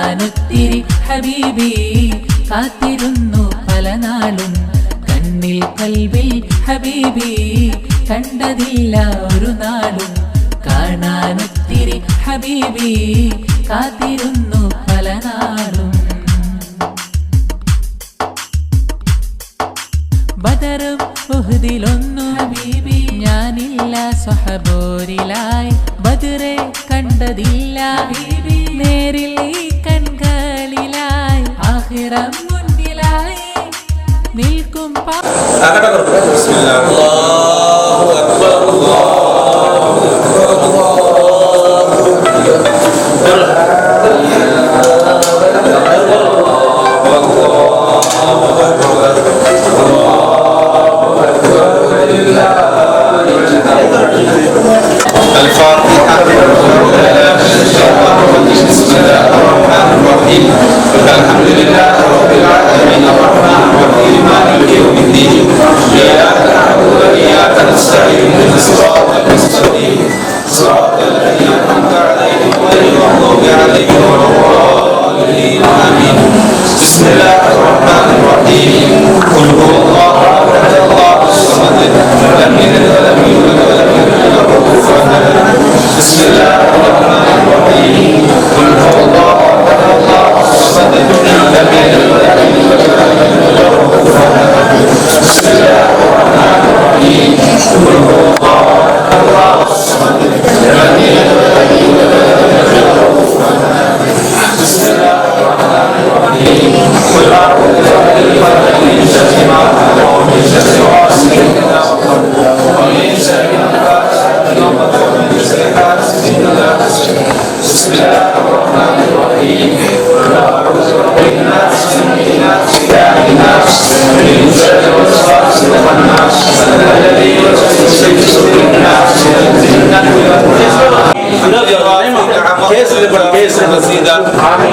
കാണാനൊത്തിരി ഹബീബി കാത്തിരുന്നു പല നാളും കണ്ണിൽ കൽവിൽ ഹബീബി കണ്ടതില്ല ഒരു നാളും കാണാനൊത്തിരി ഹബീബി കാത്തിരുന്നു പല നാളും ബദറും ഉഹുദിലൊന്നു ഹബീബി ഞാനില്ല സ്വഹബോരിലായി ബദറെ കണ്ടതില്ല ഹബീബി നേരിൽ ഈ കൺകളിലായി ആഖിറം മുന്നിലായി നിൽക്കും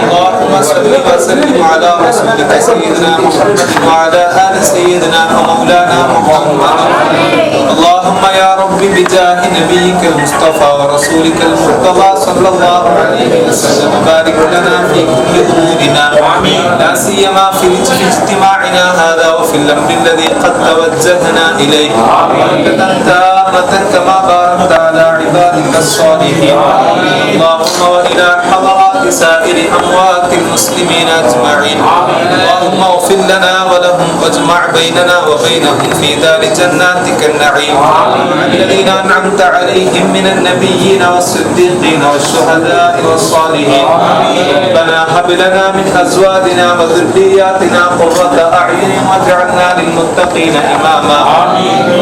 اللهم صل وسلم على رسولك سيدنا محمد وعلى آل سيدنا ومولانا محمد. اللهم يا رب بجاه نبيك المصطفى ورسولك المرتضى صلى الله عليه وسلم بارك لنا في كل امورنا لا سيما في اجتماعنا هذا وفي الامر الذي قد توجهنا اليه تامة كما باركت على عبادك الصالحين. اللهم والى حضرات سائر اموات المسلمين اجمعين. اللهم اغفر لنا ولهم واجمع بيننا وبينهم في دار جناتك النعيم الذين انعمت عليهم من النبيين والصديقين والشهداء والصالحين. ربنا هب لنا من ازواجنا وذرياتنا قرة اعين واجعلنا للمتقين اماما.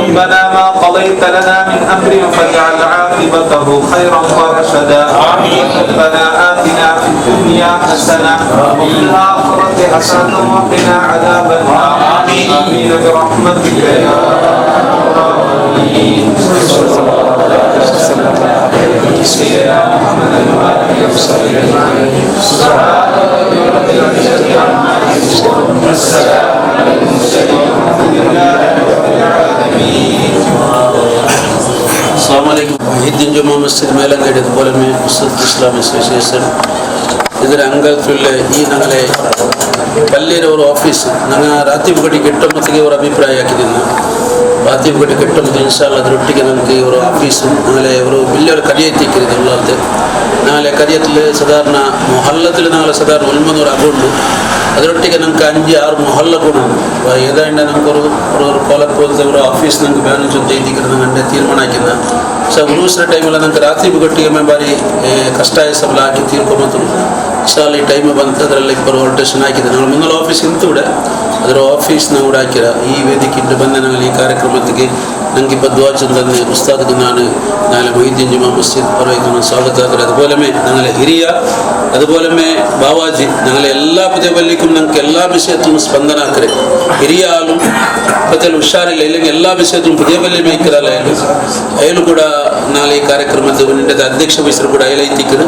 ربنا ما قضيت لنا من امر فاجعل عاقبته خيرا ورشدا. ربنا آتنا في الدنيا حسنة وفي الآخرة حسنة وقنا عذاب النار. آمين برحمتك يا الراحمين. صلى الله عليه وسلم سيدنا محمد وآله وصحبه أجمعين. سبحان ربك رب العزة عما يصفون والسلام على المرسلين والحمد لله رب العالمين. അസ്സലാമലൈക്കും. വഹീദ്ദീൻ ജുമാ മസ്ജിദ് മേലങ്ങാടി അതുപോലെ മുസ്ലിം ഇസ്ലാം അസോസിയേഷൻ ಇದರ ಅಂಗಲ್ತುಳ್ಳೆ ಈ ನಗಲೆ ಪಲ್ಲೇರ ಅವರ ಆಫೀಸ್ ನನ್ನ ರಾತ್ರಿ ಗಡಿ ಕೆಟ್ಟೊಮ್ಮತ್ತಿಗೆ ಅವರ ಅಭಿಪ್ರಾಯ ಹಾಕಿದ್ದೀನಿ. ರಾತ್ರಿ ಗಡಿ ಕೆಟ್ಟೊಮ್ಮತ್ತು ಇನ್ಶಾಲ್ಲ ಅದರೊಟ್ಟಿಗೆ ನನಗೆ ಇವರ ಆಫೀಸು ನಾಳೆ ಅವರು ಬಿಲ್ಲವರು ಕರಿಯತ್ತಿಕ್ಕಿದೆ ಉಳ್ಳಾರ್ತೆ ನಾಳೆ ಕರಿಯತ್ತಲೆ ಸಾಧಾರಣ ಮೊಹಲ್ಲത്തിൽ നാളെ സാധാരണ 900 അക്കൗണ്ട് ಅದರೊಟ್ಟಿಗೆ ನಂಗೆ 5-6 ಮೊಹಲ್ಲ ಕೂಡ ಏದಾಂಡ ನಂಗೆ ಅವರು ಕಾಲಕ್ಕೆ ಹೋದ ಅವರ ಆಫೀಸ್ ನಂಗೆ ಬ್ಯಾಲೆನ್ಸ್ ಅಂತ ಇದ್ದಿಕ್ಕೆ ನಂಗೆ ತೀರ್ಮಾನ ಹಾಕಿದ್ದ. ಸೊ ಉರುಸ್ರ ಟೈಮಲ್ಲಿ ನಂಗೆ ರಾತ್ರಿ ಗಟ್ಟಿಗೆ ಬಾರಿ ಕಷ್ಟ ಸಬಲ ಹಾಕಿ ತೀರ್ಕೊಂಬತ್ತು ಶಾಲೆ ಈ ಟೈಮ್ ಬಂತು. ಅದರಲ್ಲಿ ಇಬ್ಬರು ಆಲ್ಟ್ರೇಷನ್ ಹಾಕಿದೆ. ನಾವು ಮುಂದಲ ಆಫೀಸ್ ಇಂತು ಕೂಡ ಅದರ ಆಫೀಸ್ನ ಕೂಡ ಹಾಕಿರ ಈ ವೇದಿಕೆಯಿಂದ ಬಂದ ನಾಳೆ ಈ ಕಾರ್ಯಕ್ರಮಕ್ಕೆ ನಂಗೆ ദ്വാചന്ദനെ ഉസ്താദിക്ക് നാളെ മൊയ്തീൻ ജുമാ മസ്ജിദ് പർവ്വതത്തിന് സ്വാഗതം. അതുപോലെ ഞങ്ങളെ ഹിരിയ അതുപോലെ ബാവാജി ഞങ്ങളെ എല്ലാ പുതിയ പള്ളിക്കും ഞങ്ങൾക്ക് എല്ലാ വിഷയത്തിലും സ്പന്ദനാക്കരെ ಹಿರಿಯ ಹಾಲು ಮತ್ತೆ ಹುಷಾರಿಲ್ಲ ಇല്ലെങ്കിൽ ಎಲ್ಲ ವಿಷಯದಲ್ಲೂ ಪುದಿಯ ಬಲ್ಲಿ ಮೇಯ್ಕರಲ್ಲ ಅಯ್ಯಲು ಕೂಡ ನಾಳೆ ಈ ಕಾರ್ಯಕ್ರಮದ ನಿಂಡದ ಅಧ್ಯಕ್ಷ ವಹಿಸರು ಕೂಡ ಅಯ್ಯಲೈತಿಕ್ಕರು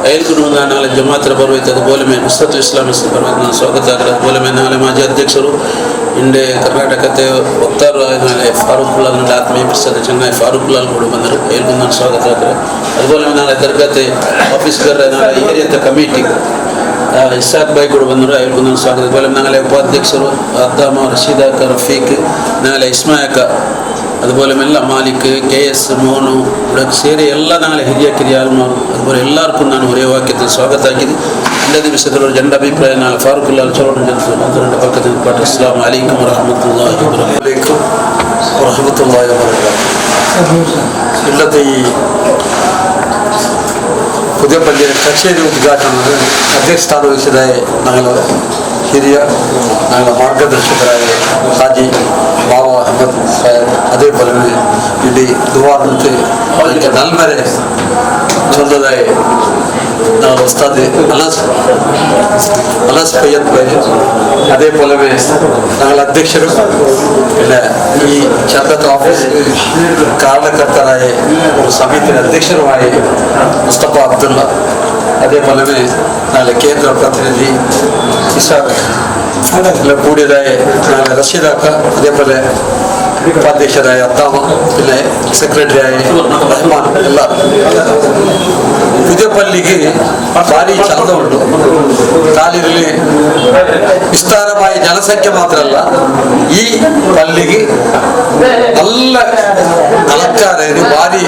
ಅಯ್ಯಲು ಕೂಡ ನಾಳೆ ಜಮಾತ್ರ ಬರಬೇಕು. അതുപോലെ മുസ്തഫ ഇസ്ലാമി പർവ്വതത്തിന് സ്വാഗതം. അതുപോലെ നാളെ മാജി അധ്യക്ഷರು ಇಂಡೆ ಕರ್ನಾಟಕತೆ ವಕ್ತಾರರಾದ ನಾಳೆ ಫಾರೂಕ್ಲಾಲ್ ನನ್ನ ಆತ್ಮೀಯ ಪ್ರಸಾದ ಚೆನ್ನೈ ಫಾರೂಕ್ಲಾಲ್ ಕೂಡ ಬಂದರು. ಅಯ್ಯಲು ನಾನು ಸ್ವಾಗತ ಆಗ್ತಾರೆ. അതുപോലെ നാളെ ദർഗത്തെ ഓഫീസുകാരുടെ നാളെ ഏരിയത്തെ കമ്മിറ്റി ഇസാഖ് ഭായ് കൂടെ വന്നവർ അവർക്കും സ്വാഗതം. അതുപോലെ ഞങ്ങളെ ഉപാധ്യക്ഷർ അദ്ദാമ, റഷീദാക്ക, റഫീഖ്, ഞങ്ങളെ ഇസ്മായക്ക, അതുപോലെ മെല്ല മാലിക്, KS മോഹನು ഇവിടെ ಸೇರಿ ಎಲ್ಲ ഞങ്ങളെ ಹಿರಿಯ ಕಿರಿಯಾಲ್ಮಾರು അതുപോലെ എല്ലാവർക്കും ನಾನು ഒരേ ವಾಕ್ಯത്തിൽ ಸ್ವಾಗತಾಕಿದ್ದು. ಇಲ್ಲದ ವಿಷಯದಲ್ಲಿ ಒಂದು ಜಂಡ ಅಭಿಪ್ರಾಯ ನಾನು ಫಾರೂಕುಲ್ಲಾ ಚಲೋಣ ಜಲ್ತು ಅದರ ಪಕ್ಕದ ಪಾಠ. ಅಸ್ಸಲಾಮು ಅಲೈಕುಂ ವರಹಮತುಲ್ಲಾಹಿ ವಬರಕಾತುಹು. ഇന്നത്തെ ഈ പുതിയ പള്ളിയുടെ കച്ചേരി ഉദ്ഘാടനം അധ്യക്ഷസ്ഥാനം വഹിച്ചതായ ഞങ്ങളുടെ ಹಿರಿಯ ഞങ്ങളുടെ മാർഗദർശകരായ ഹാജി ബാബ അഹമ്മദ് സാഹിബ്, അതേപോലെ ಇಲ್ಲಿ ದುವಾರ್ನಂತೆ ಅದಕ್ಕೆ ನಲ್ಮರೆ ಚೊಲ್ಲದಾಯ ഞങ്ങളുടെ ഉസ്താദ് അനസ് പയ്യത്ത് ഭായി, അതേപോലെ ഞങ്ങളുടെ അധ്യക്ഷരും പിന്നെ ഈ ചന്തത്ത് ഓഫീസ് കാരണകർത്തരായ ഒരു സമിതിയുടെ അധ്യക്ഷരുമായ മുസ്തഫ അബ്ദുള്ള, അതേപോലെ ഞങ്ങളുടെ കേന്ദ്ര പ്രതിനിധി ഇസാഖ് എല്ലാം കൂടിയതായ ഞങ്ങളുടെ റഷീദാക്ക, അതേപോലെ ഉപാധ്യക്ഷരായ അത്താമ, പിന്നെ സെക്രട്ടറിയായ റഹ്മാൻ, എല്ലാം പുതിയ പള്ളിക്ക് ഭാരി ചന്തമുണ്ട്. കാലിരില് വിസ്താരമായ ജനസംഖ്യ മാത്രമല്ല, ഈ പള്ളിക്ക് നല്ല അലക്കാരന് ഭാരി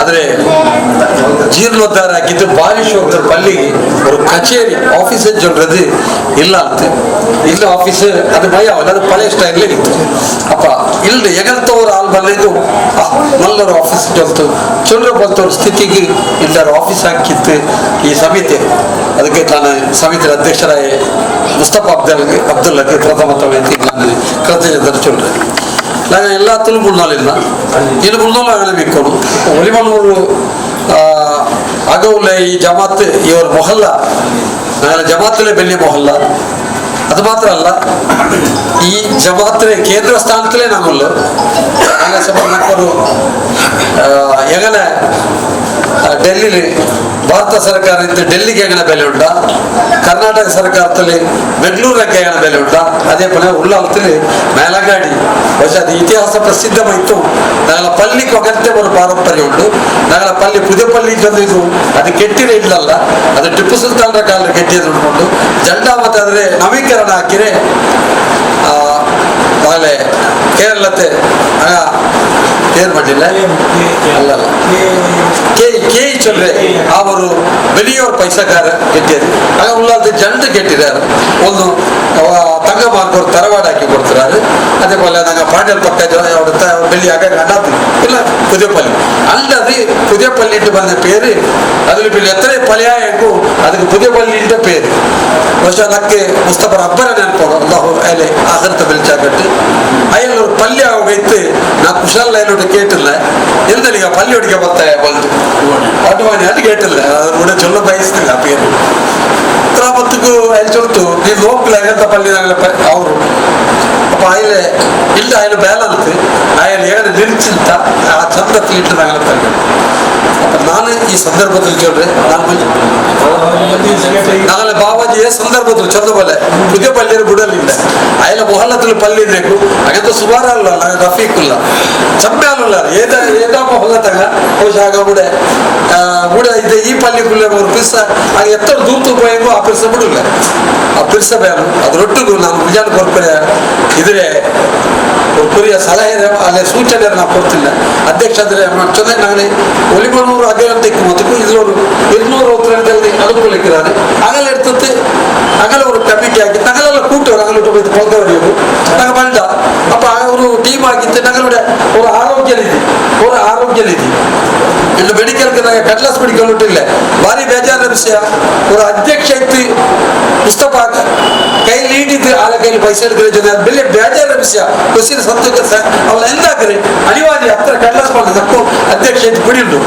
അതിനെ ജീർണോദ്ധാര ആക്കിയിട്ട് ഭാരി ഷോക്ക് പള്ളിക്ക് ഒരു കച്ചേരി ഓഫീസ് ചൊല്றது ഇല്ലാത്ത ಇಲ್ಲ ಆಫೀಸ್ ಅದು ಭಯ ಅದು ಪಳೆ ಸ್ಟೈಲ್ ಇತ್ತು. ಅಪ್ಪ ಇಲ್ಲಿ ಎಗಲ್ತವ್ರ ಆಲ್ ಬಂದಿದ್ದು ನಲ್ಲರ ಆಫೀಸ್ ಚೊಲ್ತು ಚೊಲ್ರ ಬಂತವ್ರ ಸ್ಥಿತಿಗೆ ಇಲ್ಲರ ಆಫೀಸ್ ಹಾಕಿತ್ತು ಈ ಸಮಿತಿ. ಅದಕ್ಕೆ ನಾನು ಸಮಿತಿಯ ಅಧ್ಯಕ್ಷರಾಯ ಮುಸ್ತಫ ಅಬ್ದುಲ್ಲಗೆ ಪ್ರಥಮ ತವೈತಿ ನಾನು ಕೃತಜ್ಞತೆ ಚೊಲ್ರೆ. ನಾನು ಎಲ್ಲಾತಲ್ಲೂ ಮುನ್ನೋಲಿಲ್ಲ, ಇನ್ನು ಮುನ್ನೋಲು ಆಗಲೇ ಬೇಕೋನು ಒಲಿಮನೂರು ಆಗೌಲ್ಲ ಈ ಜಮಾತ್ ಇವರ ಮೊಹಲ್ಲ ഞങ്ങളുടെ ജമാഅത്തിലെ വലിയ ಮೊಹಲ್ಲ. അത് മാത്രമല്ല, ഈ ജമാഅത്തിലെ കേന്ദ്രസ്ഥാനത്തിലേ ഞങ്ങളുള്ളൂ. അങ്ങനെ നമുക്കൊരു എങ്ങനെ ಡೆಲ್ಲಿಲಿ ಭಾರತ ಸರ್ಕಾರದಿಂದ ಡೆಲ್ಲಿಗೆ ಹೆಂಗನ ಬೆಲೆ ಉಂಟ, ಕರ್ನಾಟಕ ಸರ್ಕಾರದಲ್ಲಿ ಬೆಂಗಳೂರಿಗೆ ಹೆಂಗನ ಬೆಲೆ ಉಂಟ, ಅದೇ ಪೋಲೆ ಉಳ್ಳಾಲದಲ್ಲಿ ಮೇಲಗಾಡಿ പക്ഷെ അത് ഇതിഹാസ പ്രസിദ്ധമായിട്ടു ഞങ്ങളെ പള്ളിക്ക് അങ്ങനത്തെ ഒരു പാരമ്പര്യം ഉണ്ട്. ഞങ്ങളെ പള്ളി പുതിയ പള്ളിക്ക് വന്നിരുന്നു, അത് കെട്ടിട ഇല്ലല്ല, അത് ಟಿಪ್ಪು ಸುಲ್ತಾನರ ಕಾಲದಲ್ಲಿ കെട്ടിയതുകൊണ്ട് രണ്ടാമത്തെ അതിനെ നവീകരണം ആക്കിരെ നാളെ കേരളത്തെ പേര് പറ്റില്ല അല്ലല്ല കെ ചൊല്ലേ ആ ഒരു വലിയൊരു പൈസക്കാരൻ കെട്ടിയത്. അങ്ങനെ ഉള്ളത് രണ്ട് കെട്ടിടാറ്. ഒന്ന് തങ്കമാർക്ക് ഒരു തറവാടാക്കി കൊടുത്തിരാറ്. അതേപോലെ ഞങ്ങൾ പാണ്ഡ്യൽ പക്ക അവിടുത്തെ വലിയ കണ്ടാത്തി ಇಲ್ಲ പുതിയ പള്ളി അല്ലത് പുതിയ പള്ളിയിട്ട് പറഞ്ഞ പേര് അതിൽ പിന്നെ എത്ര പള്ളിയായേക്കും ಅದಕ್ಕೆ പുതിയ പള്ളിയുടെ പേര്. പക്ഷെ അതൊക്കെ മുസ്തഫ അബ്ബനെ ನೆನಪೋದು ಅಲ್ಲಾಹು ಅಲೆ ಆಖಿರತ ಬೆಲ್ಚಾಕಟ್ಟು ಅಯ್ಯಲ್ಲ ഒരു പള്ളി ആവുകയത്ത് ഞാൻ കുശാലയിലോട്ട് കേട്ടില്ല. എന്തെങ്കിലും പള്ളി ഒടിക്കാൻ പത്തായ ಬಂದು അതുപോലെ അത് കേട്ടില്ല. അതുകൂടെ ചൊല്ല ബയസ്ತಿല്ല ആ പേര്. ഇത്രാമത്തേക്ക് അതിൽ ചൊല്ലുത്തു നീ നോക്കില്ല അങ്ങനത്തെ പള്ളി ಅವರು അപ്പൊ അതിലെ ഇല്ല അതിന് ബാലൻസ് അയാൾ ഏറെ നിരിച്ചിട്ട ആ ചന്തത്തിലിട്ട് ഞങ്ങളെ തന്നെ. അപ്പൊ ನಾನು ಈ ಸಂದರ್ಭದಲ್ಲಿ ಚೊಲ್ರೆ ഞങ്ങളെ ബാബാജിയെ സന്ദർഭത്തിൽ ചൊന്ന പോലെ പുതിയ പള്ളിയിൽ വിടലില്ല. അയാളെ ಮೊಹಲ್ಲത്തിൽ പള്ളി ಬೇಕು അങ്ങനത്തെ സുബാറല്ല റഫീഖുല്ല ചമ്പ്യാലുള്ള ഏതാ ಮೊಹല്ലത്തക ಬಹುಶಃ കൂടെ ഇത് ഈ പള്ളിക്കുള്ള ഒരു പിർസ എത്ര ദൂരത്ത് പോയെങ്കിൽ ആ പിർസ ಬಿಡಿಲ್ಲ. ಆ ಪಿರ್ಸ ಬೇರು ಅದರೊಟ್ಟಿಗೂ ನಾನು ವಿಜಾನ ಕೊರ್ಪರೆ ಇದ್ರೆ ಕೊರಿಯ ಸಲಹೆ ಅಲ್ಲೇ ಸೂಚನೆ ನಾವು ಕೊಡ್ತಿಲ್ಲ. ಅಧ್ಯಕ್ಷ ಅಂದ್ರೆ ಚೆನ್ನಾಗಿ ನಾಳೆ ಒಲಿಮನೂರು ಅಭಿವೃದ್ಧಿக்கு ಮೊದಲು ഇതിലൊരു 200 അനുകൂലിക്കാറ് അങ്ങനെ എടുത്തിട്ട് അങ്ങനെ ഒരു കമ്മിറ്റി ആക്കി ഞങ്ങളെല്ലാം കൂട്ടുകാർ അങ്ങോട്ട് പോയി പൊങ്കവരിയും ഞങ്ങൾ വേണ്ട. അപ്പൊ ആ ഒരു ടീം ആക്കിയിട്ട് ഞങ്ങളുടെ ഒരു ആരോഗ്യ നിധി ಇನ್ನು ಮೆಡಿಕಲ್ಗೆ ನಂಗೆ ಕಟ್ಲಾಸ್ ಮೆಡಿಕಲ್ ಉಂಟಿಲ್ಲ ಭಾರಿ ಬೇಜಾರ ವಿಷಯ. ಒಂದು ಅಧ್ಯಕ್ಷ ಇತ್ತು ಮುಸ್ತಫ ಕೈಲಿ ನೀಡಿದ್ದು ಆಳ ಕೈಲಿ ಪೈಸೆ എടുക്കുന്ന ಜನ ಬೆಲೆ ಬೇಜಾರ ವಿಷಯ ಕ್ವಶನ್ ಸಂತೋಷ ಅವಳ ಎಂದಾಕ್ರೆ ಅನಿವಾರ್ಯ ಹತ್ರ ಕಟ್ಲಾಸ್ ಬಂದು ನಕ್ಕು ಅಧ್ಯಕ್ಷ ಇತ್ತು ಬಿಡಿಂಡು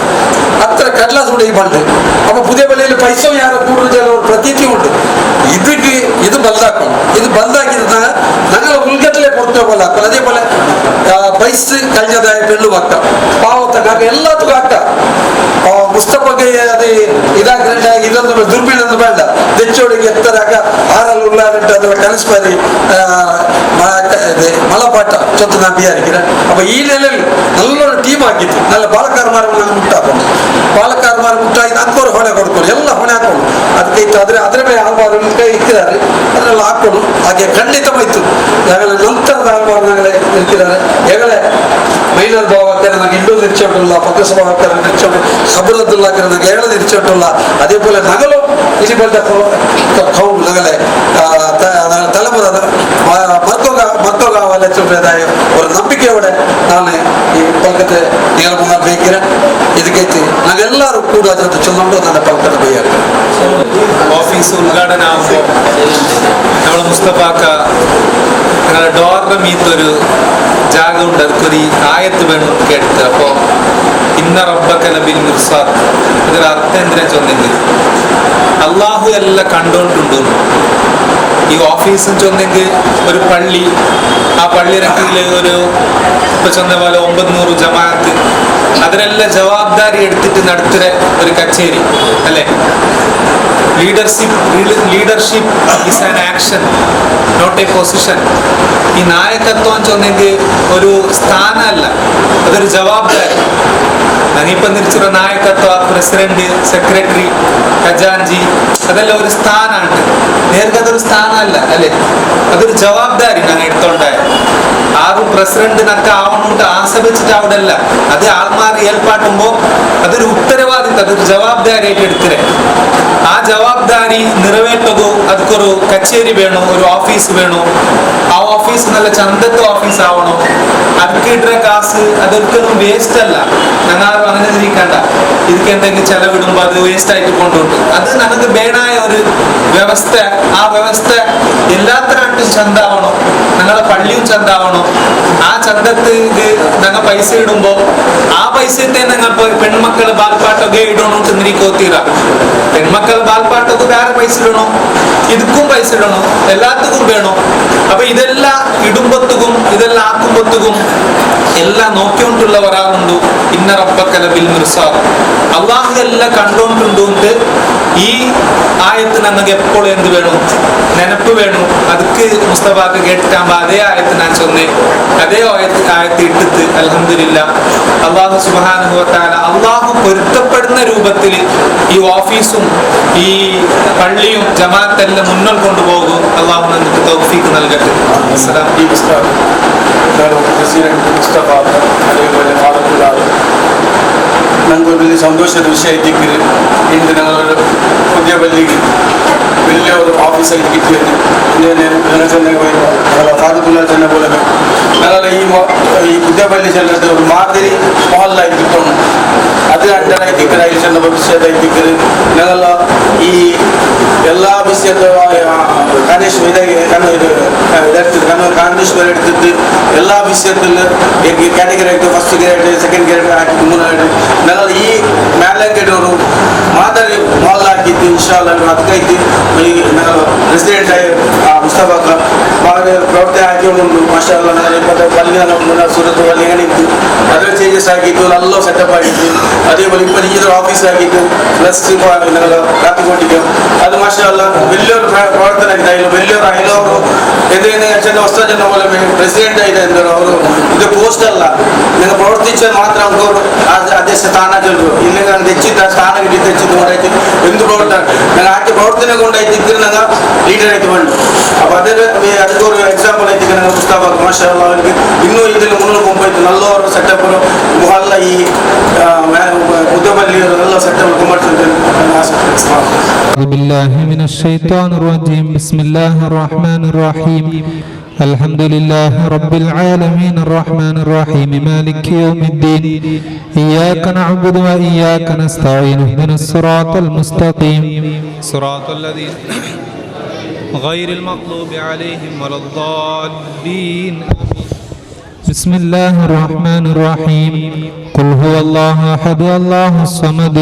ಹತ್ರ ಕಟ್ಲಾಸ್ ಕೂಡ ಈ ಬಂದು ಅಪ್ಪ ಪುದಿಯ ಬೆಲೆಯಲ್ಲಿ ಪೈಸೆ ಯಾರು ಕೂಡಲು ಜನ ಪ್ರತೀತಿ ಉಂಟು. ಇದು ಬಂದಾಕೊಂಡು ಇದು ಬಂದಾಗಿದ್ದ ഞങ്ങളെ ഉൾഘട്ടലെ പുറത്തു പോലെ ആക്കണം. അതേപോലെ പൈസ കഴിഞ്ഞതായ പെണ്ണുവാക്ക പാവത്തക്കാക്ക എല്ലാത്തും ആക്ക. മുസ്തഫക്ക് അത് ഇതാക്കണ്ട ഇതൊന്നും ದುರ್ಬೀಣೊಂದು ಬೇಡ ತೆಚ್ಚೋಡಿಗೆ ಎತ್ತರಾಗ ಆರಲ್ಲಿ ಉಳ್ಳಾರಿಟ್ಟು ಅದರ ಕಲಿಸ್ಬಾರಿ ಮಲಪಾಠ ಚೊತ್ತು ನಾ ಬಿಯಾರಿಕಿರ. ಅಪ್ಪ ಈ ನೆಲೆಯಲ್ಲಿ ನಲ್ಲೊಂದು ಟೀಮ್ ಆಗಿತ್ತು. നല്ല ಬಾಲಕಾರ್ಮಾರವನ್ನು ಮುಟ್ಟಾಕೊಂಡು ಬಾಲಕಾರ್ಮಾರ ಮುಟ್ಟಾಗಿ ಅಂಕೋರು ಹೊಣೆ ಕೊಡ್ಕೊಂಡು ಎಲ್ಲ ಹೊಣೆ ಹಾಕೊಂಡು ಅದಕ್ಕೆ ಇತ್ತು. ಅದ್ರ ಮೇಲೆ ಆಲ್ಮಾರು ಇಕ್ಕಿದ್ದಾರೆ, ಅದನ್ನೆಲ್ಲ ಹಾಕೊಂಡು ಹಾಗೆ ಖಂಡಿತವಾಯ್ತು ഞങ്ങൾ ನಂತರದ ಆಲ್ಮಾರು ഞങ്ങളെ ಇಕ್ಕಿದ್ದಾರೆ. ಹೆಗಳೆ ಮೈನರ್ ಭಾವಕ್ಕರೆ ನನಗೆ ಇಂಡು തിരിച്ചോട്ടുള്ള പക്കസ് ഭാവക്കരെ തിരിച്ചോട്ട് ഖബറത്തുള്ളാക്കരെ ನನಗೆ ಹೆಗಳೆ തിരിച്ചോട്ടുള്ള അതേപോലെ നഗലും ഇനിപ്പോ കൗണ്ട് ഞങ്ങളെ തലമുറ മർക്കോകാവല്ല ചൊല്ലിയതായ ഒരു നம்பிக்கையோட நான் പൽക്കത്തെ നിങ്ങൾ മുന്നാൾ വയ്க்கிறேன். ಇದಕ್ಕೆ ನಾವೆಲ್ಲರೂ ಕೂಡ ಅದನ್ನು ಚೊಲ್ಲೊಂಡು ನನ್ನ ಪಲ್ಕದ ಬೈಯಾಕ ഓഫീസ് ഉദ്ഘാടനം ആകുമ്പോൾ നമ്മൾ മുസ്തഫാക്ക ഞങ്ങളുടെ ഡോറിന്റെ മീത്തൊരു ജാഗ ഉണ്ട്, അതൊരു ആയത്ത് വേണം കേട്ട്. അപ്പോൾ ഇന്ന റബ്ബക ലബിൽ മിർസാദ്, ഇതിന്റെ അർത്ഥം എന്തിനാ ചൊന്നെങ്കിൽ അള്ളാഹു എല്ലാം കണ്ടുകൊണ്ടുണ്ടു. ഈ ഓഫീസും ചൊന്നെങ്കിൽ ഒരു പള്ളി, ആ പള്ളിയുടെ കീഴിൽ ഒരു ഇപ്പൊ ചൊന്ന പോലെ 900 ജമാഅത്ത്, അതിനെല്ലാം ജവാബ്ദാരി എടുത്തിട്ട് നടത്തുന്ന ഒരു കച്ചേരി അല്ലേ. Leadership is an action, not a position. ഈ നായകത്വം ചൊന്നെങ്കിൽ ഒരു സ്ഥാനമല്ല, അതൊരു ജവാബ്ദാരി. ഞാനിപ്പം തിരിച്ചുള്ള നായകത്വ, പ്രസിഡന്റ്, സെക്രട്ടറി, ഖജാൻജി, അതെല്ലാം ഒരു സ്ഥാനമാണ്. നേർക്ക് അതൊരു സ്ഥാനമല്ല അല്ലേ, അതൊരു ജവാബ്ദാരി ഞങ്ങൾ എടുത്തോണ്ടായ. ആരും പ്രസിഡന്റിനൊക്കെ ആവണോട്ട് ആശ്രയിച്ചിട്ട് അവിടെ അല്ല, അത് ആൾമാർ ഏർപ്പാട്ടുമ്പോ അതൊരു ഉത്തരവാദിത്വം, അതൊരു ജവാബ്ദാരിയായിട്ട് എടുത്തിരെ. ആ ജവാബ്ദാരി നിറവേറ്റതോ അതൊരു കച്ചേരി വേണോ, ഒരു ഓഫീസ് വേണോ, ആ ഓഫീസ് നല്ല ചന്തത്തെ ഓഫീസ് ആവണോ, ಅದಕ್ಕೆ ಇಟ್ರೆ ಕಾಸು ಅದೊರಿക്കലും വേസ്റ്റ് അല്ല. ഞങ്ങൾ അങ്ങനെ തിരിക്കണ്ട, ಇದಕ್ಕೆ എന്തെങ്കിലും ചെലവിടുമ്പോ അത് വേസ്റ്റ് ആയിട്ട് കൊണ്ടുപോകും. അത് നമുക്ക് വേണായ ഒരു വ്യവസ്ഥ. ആ വ്യവസ്ഥ എല്ലാത്തരായിട്ടും ചന്താവണോ, ഞങ്ങളെ പള്ളിയും ചന്താവണോ. ആ ചന്തത്ത് ഞങ്ങൾ പൈസ ഇടുമ്പോ ആ പൈസത്തെ ഞങ്ങൾ പെൺമക്കൾ ബാൽപ്പാട്ടൊക്കെ ഇടണോട്ട് നിരീക്കോത്തീറ. പെൺമക്കൾ ബാൽപ്പാട്ടൊക്കെ വേറെ പൈസ ഇടണോ, ഇതുക്കും പൈസ ഇടണോ, എല്ലാത്തുക്കും വേണോ. അപ്പൊ ഇതെല്ലാം ഇടുമ്പത്തുക്കും ഇതെല്ലാം ആക്കുമ്പത്തുക്കും എല്ലാം നോക്കിക്കൊണ്ടുള്ളവരാകുന്നു. ഇന്ന റബ്ബക ലബിൽ മിർസാദ്, അള്ളാഹു എല്ലാം കണ്ടുകൊണ്ടുണ്ട്. ഈ ആയത്ത് നമുക്ക് എപ്പോഴും എന്ത് വേണം, നെനപ്പ് വേണം. അതുക്ക് മുസ്തഫാക്ക് കേട്ടിട്ടാകുമ്പോ അതേ ആയത്ത് ഞാൻ ചൊന്നേ, അതേ ആയത്ത് ഇട്ടിട്ട് അൽഹംദുലില്ലാഹ് അള്ളാഹു സുബ്ഹാനഹു വ തആല അള്ളാഹു പൊരുത്തപ്പെടുന്ന രൂപത്തിൽ ഈ ഓഫീസും ഈ പള്ളിയും ജമാഅത്തെല്ലാം മുന്നോട്ട് കൊണ്ടുപോകും. അള്ളാഹു നമുക്ക് തൗഫീഖ് നൽകട്ടെ. ഈ പുസ്തകം പ്രസിഡന്റ് മുസ്തഫ അതേപോലെ ഞങ്ങൾക്ക് വലിയ സന്തോഷದ ವಿಷಯಕ್ಕೆ ಇಂದು ഞങ്ങളൊരു പുതിയ പള്ളിക്ക് വലിയ ഒരു ഓഫീസായിട്ട് കിട്ടിയത്. ഫാദുല്ല ചെന്ന പോലെ ഞങ്ങൾ ഈ പുതിയ പള്ളി ചെന്നിട്ട് ഒരു മാതിരി മഹല്ലായി കിട്ടണം. അത് അണ്ടറായി തിക്കറായി ചെന്ന ഭവിഷ്യത്തായി തിക്കറ് ഞങ്ങൾ ഈ എല്ലാ വിഷയത്തും കാരണേശ്വരം എടുത്തിട്ട് എല്ലാ വിഷയത്തിലും കാറ്റഗറി ആയിട്ട് ഫസ്റ്റ് ഗ്രേഡ്, സെക്കൻഡ് ഗ്രേഡ് ആക്കി, മൂന്നായിട്ട് ഞങ്ങൾ ഈ മേലങ്കയുടെ ഒരു മാതരി മോളാക്കിയിട്ട് ഇൻഷാല്ലാ ಅದಕ್ಕಾಗಿ ഞങ്ങൾ പ്രസിഡന്റായി മുസ്തഫാക്ക വളരെ പ്രവർത്തനം ആക്കിക്കൊണ്ടുണ്ട്. മാഷാ അല്ലാഹ് ഞങ്ങൾ ഇപ്പോഴത്തെ പള്ളി സൂറത്ത് പള്ളി അങ്ങനെ ഇട്ട് അതിൽ ചേഞ്ചസ് ആക്കിയിട്ട് നല്ല സെറ്റപ്പ് ആക്കിയിട്ട് അതേപോലെ ഇപ്പോൾ ഈ ഓഫീസ് ആക്കിയിട്ട് പ്ലസ് ഞങ്ങൾ കാത്തിക്കൊണ്ടിരിക്കും. അത് മാഷാ അല്ലാഹ് വലിയൊരു പ്രവർത്തനമായിട്ട് വലിയൊരു അയലോറ് എന്തെങ്കിലും ചെന്ന വസ്തു ചെന്ന പോലെ പ്രസിഡന്റ് ആയിട്ട് എന്താണ് ಅವರು ಇದು ಪೋಸ್ಟ್ ಅಲ್ಲ, നിങ്ങൾ പ്രവർത്തിച്ചാൽ മാത്രം നമുക്ക് അതേ സ്ഥാനം ചെല്ലു. ഇല്ലെങ്കിൽ തെച്ചിട്ട് സ്ഥാനം കിട്ടി തെച്ചിട്ട് കൊണ്ടായിട്ട് എന്ത് പ്രവർത്തനം ഞങ്ങൾ ആക്കി പ്രവർത്തനം കൊണ്ടായിട്ട് ഇത്തിരി ഞങ്ങൾ ലീഡറായിട്ട് വേണ്ട. അപ്പോൾ ಅದಕ್ಕೆ ഒരു എക്സാമ്പിൾ ആയിട്ട് ഞങ്ങൾ മുസ്തഫാക്ക് മാഷാ അല്ലാഹ് അവർക്ക് ಇನ್ನೂ ഇതിൽ മുന്നോട്ട് പോകുമ്പോൾ നല്ല ഒരു സെറ്റപ്പ് മുഹല്ല ഈ പുതുപ്പള്ളി നല്ല സെറ്റപ്പ് കൊണ്ടുവരുന്നത്. أعوذ بالله من الشيطان الرجيم. بسم الله الرحمن الرحيم. الحمد لله رب العالمين الرحمن الرحيم مالك يوم الدين. إياك نعبد وإياك نستعين اهدنا الصراط المستقيم صراط الذين غير المغضوب عليهم ولا الضالين. بسم الله الرحمن الرحيم. قل هو الله أحد الله الصمد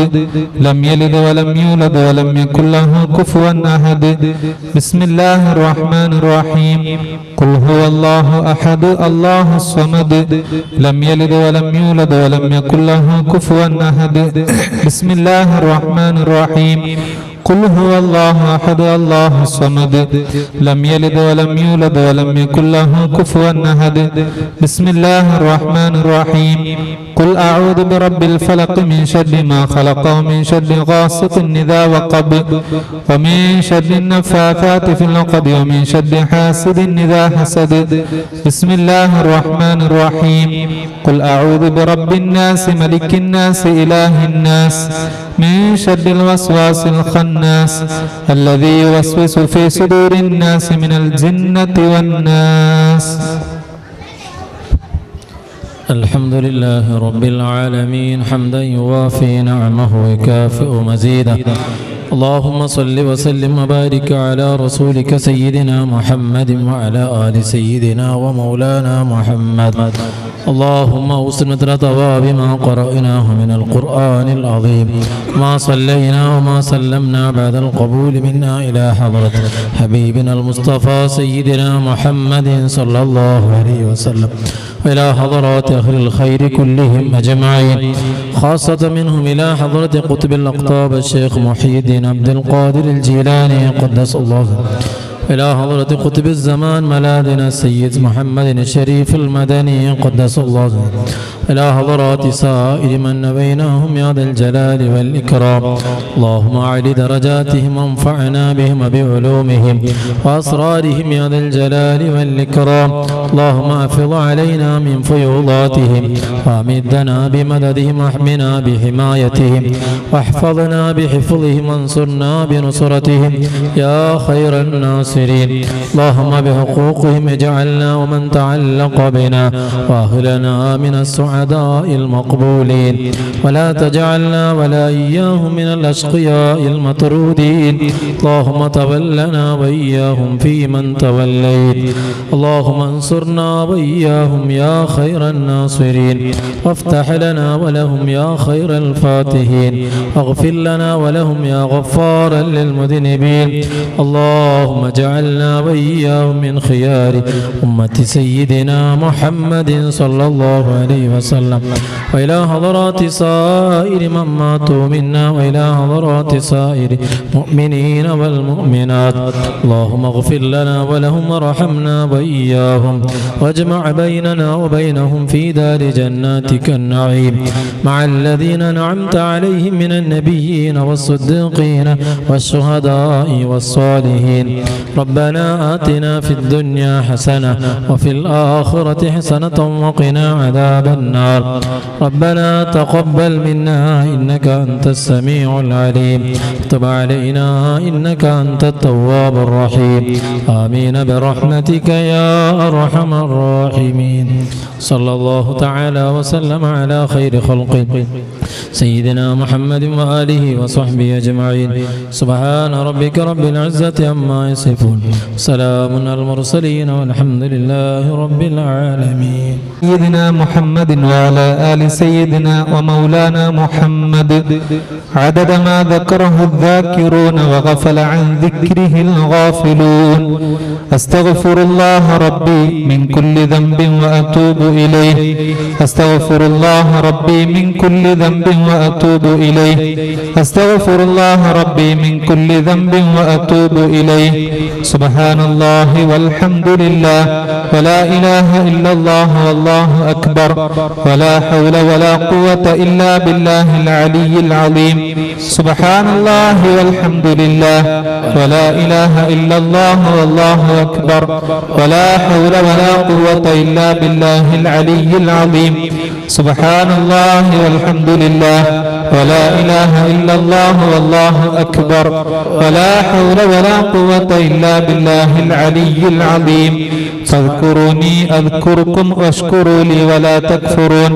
لم يلد ولم يولد ولم يكن له كفوا أحد. بسم الله الرحمن الرحيم. قل هو الله أحد الله الصمد لم يلد ولم يولد ولم يكن له كفوا أحد. بسم الله الرحمن الرحيم. قل هو الله أحد الله الصمد لم يلد ولم يولد ولم يكن له كفوا أحد بسم الله الرحمن الرحيم قل أعوذ برب الفلق من شر ما خلق ومن شر غاسق إذا وقب ومن شر النفاثات في العقد ومن شر حاسد إذا حسد بسم الله الرحمن الرحيم قل أعوذ برب الناس ملك الناس إله الناس من شر الوسواس الخناس الذي يوسوس في صدور الناس من الجنة والناس. الحمد لله رب العالمين حمدا يوافي نعمه ويكافئ مزيدا. اللهم صل وسلم وبارك على رسولك سيدنا محمد وعلى آل سيدنا ومولانا محمد. اللهم أوصل مثل ثواب ما قرأناه من القرآن العظيم ما صلينا وما سلمنا بعد القبول منا إلى حضرة حبيبنا المصطفى سيدنا محمد صلى الله عليه وسلم وإلى حضرات أهل الخير كلهم أجمعين، خاصة منهم إلى حضرة قطب الأقطاب الشيخ محي الدين عبد القادر الجيلاني قدس الله، إلى حضرة قطب الزمان ملاذنا السيد محمد الشريف المدني قدس الله، إلى حضرات سائر من بينهم يا ذا الجلال والإكرام. اللهم أعل درجاتهم وانفعنا بهم وبعلومهم وأسرارهم يا ذا الجلال والإكرام. اللهم أفض علينا من فيوضاتهم وأمدنا بمددهم واحمنا بحمايتهم واحفظنا بحفظهم وانصرنا بنصرتهم يا خير الناصرين. اللهم بحقوقهم اجعلنا ومن تعلق بنا وأهلنا من السعداء المقبولين، ولا تجعلنا ولا إياهم من الأشقياء المطرودين. اللهم تولنا وإياهم في من توليت. اللهم انصرنا وإياهم يا خير الناصرين، وافتح لنا ولهم يا خير الفاتحين، واغفر لنا ولهم يا غفارا للمذنبين. اللهم اجعلنا وإياهم من خيار أمة سيدنا محمد صلى الله عليه وسلم، وإلى حضرات سائر من ماتوا منا، وإلى حضرات سائر المؤمنين والمؤمنات. اللهم اغفر لنا ولهم وارحمنا وإياهم، واجمع بيننا وبينهم في دار جناتك النعيم مع الذين أنعمت عليهم من النبيين والصديقين والشهداء والصالحين. ربنا آتنا في الدنيا حسنة وفي الآخرة حسنة وقنا عذاب النار. ربنا تقبل منا إنك أنت السميع العليم، تب علينا إنك أنت التواب الرحيم. آمين برحمتك يا أرحم الراحمين. صلى الله تعالى وسلم على خير خلقه سيدنا محمد وآله وصحبه أجمعين. سبحان ربك رب العزة عما يصفون، سلام على المرسلين والحمد لله رب العالمين. سيدنا محمد وعلى آل سيدنا ومولانا محمد عدد ما ذكره الذاكرون وغفل عن ذكره الغافلون. أستغفر الله ربي من كل ذنب وأتوب إليه، أستغفر الله ربي من كل ذنب وأتوب إليه، أستغفر الله ربي من كل ذنب وأتوب إليه. سبحان الله والحمد لله ولا إله إلا الله والله أكبر ولا حول ولا قوة إلا بالله العلي العظيم. سبحان الله والحمد لله ولا إله إلا الله والله أكبر ولا حول ولا قوة إلا بالله العلي العظيم. سبحان الله والحمد لله ولا إله إلا الله والله أكبر ولا حول ولا قوة إلا بالله العلي العظيم. فاذكروني أذكركم واشكروا لي ولا تكفرون.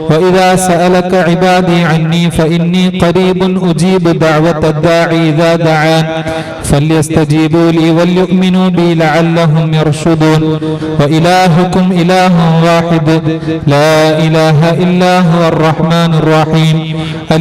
وإذا سألك عبادي عني فإني قريب أجيب دعوة الداعي إذا دعان فليستجيبوا لي وليؤمنوا بي لعلهم يرشدون. وإلهكم إله واحد لا إله إلا هو الرحمن الرحيم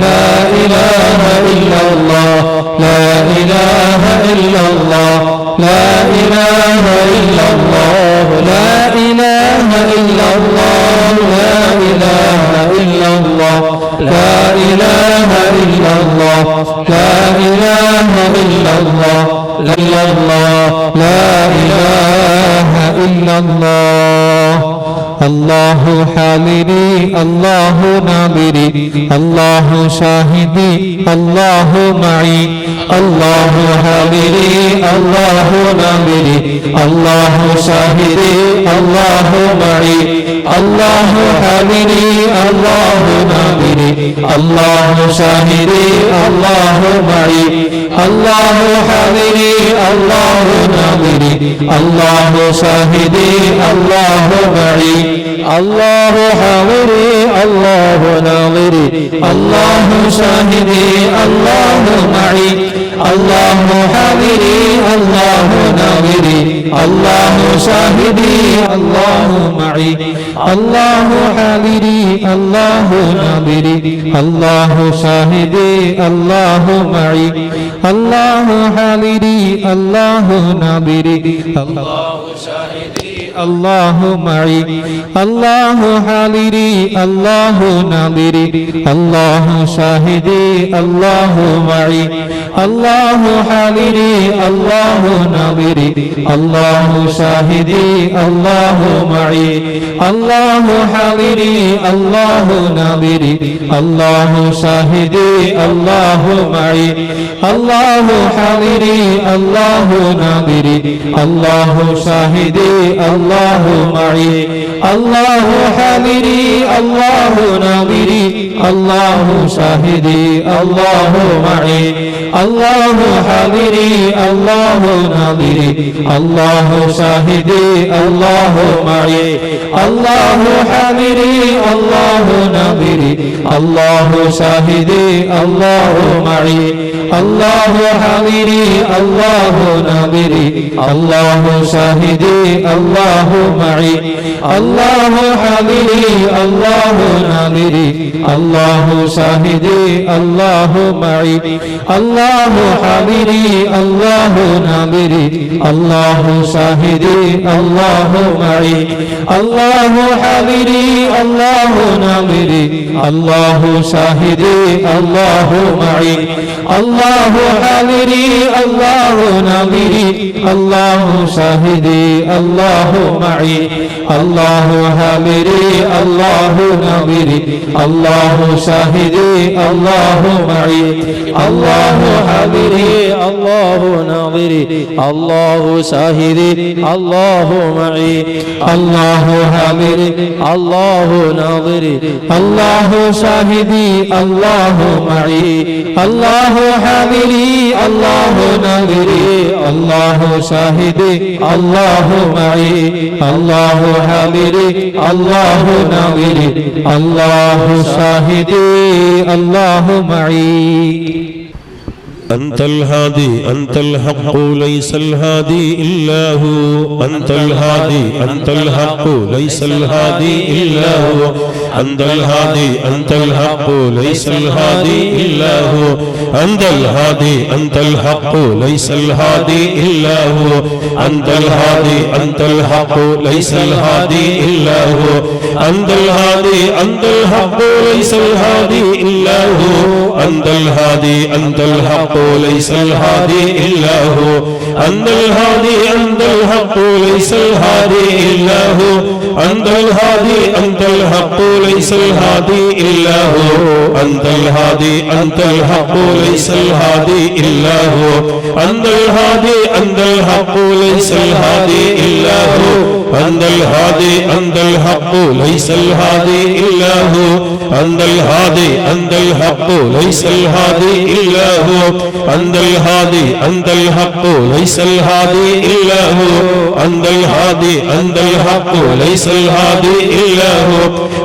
لا إله إلا الله لا إله إلا الله لا إله إلا الله لا إله إلا الله لا إله إلا الله لا إله إلا الله لا إله إلا الله إلا الله لا إله إلا الله الله حاضري الله ناظري الله شاهدي الله معي الله حاضري الله ناظري الله شاهدي الله معي الله حاضري الله ناظري الله شاهدي الله معي الله حاضري الله ناظري الله شاهدي الله معي الله حاضري الله ناظري الله شاهدي الله معي الله حاضري الله ناظري الله شاهدي الله معي الله حاضري الله ناظري الله شاهدي الله معي الله حاضري الله ناظري الله شاهدي الله معي الله حاضري الله ناظري الله شاهدي الله معي الله حاضري الله ناظري الله شاهدي الله معي الله حاضري الله ناظري الله شاهدي الله معي الله حاضري الله ناظري الله شاهدي الله معي الله حاضري الله ناظري الله شاهدي الله معي الله حاضري الله ناظري الله شاهدي الله معي الله حاضري الله ناظري الله شاهدي الله معي الله حاضري الله ناظري الله شاهدي الله معي الله حاضري الله ناظري الله شاهدي الله معي الله حاضري الله ناظري الله شاهدي الله معي الله حاضري الله ناظري الله شاهدي الله معي الله حاضري الله ناظري الله شاهدي الله معي الله حاضري الله ناظري الله شاهدي الله معي الله حاضري الله ناظري الله شاهدي الله معي الله حاضري الله ناظري الله شاهدي الله معي الله حاضري الله ناظري الله شاهدي الله معي الله حاضري الله ناظري الله شاهدي الله معي أنت الهادي أنت الحق ليس الهادي إلا هو أنت الهادي أنت الحق ليس الهادي إلا هو أنت الهادي أنت الحق ليس الهادي إلا هو أنت الهادي أنت الحق ليس الهادي إلا هو أنت الهادي أنت الحق ليس الهادي إلا هو أنت الهادي أنت الحق ليس الهادي إلا هو أنت الهادي أنت الحق ليس الهادي إلا هو أنت الهادي أنت الحق ليس الهادي إلا هو أنت الهادي أنت الحق ليس الهادي إلا هو أنت الهادي أنت الحق ليس الهادي إلا هو أنت الهادي أنت الحق ليس الهادي إلا هو أنت الهادي أنت الحق ليس الهادي إلا هو أنت الهادي أنت الحق ليس الهادي إلا هو أنت الهادي أنت الحق ليس الهادي إلا هو أنت الهادي أنت الحق ليس الهادي إلا هو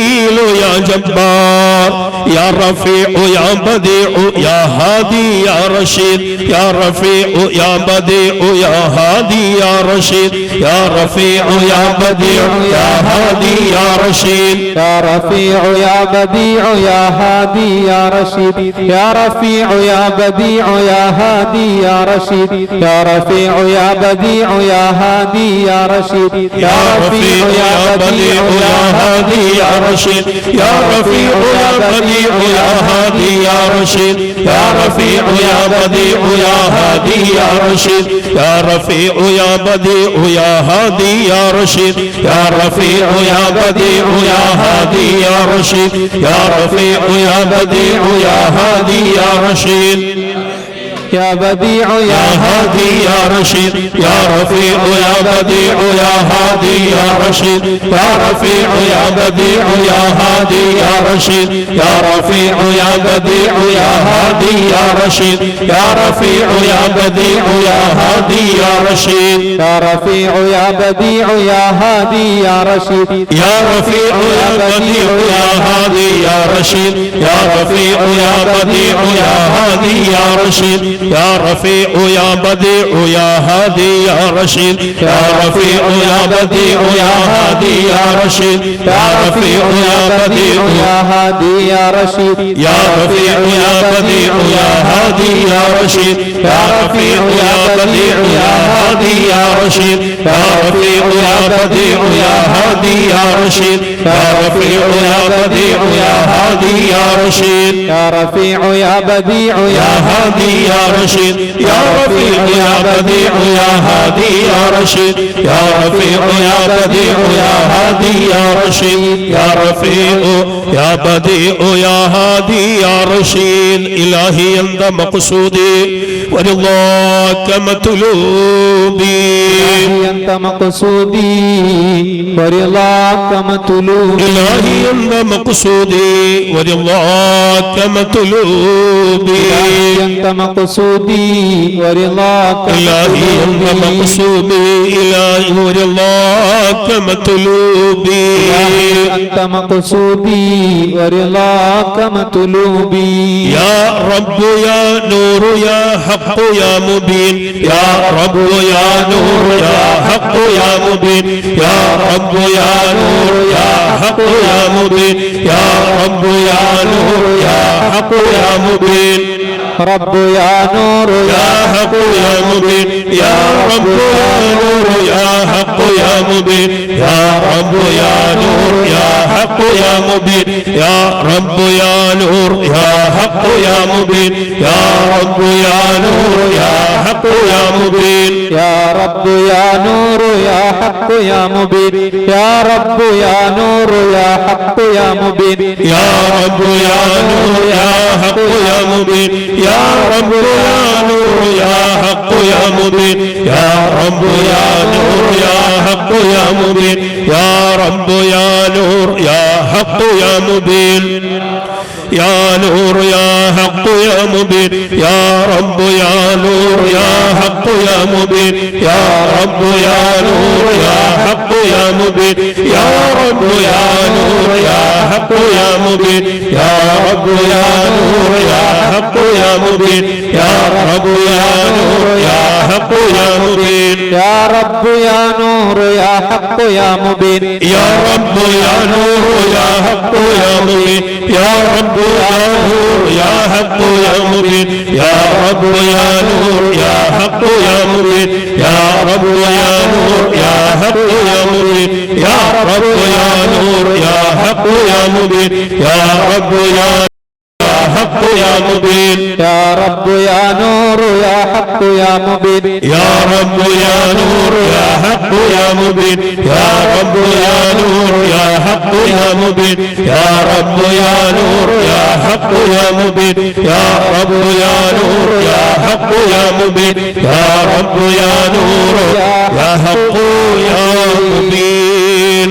جليل يا جبار يا رفيع يا بديع يا هادي يا رشيد يا رفيع يا بديع يا هادي يا رشيد يا رفيع يا بديع يا هادي يا رشيد يا رفيع يا بديع يا هادي يا رشيد يا رفيع يا بديع يا هادي يا رشيد يا رفيع يا بديع يا هادي يا رشيد يا رفيع يا بديع يا هادي يا رشيد يا رفيع يا بديع يا هادي يا رشيد يا رفيع يا بديع يا هادي يا رشيد يا رفيع يا بديع يا هادي يا رشيد يا رفيع يا بديع يا هادي يا رشيد يا رفيع يا بديع يا هادي يا رشيد يا بديع يا هادي يا رشيد يا رفيع يا بديع يا هادي يا رشيد يا رفيع يا بديع يا هادي يا رشيد يا رفيع يا بديع يا هادي يا رشيد يا رفيع يا بديع يا هادي يا رشيد يا رفيع يا بديع يا هادي يا رشيد يا رفيع يا بديع يا هادي يا رشيد يا رفيع يا بديع يا هادي يا رشيد يا رفيع يا بديع يا هادي يا رشيد يا رفيع يا بديع يا هادي يا رشيد يا رفيع يا بديع يا هادي يا رشيد يا رفيع يا بديع يا هادي يا رشيد يا رفيع يا بديع يا هادي يا رشيد يا رفيع يا بديع يا هادي يا رشيد يا رفيع يا بديع يا هادي يا رشيد يا رفيع يا بديع يا هادي يا رشيد يا رفيع يا بديع يا هادي يا رشيد يا رفيع يا بديع يا هادي يا رشيد يا رفيع يا بديع يا هادي يا رشيد إلهي أنت مقصودي ورضاك مطلوبي أنت مقصودي ورضاك مطلوبي إلهي أنت مقصودي ورضاك مطلوبي أنت مقصودي ورضاك إلهي أنت مقصودي إلهي ورضاك مطلوبي أنت مقصودي ورضاك مطلوبي يا رب يا نور يا حق يا مبين يا رب يا نور يا حق يا مبين يا رب يا نور يا حق يا مبين يا رب يا نور يا حق يا مبين رب يا نور يا حق يا مبين يا رب يا نور يا حق يا مبين يا رب يا نور يا حق يا مبين يا رب يا نور يا حق يا مبين يا رب يا نور يا حق يا مبين يا رب يا نور يا حق يا مبين يا رب يا نور يا حق يا مبين يا رب يا نور يا حق يا مبين يا رب يا نور يا حق يا مبين يا رب يا نور يا حق يا مبين يا رب يا نور يا حق يا مبين يا نور يا حق يا مبين يا رب يا نور يا حق يا مبين يا رب يا نور يا حق يا مبين يا رب يا نور يا حق يا مبين يا رب يا نور يا حق يا مبين يا رب يا نور يا حق يا مبين يا رب يا نور يا حق يا مبين يا رب يا نور يا حق يا مبين يا رب يا نور يا حق يا مبين يا رب يا نور يا حق يا مبين يا رب يا نور يا حق يا مبين يا رب يا نور يا حق يا مبين يا رب يا حق يا مبين يا رب يا نور يا حق يا مبين يا رب يا نور يا حق يا مبين يا رب يا نور يا حق يا مبين يا رب يا نور يا حق يا مبين يا رب يا نور يا حق يا مبين يا رب يا نور يا حق يا مبين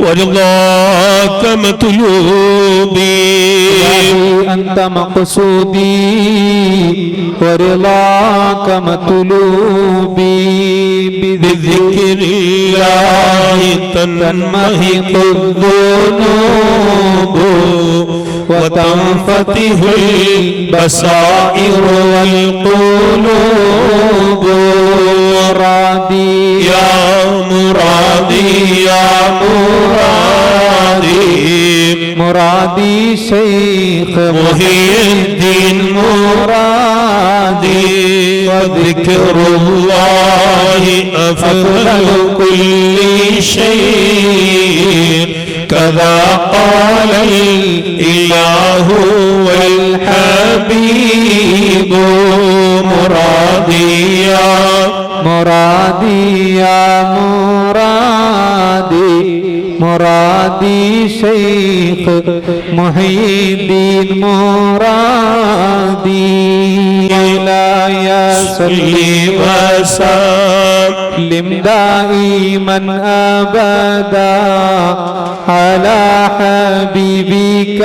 ورضاك مطلوبي أنت مقصودي ورضاك مطلوبي بذكر الله تنمحق الذنوب وتنفتح البصائر والقلوب مرادي يا مرادي يا مرادي مرادي شيخ محي الدين مرادي وذكر الله أفضل كل شيء كذا قال الإله والحبيب مرادي يا مرادي يا مرادي مرادي شيخ محي الدين مرادي مولاي صل وسلم دائما أبدا على حبيبك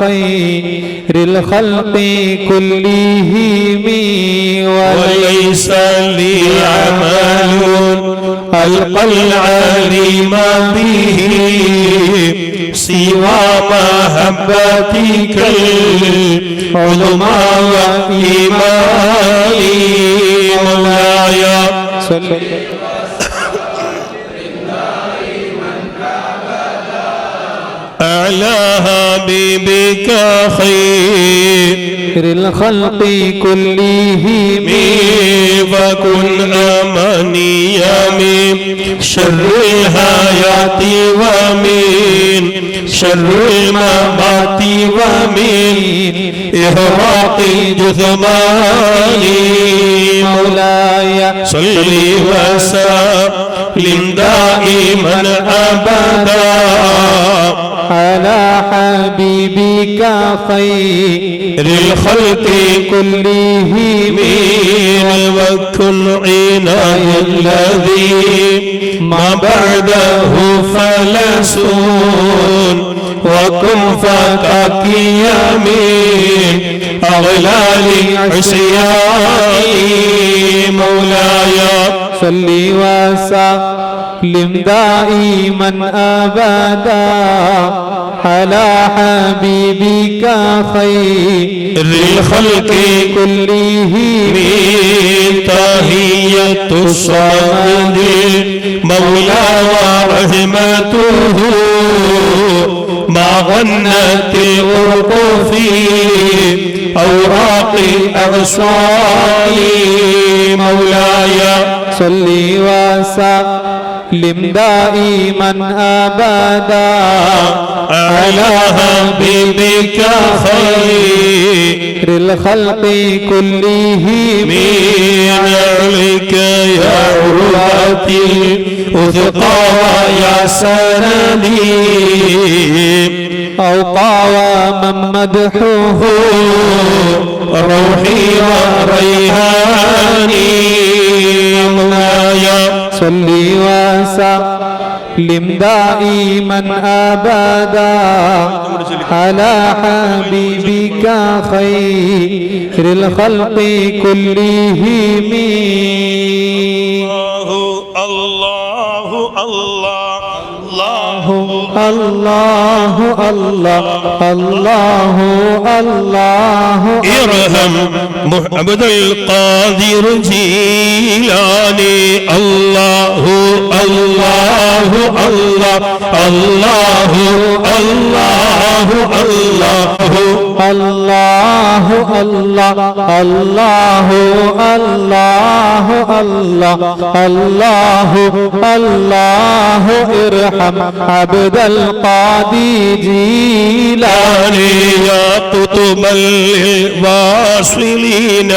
خير الخلق كلهم وليس لي عمل ألقى العليم به سوى محبتك العظمى وإيماني مولاي على حبيبك خير الخلق كلهم فكن أمانيا من شر الحياة ومن شر الممات ومن إحراق جثماني مولاي صل وسلم دائما أبدا على حبيبك خير الخلق كلهم وكن عناي الذي ما بعده فلسون وكن فتاكيا من أغلال عصياني مولاي صل وسلم دائما أبدا على حبيبك خير الخلق كلهم تحية الصمد مولى ورحمته ما غنت الأرق في أوراق أغصاني مولاي صل وسلم دائما أبدا على حبيبك خير الخلق كلهم عليك يا عروتي أثقى يا سندي أو قاوم مدحه روحي وريهاني مولاي صل وسلم دائما أبدا على حبيبك خير الخلق كلهم الله الله الله الله الله الله ارحم عبد القادر جيلاني الله الله الله الله الله الله الله الله الله الله الله الله ارحم عبد القادر جيلاني يا قطب الواصلين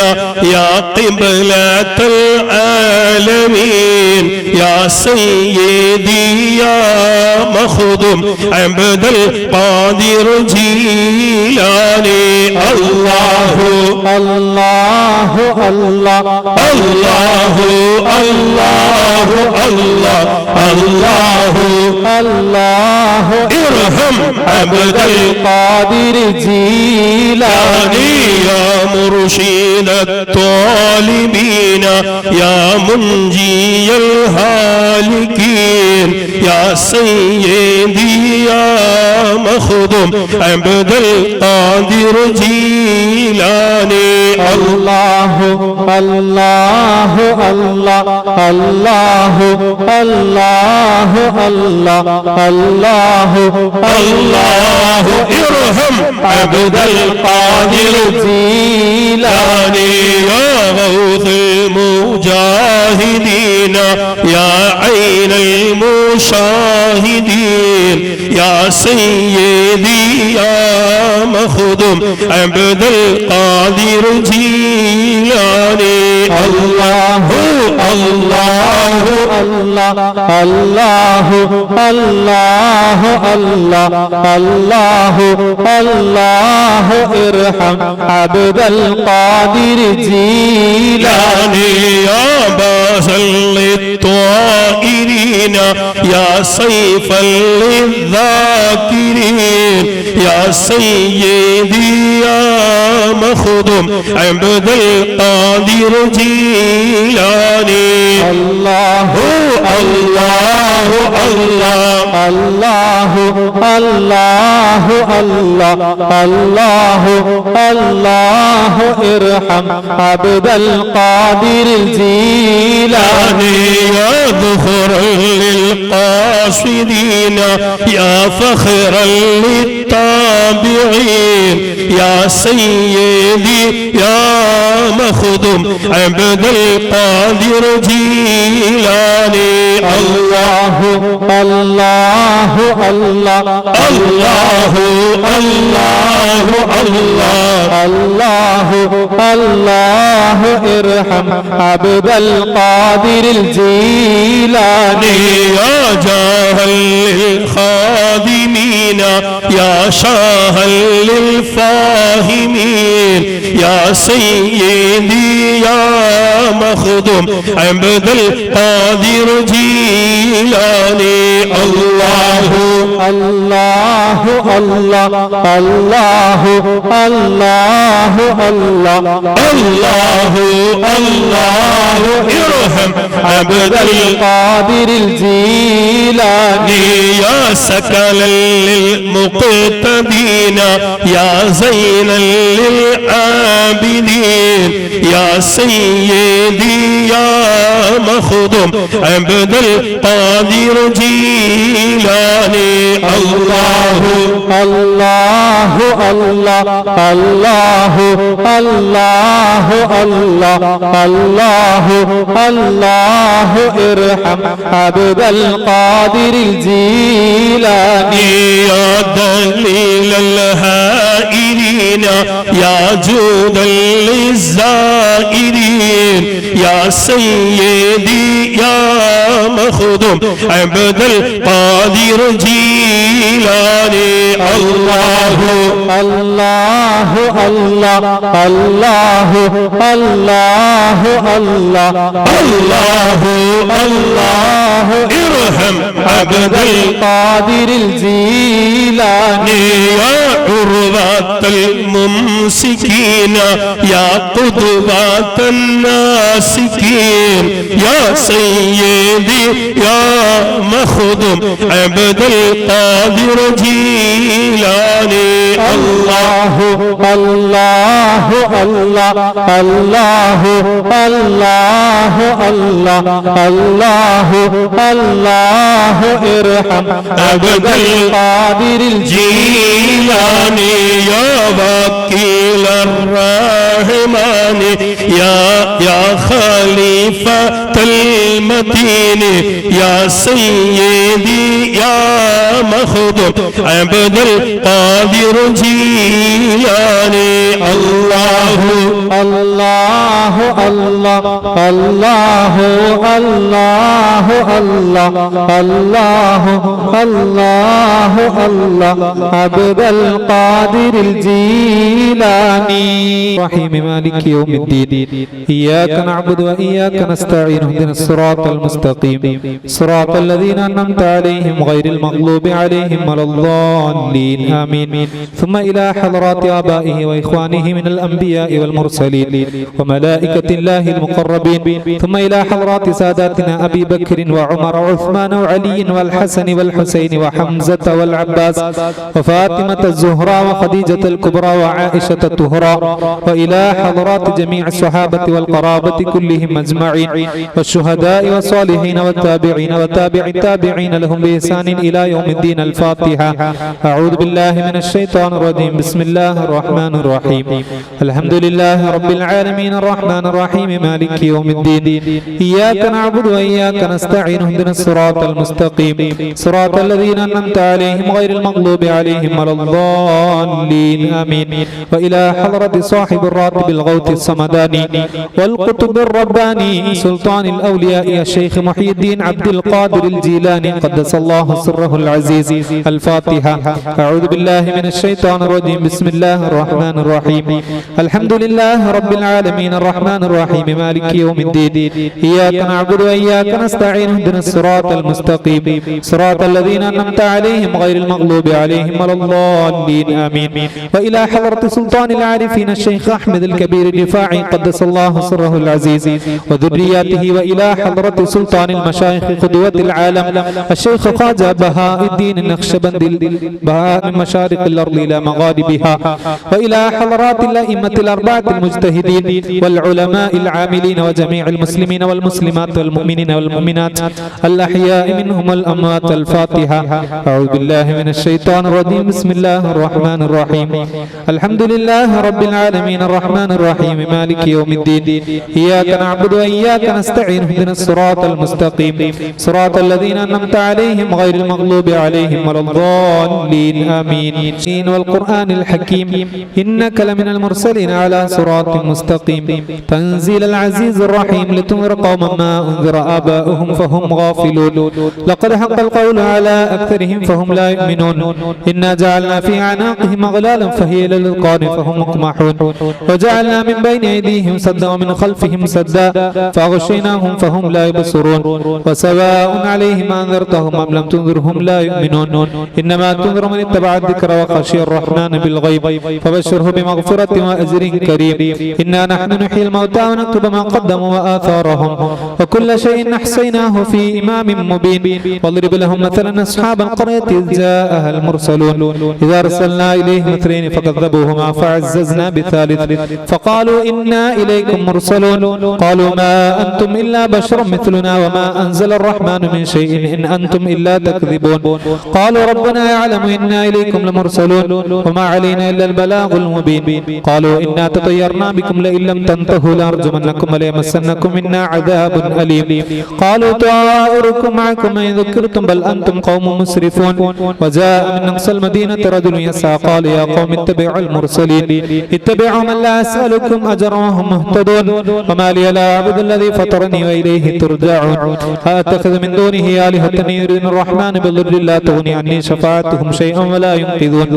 يا قبلة العالمين يا سيدي يا مخدوم عبد القادر جيلاني الله الله الله الله الله الله الله الله ارحم عبد القادر جيلاني يا مرشد الطالبين يا منجي الهالكين يا سيدي يا مخدوم عبد القادر جيلاني الله الله الله الله الله الله الله الله ارحم عبد القادر جيلاني يا غوث المجاهدين يا عين المشاهدين يا سيدي يا مخدوم عبد القادر جيلاني الله الله الله الله الله الله الله الله ارحم عبد القادر جيلاني يا باسل للطائرين يا سيفا للذاكرين يا سيدي يا مخدوم عبد القادر جيلاني الله الله الله الله الله الله الله الله ارحم عبد القادر الجيلاني يا ذخرا للقاصدين يا فخرا للتابعين يا سيدي يا مخدوم عبد القادر جيلاني الله الله الله الله الله الله الله الله ارحم عبد القادر الجيلاني يا جاها للخادمين يا شاها للفاهمين يا سيدي يا مخدوم عبد القادر جيلاني الله الله الله الله الله الله الله الله ارحم عبد القادر الجيلاني يا سكلا للمقتدين يا زينا للعابدين يا سيدي يا مخدوم عبد القادر جيلاني الله الله الله الله الله الله الله الله ارحم عبد القادر الجيلاني يا دليل الهائلين يا جودا للزائرين يا سيدي يا مخدوم عبد القادر جيلاني الله الله الله الله الله الله الله الله ارحم عبد القادر الجيلاني يا عرضة الممسكين يا قطبة الناسكين يا سيدي يا مخدوم عبد القادر جيلاني الله الله الله الله الله الله الله الله ارحم عبد القادر الجيلاني يا وكيل الرحمن يا خليفة المتين يا سيدي يا مخضوم عبد القادر جيلاني الله الله الله الله الله الله الله الله الله عبد القادر الجيلاني رحيم مالك يوم الدين إياك نعبد وإياك نستعين اهدنا الصراط المستقيم صراط الذين أنعمت عليهم غير المغضوب عليهم ولا الضالين آمين ثم إلى حضرات آبائه وإخوانه من الأنبياء والمرسلين وملائكة الله المقربين ثم إلى حضرات ساداتنا أبي بكر وعمر وعثمان وعلي والحسن والحسين وحمزة والعباس وفاطمة الزهراء وخديجة الكبرى وعائشة الطهرى وإلى حضرات جميع الصحابة والقرابة كلهم أجمعين والشهداء والصالحين والتابعين وتابع التابعين لهم بإحسان إلى يوم الدين. الفاتحة. أعوذ بالله من الشيطان الرجيم. بسم الله الرحمن الرحيم. الحمد لله رب العالمين الرحمن الرحيم مالك يوم الدين إياك نعبد وإياك نستعين اهدنا الصراط المستقيم صراط الذين أنعمت عليهم غير المغضوب عليهم ولا الضالين آمين. وإلى حضرة صاحب الراتب الغوث الصمداني والقطب الرباني سلطان الأولياء الشيخ محي الدين عبد القادر الجيلاني قدس الله سره العزيز. الفاتحة. أعوذ بالله من الشيطان الرجيم. بسم الله الرحمن الرحيم. الحمد لله رب العالمين الرحمن الرحيم مالك يوم الدين إياك نعبد وإياك نستعين اهدنا الصراط المستقيم صراط الذين أنعمت عليهم غير المغضوب عليهم ولا الضالين آمين. وإلى حضرة سلطان العارفين الشيخ أحمد الكبير الرفاعي قدس الله سره العزيز وذرياته وإلى حضرة سلطان المشايخ قدوة العالم الشيخ خواجة بهاء الدين النقشبندي بهاء من مشارق الأرض إلى مغاربها وإلى حضرات الأئمة الأربعة المجتهدين والعلماء العاملين وجميع المسلمين والمسلمات والمؤمنين والمؤمنات الأحياء منهم والأموات. الفاتحة. أعوذ بالله من الشيطان الرجيم. بسم الله الرحمن الرحيم. الحمد لله رب العالمين الرحمن الرحيم مالك يوم الدين إياك نعبد وإياك نستعين اهدنا الصراط المستقيم صراط الذين أنعمت عليهم غير المغضوب عليهم ولا الضالين آمين. والقرآن الحكيم إنك لمن المرسلين على صراط مستقيم تنزيل العزيز الرحيم لتنذر قوما ما أنذر آباؤهم فهم غافلون لقد حق القول على أكثرهم فهم لا يؤمنون إنا جعلنا في أعناقهم أغلالا فهي إلى الأذقان فهم مقمحون وجعلنا من بين أيديهم سدا ومن خلفهم سدا فأغشيناهم فهم لا يبصرون وسواء عليهم أنذرتهم أم لم تنذرهم لا يؤمنون إنما تنذر من اتبع الذكر وخشي الرحمن بالغيب فبشره بمغفرة وأجر كريم. إنا نحن نحيي الموتى ونكتب ما قدموا وآثارهم وكل شيء أحصيناه في إمام مبين. واضرب لهم مثلا أصحاب القرية إذ جاءها المرسلون إذا أرسلنا إليهم اثنين فكذبوهما فعززنا بثالث فقالوا إنا إليكم مرسلون قالوا ما أنتم إلا بشر مثلنا وما أنزل الرحمن من شيء إن أنتم إلا تكذبون قالوا ربنا يعلم إنا إليكم لمرسلون وما علينا إلا البلاغ المبين قالوا إنا تطيرنا بكم لئن لم تنتهوا لأرجمنكم وليمسنكم منا عذاب أليم قالوا طائركم معكم إن ذكرتم بل أنتم قوم مسرفون وجاء من أقصى المدينة رجل يسعى قال يا قوم اتبعوا المرسلين اتبعوا من لا أسألكم أجرا وهم مهتدون وما لي لا أعبد الذي فطرني وإليه ترجعون أتخذ من دونه آلهة يريدون الرحمن بضر لا تغني عني شفاعتهم شيئا ولا ينقذون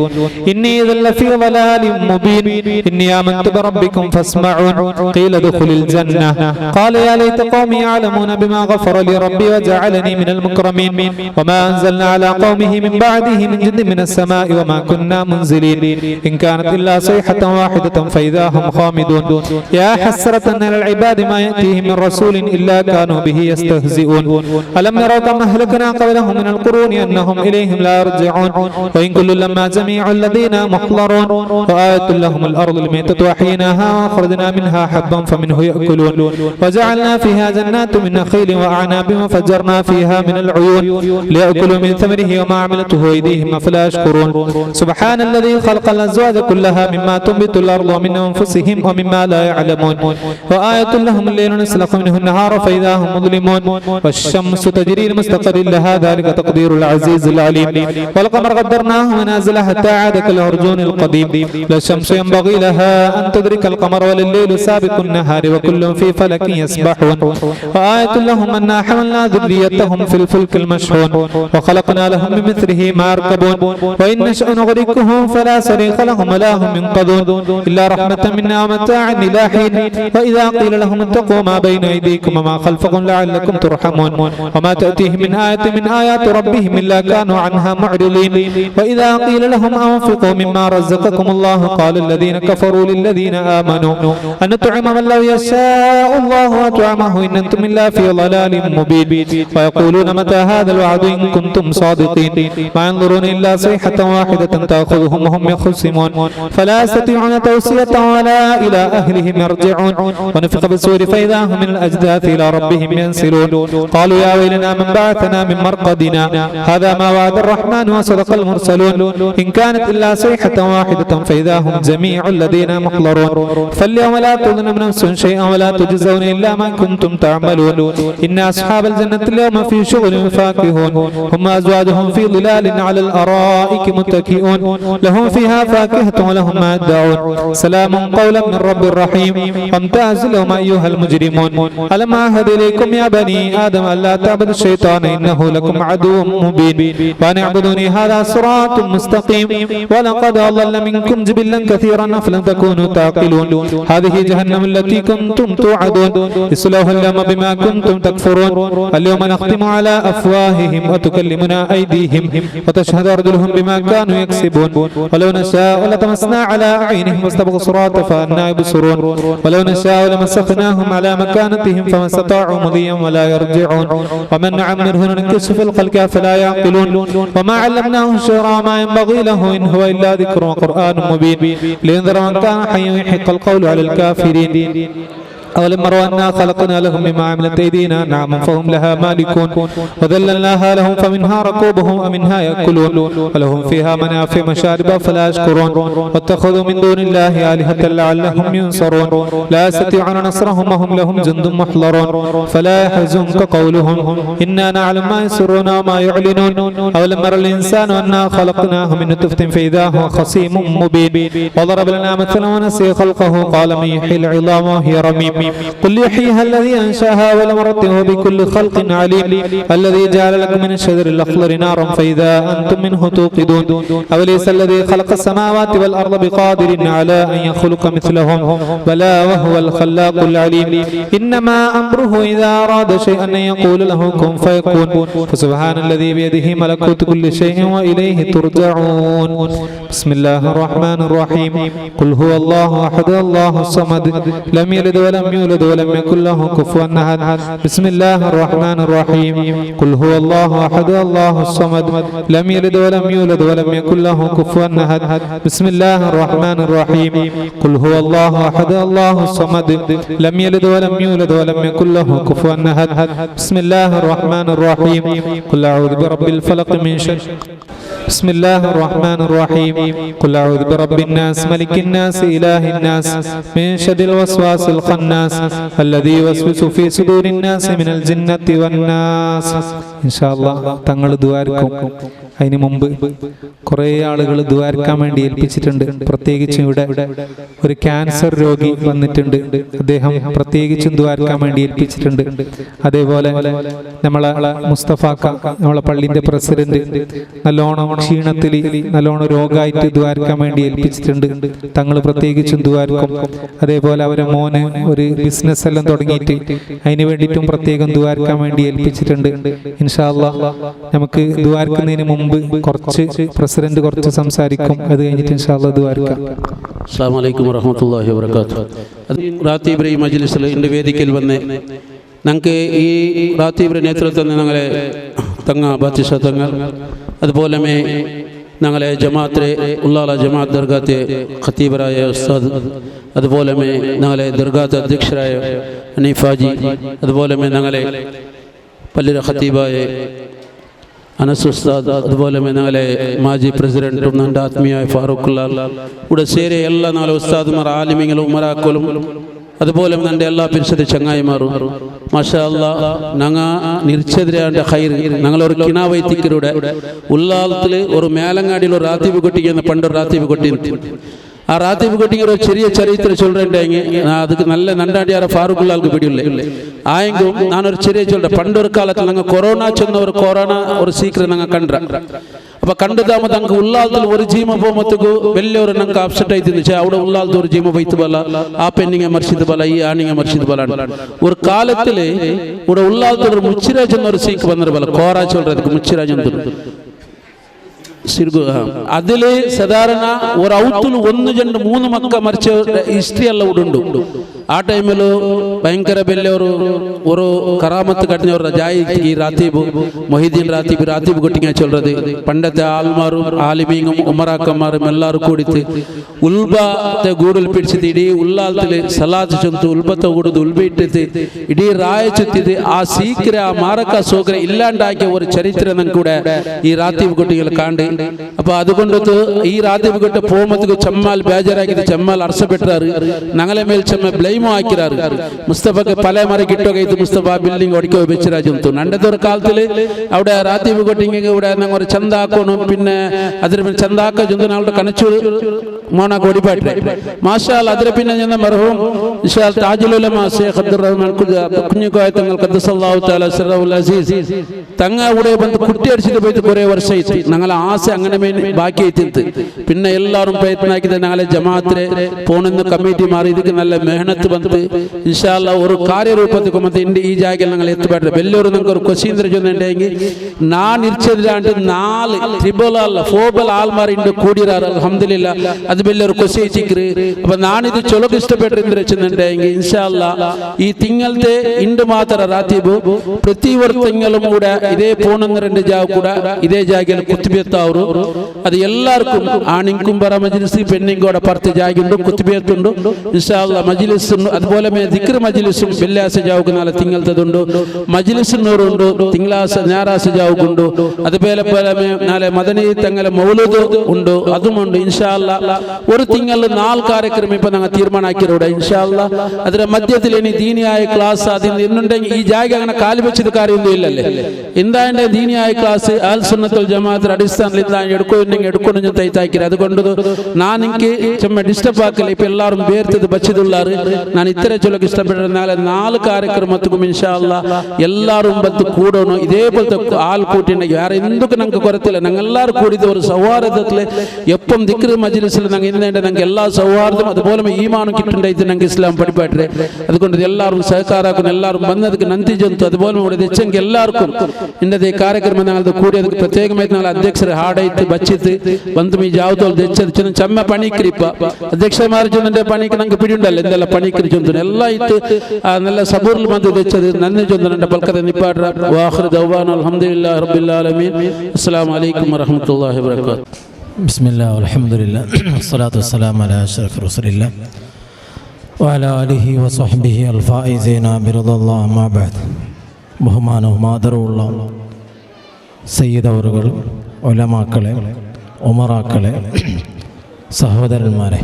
إني إذا لفي ضلال مبين إني آمنت بربكم فاسمعون قيل ادخل الجنة قال يا ليت قومي يعلمون بما غفر لي ربي وجعلني من المكرمين وما أنزلنا على قومه من بعده من جند من السماء وما كنا منزلين إن كانت إلا صيحة واحدة فإذا هم خامدون يا حسرة على العباد ما يأتيهم من رسول إلا كانوا به يستهزئون ألم يروا كم أهلكنا قبلهم من القرون أنهم إليهم لا يرجعون وإن كل لما جميع الذين محضرون وآية لهم الأرض الميتة وأحييناها وأخرجنا منها حبا فمنه يأكلون وجعلنا فيها جنات من نخيل وأعناب وفجرنا فيها من العيون ليأكلوا من ثمره وما عملته أيديهم أفلا يشكرون سبحان الذي خلق الأزواج كلها مما تنبت الأرض ومن أنفسهم ومما لا يعلمون وآية لهم الليل نسلخ منه النهار فإذا هم مظلمون والشمس تجري لمستقر لها ذلك تقدير العزيز العليم والقمر قدرناه منازل حتى عاد كالعرجون القديم لا الشمس ينبغي لها أن تدرك القمر ولا الليل سابق النهار وكل في فلك يسبحون وآية لهم أنا حملنا ذريتهم في الفلك المشحون وخلقنا لهم من مثله ما يركبون وإن نشأ نغرقهم فلا صريخ لهم ولا هم ينقذون إلا رحمة منا ومتاعا إلى حين وإذا قيل لهم اتقوا ما بين أيديكم وما خلفكم لعلكم ترحمون وما تأتيهم من آية من آيات ربهم إلا كانوا عنها معرضين وإذا قيل لهم أنفقوا مما رزقكم الله قال الذين كفروا للذين آمنوا أن نطعم من لو يشاء الله أطعمه إن أنتم إلا في ضلال مبين ويقولون متى هذا الوعد إن كنتم صادقين ما ينظرون إلا صيحة واحدة تأخذهم وهم يخصمون فلا يستطيعون توصية ولا إلى أهلهم يرجعون ونفخ بالصور فإذا هم من الأجداث إلى ربهم ينسلون قالوا يا ويلنا من بعثنا من مرقدنا هذا ما وعد الرحمن وصدق المرسلون إن كانت إلا صيحة واحدة فإذا هم جميع الذين محضرون فاليوم لا تظلم نفس شيئا ولا تجزون إلا ما كنتم تعملون إن أصحاب الجنة اليوم في شغل فاكهون هم أزواجهم في ظلال على الأرائك متكئون لهم فيها فاكهة ولهم ما يدعون سلام قولا من رب رحيم وامتازوا اليوم أيها المجرمون ألم أعهد إليكم يا بني آدم ألا تعبدوا الشيطان إنه لكم عدو مبين وأن اعبدوني هذا صراط مستقيم ولقد أضل منكم جبلا كثيرا أفلم تكونوا تعقلون هذه جهنم التي كنتم توعدون اصلوها اليوم بما كنتم تكفرون اليوم نختم على أفواههم وتكلمنا أيديهم وتشهد أرجلهم بما كانوا يكسبون ولو نشاء لطمسنا على أعينهم واستبقوا الصراط فأنى يبصرون ولو نشاء لمسخناهم على مكانتهم فما استطاعوا مضيا ولا يرجعون ومن نعمره ننكسه في الخلق فلا يعقلون وما علمناه الشعر ما ينبغي له إن هو إلا ذكر وقرآن مبين لينذر من كان حيا ويحق القول على الكافرين أولم يروا أنا خلقنا لهم مما عملت أيدينا نعما فهم لها مالكون وذللناها لهم فمنها ركوبهم ومنها يأكلون ولهم فيها منافع مشارب فلا يشكرون واتخذوا من دون الله آلهة لعلهم ينصرون لا يستطيعون نصرهم وهم لهم جند محضرون فلا يحزنك قولهم إنا نعلم ما يسرون وما يعلنون أولم ير الإنسان أنا خلقناه من نطفة فإذا هو خصيم مبين وضرب لنا مثلا ونسي خلقه قال من يحيي العظام وهي رميم قل يحييها الذي أنشاها ولمرته بكل خلق عليم الذي جعل لكم من الشجر الأخضر نارا فإذا أنتم منه توقدون أوليس الذي خلق السماوات والأرض بقادر على أن يخلق مثلهم بلى وهو الخلاق العليم إنما أمره إذا أراد شيئا أن يقول له كن فيكون فسبحان الذي بيده ملكوت كل شيء وإليه ترجعون بسم الله الرحمن الرحيم قل هو الله أحد الله الصمد لم يلد ولم يولد ولم يكن له كفوا أحد بسم الله الرحمن الرحيم قل هو الله أحد الله الصمد لم يلد ولم يولد ولم يكن له كفوا أحد بسم الله الرحمن الرحيم قل هو الله أحد الله الصمد لم يلد ولم يولد ولم يكن له كفوا أحد بسم الله الرحمن الرحيم قل أعوذ برب الفلق من شر بسم الله الرحمن الرحيم قل أعوذ برب الناس ملك الناس إله الناس من شر الوسواس الخناس الذي يوسوس في صدور الناس من الجنة والناس إن شاء الله തങ്ങൾ ദുആർക്കും അതിനു മുമ്പ് കുറേ ആളുകൾ ദുആർക്കാൻ വേണ്ടി ഏൽപ്പിച്ചിട്ടുണ്ട് പ്രത്യേകിച്ചും ഇവിടെ ഒരു ക്യാൻസർ രോഗി വന്നിട്ടുണ്ട് അദ്ദേഹം പ്രത്യേകിച്ചും ദുആർക്കാൻ വേണ്ടി ഏൽപ്പിച്ചിട്ടുണ്ട് അതേപോലെ നമ്മളെ മുസ്തഫാക്ക നമ്മളെ പള്ളിന്റെ പ്രസിഡന്റ് നല്ലോണം ക്ഷീണത്തിൽ നല്ലോണം രോഗമായിട്ട് ദുആർക്കാൻ വേണ്ടി ഏൽപ്പിച്ചിട്ടുണ്ട് തങ്ങൾ പ്രത്യേകിച്ചും ദുആർക്കും അതേപോലെ അവരെ മോന് ഒരു ബിസിനസ് എല്ലാം തുടങ്ങിയിട്ട് അതിന് വേണ്ടിയിട്ടും പ്രത്യേകം ദുആർക്കാൻ വേണ്ടി ഏൽപ്പിച്ചിട്ടുണ്ട് ഇൻഷാ അല്ലാഹ് നമുക്ക് ദുആർക്കുന്നതിന് മുമ്പ് കുറച്ച് പ്രസിഡന്റ് കുറച്ച് സംസാരിക്കും അത് കഴിഞ്ഞിട്ട് ഇൻഷാ അല്ലാഹ് ദുആർക്കാം അസ്സലാമു അലൈക്കും വറഹ്മത്തുള്ളാഹി വബറകാതുഹു റാത്തീബ് മജ്ലിസിൽ എൻ്റെ വേദിക്കൽ വന്ന് ഞങ്ങൾക്ക് ഈ റാത്തീബ് നേതൃത്വത്തിൽ ഞങ്ങളെ തങ്ങ ബാത്തിഷ തങ്ങൾ അതുപോലെ ഞങ്ങളെ ജമാഅത്തെ ഉള്ളാല ജമാഅത്ത് ദർഗാത്തെ ഖത്തീബറായ ഉസ്താദ് അതുപോലെ ഞങ്ങളെ ദർഗാത്ത് അധ്യക്ഷരായ ഹനീഫാജി അതുപോലെ ഞങ്ങളെ പള്ളിയുടെ ഖത്തീബായ അനസ് ഉസ്താദ്, അതുപോലെ ഞങ്ങളെ മാജി പ്രസിഡന്റും എൻ്റെ ആത്മീയായ ഫാറൂഖുള്ള ഇവിടെ ചേരെ എല്ലാ നാല് ഉസ്താദുമാർ, ആലിമിങ്ങളും ഉമറാക്കളും, അതുപോലെ എൻ്റെ എല്ലാ പരിശുദ്ധ ചങ്ങായിമാരും മാഷാ അല്ലാഹ് ഞങ്ങൾ നിരിച്ചതിരാൻ്റെ ഹൈർ ഞങ്ങളൊരു കിണാവൈത്തിക്കരുടെ ഉള്ളാലത്തിൽ ഒരു മേലങ്ങാടിയിൽ ഒരു റാത്തീബ് കൊട്ടിക്കുന്ന പണ്ടൊരു റാത്തീബ് കൊട്ടി. ആ റാത്തീബ് കൊട്ടിക്ക് ഒരു ചെറിയ ചരിത്രം ചൊല്ലുണ്ടെങ്കിൽ அதுக்கு நல்ல நண்டாண்டியார ஃபாரூக்குள்ளாவுக்கு பிடியில்லை ஆயங்கும் நான் ஒரு ചെറിയ சொல்கிறேன். പണ്ടൊരു കാലത്ത് ഞങ്ങൾ കൊറോണ ചെന്ന ഒരു കൊറോണ ഒരു സീക്രം ഞങ്ങൾ കണ്ട. അപ്പോൾ കണ്ടതാകുമ്പോൾ ഞങ്ങൾക്ക് ഉള്ളാലത്തിൽ ഒരു ജീമ പോകുമ്പോഴത്തേക്ക് വലിയൊരു ഞങ്ങൾക്ക് അപ്സെറ്റ് ആയി തിരിച്ചാൽ അവിടെ ഉള്ളാലത്ത് ഒരു ജീമ വൈത്ത് പോലെ ആ പെണ്ണിങ്ങെ മറിച്ചത് പോലെ ഈ ആണിങ്ങെ മറിച്ചത് പോലെ ഒരു കാലത്തിൽ ഇവിടെ ഉള്ളാലത്തിൽ ഒരു മുച്ചിരാജ് എന്നൊരു സീക്ക് വന്നത് പോലെ കോറാ ചൊല്ലുறதுக்கு മുച്ചിരാജ് എന്ന് സിർഗു അതിൽ സാധാരണ ഒരു ഔത്തിൽ 1 2 3 മക്ക മറിച്ച ഹിസ്റ്ററി എല്ലാം ഇവിടെ ഉണ്ട്. ആ ടൈമിൽ ഭയങ്കര വലിയ ഒരു കറാമത്ത് കട്ടിഞ്ഞ ഒരു ജായി റാത്തീബ് മൊഹീദ്ദീൻ റാത്തീബ് കൊട്ടിങ്ങ ചൊല്ലുறது. പണ്ടത്തെ ആൽമാരും ആലിമീങ്ങും ഉമറാക്കന്മാരും എല്ലാവരും കൂടിത്ത് ഉൽബത്തെ ഗൂഡിൽ പിടിച്ചത് ഇടീ ഉള്ളാലത്തിൽ സലാത്ത് ചൊന്ത് ഉൽബത്തെ കൂടുത് ഉൽബിട്ടിട്ട് ഇടീ റായ ചുറ്റിത് ആ സീക്ര ആ മാറക്ക സോക്ര ഇല്ലാണ്ടാക്കിയ ഒരു ചരിത്രം നമുക്ക് കൂടെ ഈ റാത്തീബ് കൊട്ടികൾ കാണ്ട്. അപ്പൊ അതുകൊണ്ട് ഈ റാത്തീബ് കൊട്ട് പോകുമ്പോഴത്തേക്ക് ചെമ്മാൽ ബേജാറാക്കിയത് ചെമ്മാൽ അർസപ്പെട്ടാറ് ഞങ്ങളെ മേൽ ചെമ്മ ബ്ലെയിമോ ആക്കിറാറ്. മുസ്തഫക്ക് പല മറി കിട്ടുക ഇത് മുസ്തഫ ബിൽഡിംഗ് ഒടിക്കോ വെച്ചിരാജും നണ്ടത്തെ ഒരു കാലത്തിൽ അവിടെ റാത്തീബ് കൊട്ടിങ് ഇവിടെ ഞങ്ങൾ ഒരു ചന്താക്കണം. പിന്നെ അതിന് ചന്താക്ക ചുന്തനാളുടെ കണച്ചു മോണാക്ക് ഓടിപ്പാട്ടെ മാഷാ അല്ലാഹ്. അതിന് പിന്നെ ഞാൻ മർഹൂം ഇൻഷാ താജുൽ ഉലമ ശൈഖ് അബ്ദുർ റഹ്മാൻ കുഞ്ഞുകോയ തങ്ങൾ ഖദ്ദസല്ലാഹു തആല സിറഹുൽ അസീസ് തങ്ങ ഇവിടെ ಬಂದು കുട്ടി അടിച്ചിട്ട് പോയിട്ട് കുറേ വർഷമായിട്ട് ഞങ്ങൾ ആസ അങ്ങനെ ബാക്കി ആയിട്ട് പിന്നെ എല്ലാവരും പ്രയത്നം ആക്കിയത് ഞങ്ങളെ ജമാഅത്തിലെ പോണെന്ന് കമ്മിറ്റി മാറി ഇതിക്ക് നല്ല മെഹനത്ത് ಬಂದು ഇൻഷാ അല്ലാഹ് ഒരു കാര്യരൂപത്തിൽ കൊമ്പത്തെ ഈ ജാഗയിൽ ഞങ്ങൾ എത്തിപ്പെട്ടു. വലിയൊരു നിങ്ങൾക്ക് ഒരു ക്വസ്റ്റ്യൻ ചൊല്ലുണ്ടെങ്കിൽ ഞാൻ ഇരിച്ചതിലാണ്ട് 4 ട്രിബൽ അല്ല 4 ആൾമാരുണ്ട് കൂടിയാറ് അൽഹംദുലില്ലാ. അത് വലിയൊരു ക്വസ്റ്റ്യൻ ചിക്കറ്. അപ്പൊ ഞാനിത് ചൊലക്ക് ഇഷ്ടപ്പെട്ടിരുന്നു വെച്ചിട്ടുണ്ടെങ്കിൽ ഇൻഷാ അല്ലാഹ് ഈ തിങ്കളത്തെ ഇണ്ട് മാത്രം റാത്തീബ് പ്രതി ഒരു തിങ്കളും കൂടെ ഇതേ പോണെന്ന് 2 ജാഗ കൂടെ ഇതേ ജാഗയിൽ കുത്തുബിയത്താവു. അത് എല്ലാവർക്കും ആണിങ്കും പറ മജ്ലിസ് പെണ്ണിങ്കും കൂടെ 10 ജാഗുണ്ട് കുത്തുബിയത്തുണ്ട് ഇൻഷാ അല്ലാഹ്. മജ്ലിസ് അതുപോലെ ദിക്ർ മജ്ലിസും വെള്ളിയാഴ്ച ജാവുക്ക് നാളെ തിങ്കളത്തതുണ്ട്. മജ്ലിസിനോറുണ്ട് തിങ്കളാഴ്ച ഞായറാഴ്ച ജാവുക്കുണ്ട്. അതുപോലെ നാളെ മദനി തങ്ങളെ മൗലൂദ് ഉണ്ട് അതുമുണ്ട് ഇൻഷാ അല്ലാഹ്. ഒരു തിങ്കൾ 4 കാര്യക്രമം ഇപ്പൊ ഞങ്ങൾ തീരുമാനാക്കിയവിടെ ഇൻഷാ അല്ലാഹ്. അതിന്റെ മധ്യത്തിൽ ഇനി ദീനിയായ ക്ലാസ് അതിന് എന്നുണ്ടെങ്കിൽ ഈ ജാഗ അങ്ങനെ കാലി വെച്ചത് കാര്യമൊന്നും ഇല്ലല്ലേ. എന്താ ദീനിയായ ക്ലാസ് അൽ സുന്നത്തുൽ ജമാഅത്തിന്റെ അടിസ്ഥാനത്തിൽ എന്താ എടുക്കുന്നു ഞാൻ തയ്ത്താക്കിയത്. അതുകൊണ്ട് ഞാൻ എനിക്ക് ചുമ്മാ ഡിസ്റ്റർബ് ആക്കില്ല. ഇപ്പൊ എല്ലാവരും വേർത്തത് ബച്ചതുള്ളാറ് ഞാൻ ഇത്ര ചൊല്ലക്ക് ഇഷ്ടപ്പെട്ടിരുന്നാലെ 4 കാര്യക്രമത്തിനും ഇൻഷാ അല്ലാഹ് എല്ലാവരും ബന്ധു കൂടണം. ഇതേപോലത്തെ ആൾ കൂട്ടിണ്ടെങ്കിൽ വേറെ എന്തൊക്കെ ഞങ്ങൾക്ക് കുറത്തില്ല. ഞങ്ങൾ എല്ലാവരും കൂടിയത് ഒരു സൗഹാർദ്ദത്തിൽ എപ്പം ദിക്ർ മജ്ലിസിൽ ഞങ്ങൾ ഇന്നേണ്ട ഞങ്ങൾക്ക് എല്ലാ സൗഹാർദ്ദം അതുപോലെ ഈമാനും കിട്ടേണ്ടത് ഞങ്ങൾക്ക് ഇസ്ലാം പഠിപ്പാട്ടെ. അതുകൊണ്ട് എല്ലാവരും സഹകാരാക്കുന്നു. എല്ലാവരും വന്നതിക്ക് നന്ദി ജന്തു. അതുപോലെ ഇവിടെ തെച്ചെങ്കിൽ എല്ലാവർക്കും ഇന്നത്തെ ഈ കാര്യക്രമം ഞങ്ങൾ കൂടിയതിക്ക് പ്രത്യേകമായിട്ട് ഞങ്ങൾ അധ്യക്ഷരെ ഹാഡായിട്ട് ബച്ചിത്ത് ബന്ധു ഈ ജാവത്തോൾ തെച്ചത് ചമ്മ പണിക്കരിപ്പ അധ്യക്ഷന്മാർ ചെന്നെ പണിക്ക് ഞങ്ങൾക്ക് പിടിയുണ്ടല്ലോ എന്തെല്ലാം പണിക്കരി ചൊന്തു എല്ലാം ഇട്ട് നല്ല സബൂറിൽ വന്ന് തെച്ചത് നന്ദി ചൊന്തനുണ്ട് പൽക്കഥ നിപ്പാട വാഖിർ ദഅ്വാനാ അൽഹംദുലില്ലാഹി റബ്ബിൽ ആലമീൻ. അസ്സലാമു അലൈക്കും വറഹ്മത്തുള്ളാഹി വബറകാതുഹു. ബിസ്മില്ലാഹി വൽഹംദുലില്ലാഹി വസ്സലാത്തു വസ്സലാമു അലാ അഷ്റഫി റസൂലില്ലാഹി വഅലാ ആലിഹി വസഹ്ബിഹി അൽ ഫായിസീന ബിറദല്ലാഹി അമ്മാ ബഅദ്. ബഹുമാനവും ആദരവുള്ള സയ്യിദ് അവറുകൾ, ഉലമാക്കളെ, ഉമറാക്കളെ, സഹോദരന്മാരെ,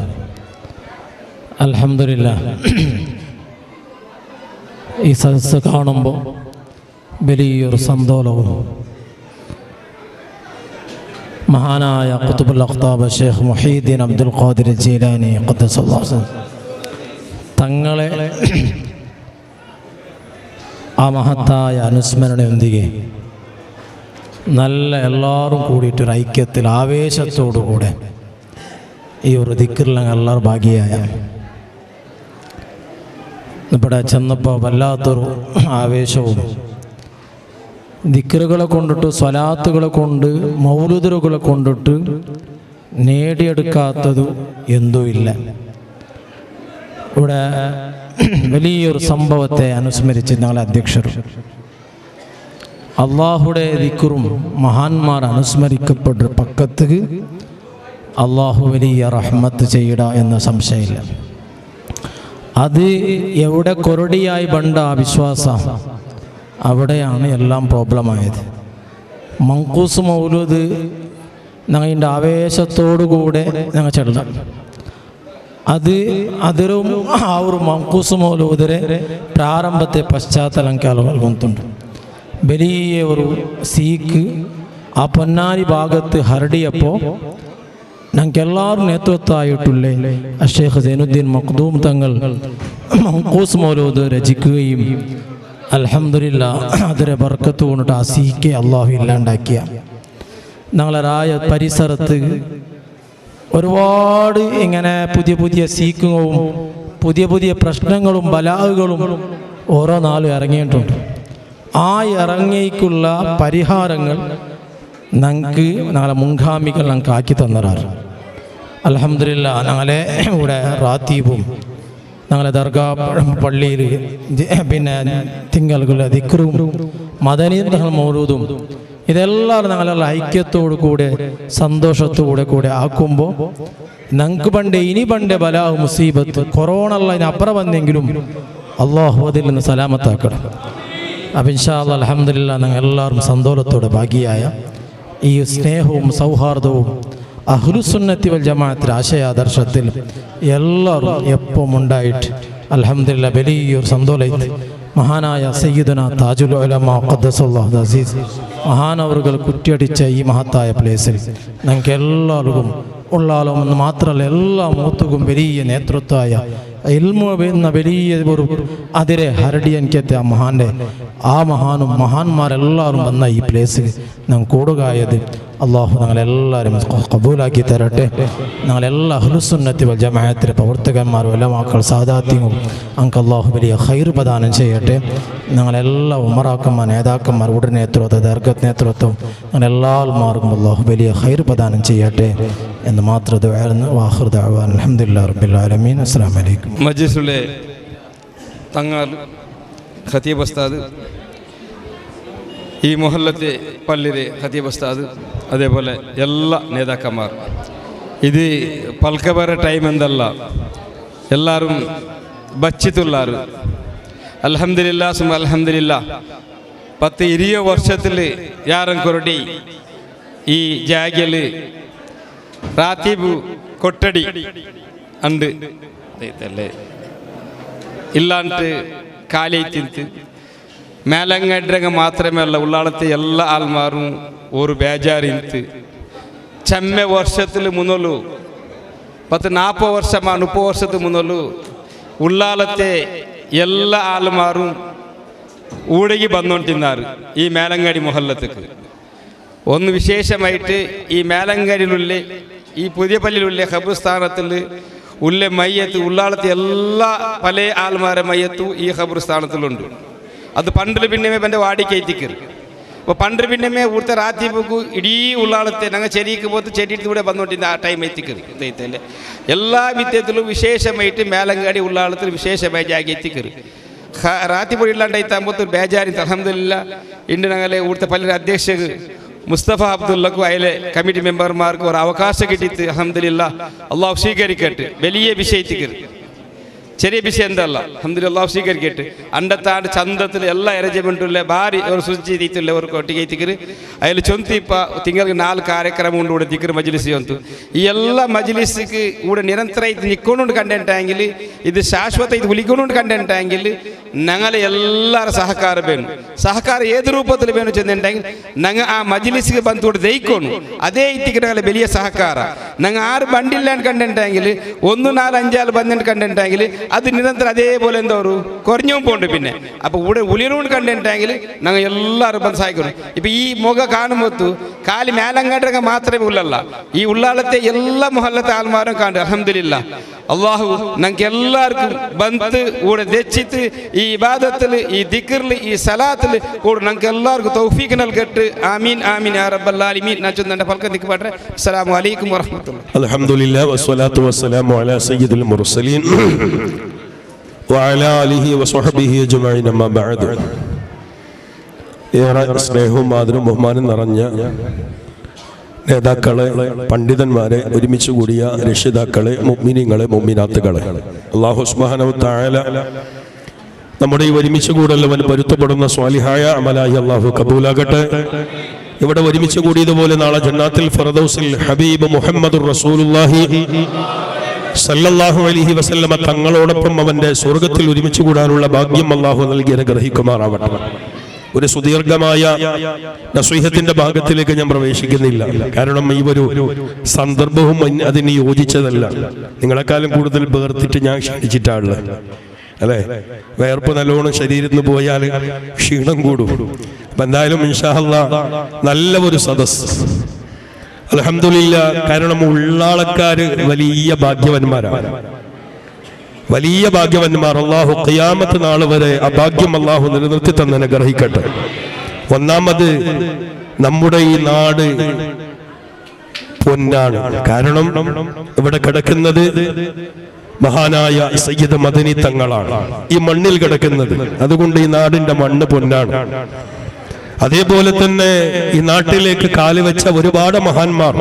അൽഹംദുലില്ലാഹ് ഈ സദസ്സ് കാണുമ്പോൾ വലിയൊരു സന്തോഷവും മഹാനായ ഖുതുബുൽ അഖ്താബ് ഷെയ്ഖ് മുഹീദ്ദീൻ അബ്ദുൽ ഖാദിർ ജീലാനി ഖദ്ദസല്ലാഹു തങ്ങളെ ആ മഹത്തായ അനുസ്മരണയൊന്തിಗೆ നല്ല എല്ലാവരും കൂടിയിട്ടൊരു ഐക്യത്തിൽ ആവേശത്തോടുകൂടെ ഈ ഒരു ദിക്റിൽ എല്ലാവരും ഭാഗിയായ ഇവിടെ ചെന്നപ്പോൾ വല്ലാത്തൊരു ആവേശവും ദിക്റുകളെ കൊണ്ടിട്ട് സ്വലാത്തുകളെ കൊണ്ട് മൗലൂദുകളെ കൊണ്ടിട്ട് നേടിയെടുക്കാത്തത് എന്തും ഇല്ല. ഇവിടെ വലിയൊരു സംഭവത്തെ അനുസ്മരിച്ച് ഞങ്ങളെ അധ്യക്ഷർ അള്ളാഹുടെ ദിക്റും മഹാന്മാർ അനുസ്മരിക്കപ്പെട്ട പക്കത്ത് അള്ളാഹു വലിയ റഹ്മത്ത് ചെയ്യട എന്ന സംശയമില്ല. അത് എവിടെ കൊരടിയായി ബണ്ട ആ വിശ്വാസം അവിടെയാണ് എല്ലാം പ്രോബ്ലമായത്. മങ്കൂസ് മൗലൂദ് ഞങ്ങളുടെ ആവേശത്തോടുകൂടെ ഞങ്ങൾ ചെല്ലണം. അതിരും ആ ഒരു മങ്കൂസ് മൗലൂദിരെ പ്രാരംഭത്തെ പശ്ചാത്തലം കേൾക്കുന്നുണ്ട്. വലിയ ഒരു സീക്ക് ആ പൊന്നാനി ഭാഗത്ത് ഹരടിയപ്പോൾ ഞങ്ങൾക്കെല്ലാവരും നേതൃത്വമായിട്ടുള്ളേ ഷേഖ് സൈനുദ്ദീൻ മഖ്ദൂം തങ്ങൾ മങ്കൂസ് മൗലൂദ് രചിക്കുകയും അൽഹംദുലില്ലാഹ് അതിരെ ബർക്കത്ത് കൊണ്ടിട്ട് ആ സീക്കെ അള്ളാഹു ഇല്ലാണ്ടാക്കിയ ഞങ്ങളെ പരിസരത്ത് ഒരുപാട് ഇങ്ങനെ പുതിയ പുതിയ സീക്കുകളും പുതിയ പുതിയ പ്രശ്നങ്ങളും ബലാഹുകളും ഓരോ നാളും ഇറങ്ങിയിട്ടുണ്ട്. ആ ഇറങ്ങിക്കുള്ള പരിഹാരങ്ങൾ ഞങ്ങൾക്ക് ഞങ്ങളെ മുൻഗാമികൾ ഞങ്ങൾക്ക് ആക്കി തന്നറാറ്. അൽഹംദുലില്ലാഹ് ഞങ്ങളെ ഇവിടെ റാത്തീബും ഞങ്ങളെ ദർഗാ പള്ളിയിൽ പിന്നെ തിങ്കളുടെ ദിക്റും മദനീയങ്ങൾ മൗലൂദും ഇതെല്ലാം ഞങ്ങളുടെ ഐക്യത്തോടു കൂടെ സന്തോഷത്തോടെ കൂടെ ആക്കുമ്പോൾ ഞങ്ങൾക്ക് ഇനി പണ്ടേ ബലാഹു മുസീബത്ത് കൊറോണ ഉള്ള ഇതിനപ്പുറം വന്നെങ്കിലും അള്ളാഹു അതിൽ നിന്ന് സലാമത്താക്കണം. അപ്പം ഇൻഷാ അല്ലാഹ് അൽഹംദുലില്ലാഹ് ഞങ്ങൾ എല്ലാവരും സന്തോഷത്തോടെ ഭാഗിയായ ഈ സ്നേഹവും സൗഹാർദ്ദവും അഹ്ലുസുന്നത്തി വൽ ജമാഅത്തിന്റെ ആശയാദർശത്തിൽ എല്ലാവരും എപ്പം ഉണ്ടായിട്ട് അൽഹംദുലില്ലാഹ് വലിയൊരു സന്തോഷത്തിൽ മഹാനായ സയ്യിദുന താജുൽ ഉലമാ ഖദ്ദസല്ലാഹു അസീസ് മഹാനവറുകൾ കുറ്റിയടിച്ച ഈ മഹത്തായ പ്ലേസിൽ ഞങ്ങൾക്ക് എല്ലാവർക്കും ഉള്ളാലും എന്ന് മാത്രമല്ല എല്ലാ മൂത്തുക്കും വലിയ നേതൃത്വമായ ഇൽമു എന്ന വലിയ ഒരു അതിരെ ഹരടിയനിക്കത്തെ ആ മഹാനും മഹാന്മാരെല്ലാവരും വന്ന ഈ പ്ലേസിൽ ഞങ്ങൾ കൂടുകയായത് അള്ളാഹു ഞങ്ങളെല്ലാവരും കബൂലാക്കി തരട്ടെ. ഞങ്ങളെല്ലാ അഹ്ലുസുന്നത്തി വൽ ജമാഅത്തിലെ പ്രവർത്തകന്മാരും ഉലമാക്കൾ സാദാത്യങ്ങളും ഞങ്ങൾക്ക് അള്ളാഹു വലിയ ഖൈർ പ്രദാനം ചെയ്യട്ടെ. ഞങ്ങളെല്ലാ ഉമറാക്കന്മാർ നേതാക്കന്മാർ ഉടൻ നേതൃത്വം ദർഗത്ത് നേതൃത്വം ഞങ്ങളെല്ലാവർക്കും അള്ളാഹു വലിയ ഖൈർ പ്രദാനം ചെയ്യട്ടെ എന്ന് മാത്രം ദുആ വാഖിർ ദഅവാന അൽഹംദുലില്ലാഹി റബ്ബിൽ ആലമീൻ. അസ്സലാമു അലൈക്കും. മജ്ലിസുലെ തങ്ങൾ ഖതീബ് ഉസ്താദ്, ഈ മുഹല്ലത്തെ പള്ളിയിലെ ഖതീബ് ഉസ്താദ്, അതേപോലെ എല്ലാ നേതാക്കന്മാർ, ഇത് പൽക്കബര ടൈം എന്തല്ല എല്ലാവരും ബച്ചിത്തുള്ളാറ് അൽഹംദുലില്ലാഹ് സുമ്മ അൽഹംദുലില്ലാഹ് 10-20 വർഷത്തിൽ യാരം കൊരടി ഈ ജാഗ്യൽ റാത്തീബ് കൊട്ടടി ഉണ്ട് അല്ലേ ഇല്ലാണ്ട് കാലിയത്തിന്ത് മേലങ്ങഡ്രങ്ങ മാത്രമേ അല്ല ഉള്ളാളത്തെ എല്ലാ ആൾമാരും ഒരു ബേജാറിന്ത് ചെമ്മ വർഷത്തിൽ മുന്നോലു 10-40 വർഷമാ 30 വർഷത്തിൽ മുന്നോലു ഉള്ളാളത്തെ എല്ലാ ആൾമാരും ഊടകി വന്നുകൊണ്ടിരുന്നാറ് ഈ മേലങ്ങാടി മുഹല്ലത്തേക്ക്. ഒന്ന് വിശേഷമായിട്ട് ഈ മേലങ്ങാടിയിലുള്ള ഈ പുതിയ പള്ളിയിലുള്ള ഖബർസ്ഥാനത്തിൽ ഉള്ള മയ്യത്ത് ഉള്ളാളത്തെ എല്ലാ പല ആൾമാരെ മയ്യത്തും ഈ ഖബർസ്ഥാനത്തിലുണ്ട്. അത് പണ്ടിൽ പിന്നമേ എൻ്റെ വാടിക്കയറ്റിക്കറ്. അപ്പോൾ പണ്ട് പിന്നമേ ഇവിടുത്തെ റാത്തീബുക്ക് ഇടീ ഉള്ളാളത്തെ ഞങ്ങൾ ചെരിക്ക് പോത്ത് ചെടിയിലൂടെ വന്നുകൊണ്ടിരുന്ന ആ ടൈം എത്തിക്കറ്. ഇതല്ലേ എല്ലാ വിദ്യത്തിലും വിശേഷമായിട്ട് മേലങ്ങാടി ഉള്ളാളത്തിൽ വിശേഷമായി ജാഗി എത്തിക്കറ്. റാത്തീബ് ഇല്ലാണ്ടായിത്താകുമ്പോൾ ബേജാരി അൽഹംദുലില്ലാഹ് ഇന്ന് ഞങ്ങളെ ഇവിടുത്തെ പള്ളിയുടെ അധ്യക്ഷ മുസ്തഫ അബ്ദുള്ളക്കും അതിലെ കമ്മിറ്റി മെമ്പർമാർക്കും ഒരു അവകാശം കിട്ടിയിട്ട് അൽഹംദുലില്ലാഹ് അള്ളാഹു സ്വീകരിക്കട്ടെ. വലിയ വിഷയത്തിക്കറ് ചെറിയ വിഷയം എന്തല്ല അൽഹംദുലില്ലാഹ് സ്വീകരിക്കട്ടെ. അണ്ടത്താണ്ട് ചന്തത്തിൽ എല്ലാ അറേഞ്ച്മെൻറ്റുള്ള ഭാരി ഒരു സുചിതിത്തുള്ള ഒരു ഒಟ್ಟಿಗೆ അതിൽ ചൊന്തിപ്പ തിങ്ങൾക്ക് 4 ಕಾರ್ಯಕ್ರಮ കൊണ്ട് ഇവിടെ തിക്കറ് മജ്ലിസ് ചൊന്തു. ഈ എല്ലാ മജ്ലിസിക്ക് ഇവിടെ നിരന്തരമായിട്ട് നിൽക്കൊണ്ടുകൊണ്ട് കണ്ടിട്ടെങ്കിൽ ഇത് ശാശ്വതമായിട്ട് വിളിക്കൊണ്ടുകൊണ്ട് കണ്ടിട്ടെങ്കിൽ ഞങ്ങളെ എല്ലാവരും സഹകാരം വേണം. സഹകാരം ഏത് രൂപത്തിൽ വേണം ചെന്നിട്ടുണ്ടെങ്കിൽ ഞങ്ങൾ ആ മജ്ലിസിക്ക് ബന്ധത്തോട് ജയിക്കണം. അതേ ഇത്തിക്ക് ഞങ്ങളെ വലിയ സഹകാര. ഞങ്ങൾ 6 ബണ്ടില്ലാണ്ട് കണ്ടിട്ടെങ്കിൽ 1 4 5 ആൾ ബന്ധിട്ട് കണ്ടിട്ടെങ്കിൽ അത് നിരന്തരം അതേപോലെ എന്താ ഒരു കുറഞ്ഞും പോണ്ട്. പിന്നെ അപ്പോൾ ഇവിടെ ഉളിനോണ്ട് കണ്ടിട്ടെങ്കിൽ ഞങ്ങൾ എല്ലാവരും ബന്ധം സഹായിക്കണം. ഇപ്പം ഈ മുഖ കാണുമ്പോൾ കാലി മേലങ്ങാട്ടൊക്കെ മാത്രമേ ഉള്ളല്ല, ഈ ഉള്ളാളത്തെ എല്ലാ മുഹല്ലത്തെ ആൾമാരും കണ്ട് അൽഹംദുലില്ലാഹ് അള്ളാഹു ഞങ്ങൾക്ക് എല്ലാവർക്കും ബന്ധ് കൂടെ ദച്ചിത്ത് ഈ ഇബാദത്തിൽ ഈ ദിക്റിൽ ഈ സലാത്തിൽ കൂടെ ഞങ്ങൾക്ക് എല്ലാവർക്കും തൗഫീഖ് നൽകട്ടെ. ആമീൻ ആമീൻ യാ റബ്ബൽ ആലമീൻ. ഞാൻ ചൊന്നന്റെ പൽക്ക ദിക്ർ പാട്ടെ. അസ്സലാമു അലൈക്കും വറഹ്മത്തുള്ളാഹി. അൽഹംദുലില്ലാഹ് വസ്സലാത്തു വസ്സലാമു അലാ സയ്യിദിൽ മുർസലീൻ വഅലാ ആലിഹി വസ്വഹ്ബിഹി അജ്മഈൻ. അമ്മാ ബഅദ്. ഏറെ സ്നേഹവും ആദരവും ബഹുമാനം നിറഞ്ഞ നേതാക്കളെ, പണ്ഡിതന്മാരെ, ഒരുമിച്ച് കൂടിയ രക്ഷിതാക്കളെ, മുഅ്മിനീങ്ങളെ, മുഅ്മിനാത്തുകളെ, അല്ലാഹു സുബ്ഹാനഹു വ തആല നമ്മുടെ ഈ ഒരുമിച്ച് കൂടൽ അവൻ പൊരുത്തപ്പെടുന്ന സ്വാലിഹായ അമലായി അല്ലാഹു കബൂലാകട്ടെ. ഇവിടെ ഒരുമിച്ച് കൂടിയതുപോലെ നാളെ ജന്നാത്തുൽ ഫിർദൗസിൽ ഹബീബ് മുഹമ്മദുർ റസൂലുള്ളാഹി സല്ലല്ലാഹു അലൈഹി വസല്ലമ തങ്ങളോടൊപ്പം അവന്റെ സ്വർഗത്തിൽ ഒരുമിച്ച് കൂടാനുള്ള ഭാഗ്യം അല്ലാഹു നൽകി അനുഗ്രഹിക്കുമാറാവട്ടെ. ഒരു സുദീർഘമായ നസീഹത്തിന്റെ ഭാഗത്തിലേക്ക് ഞാൻ പ്രവേശിക്കുന്നില്ല. കാരണം ഈ ഒരു സന്ദർഭവും അതിന് യോജിച്ചതല്ല. നിങ്ങളെക്കാളും കൂടുതൽ വേർത്തിട്ട് ഞാൻ ക്ഷണിച്ചിട്ടാണുള്ളത്, അല്ലേ? വേർപ്പ് നല്ലോണം ശരീരത്തിന് പോയാൽ ക്ഷീണം കൂടും. അപ്പൊ എന്തായാലും ഇൻഷാ അല്ലാഹ് നല്ല ഒരു സദസ്, അൽഹംദുലില്ലാ. കാരണം ഉള്ളാളക്കാര് വലിയ ഭാഗ്യവന്മാരാണ്, വലിയ ഭാഗ്യവന്മാർ. അല്ലാഹു ഖിയാമത്ത് നാൾ വരെ ആ ഭാഗ്യം അല്ലാഹു നിലനിർത്തി തന്നെ അനുഗ്രഹിക്കട്ടെ. ഒന്നാമത്, നമ്മുടെ ഈ നാട് പൊന്നാണ്. കാരണം ഇവിടെ കിടക്കുന്നത് മഹാനായ സയ്യിദ് മദനി തങ്ങളാണ് ഈ മണ്ണിൽ കിടക്കുന്നത്. അതുകൊണ്ട് ഈ നാടിന്റെ മണ്ണ് പൊന്നാണ്. അതേപോലെ തന്നെ ഈ നാട്ടിലേക്ക് കാലുവെച്ച ഒരുപാട് മഹാന്മാർ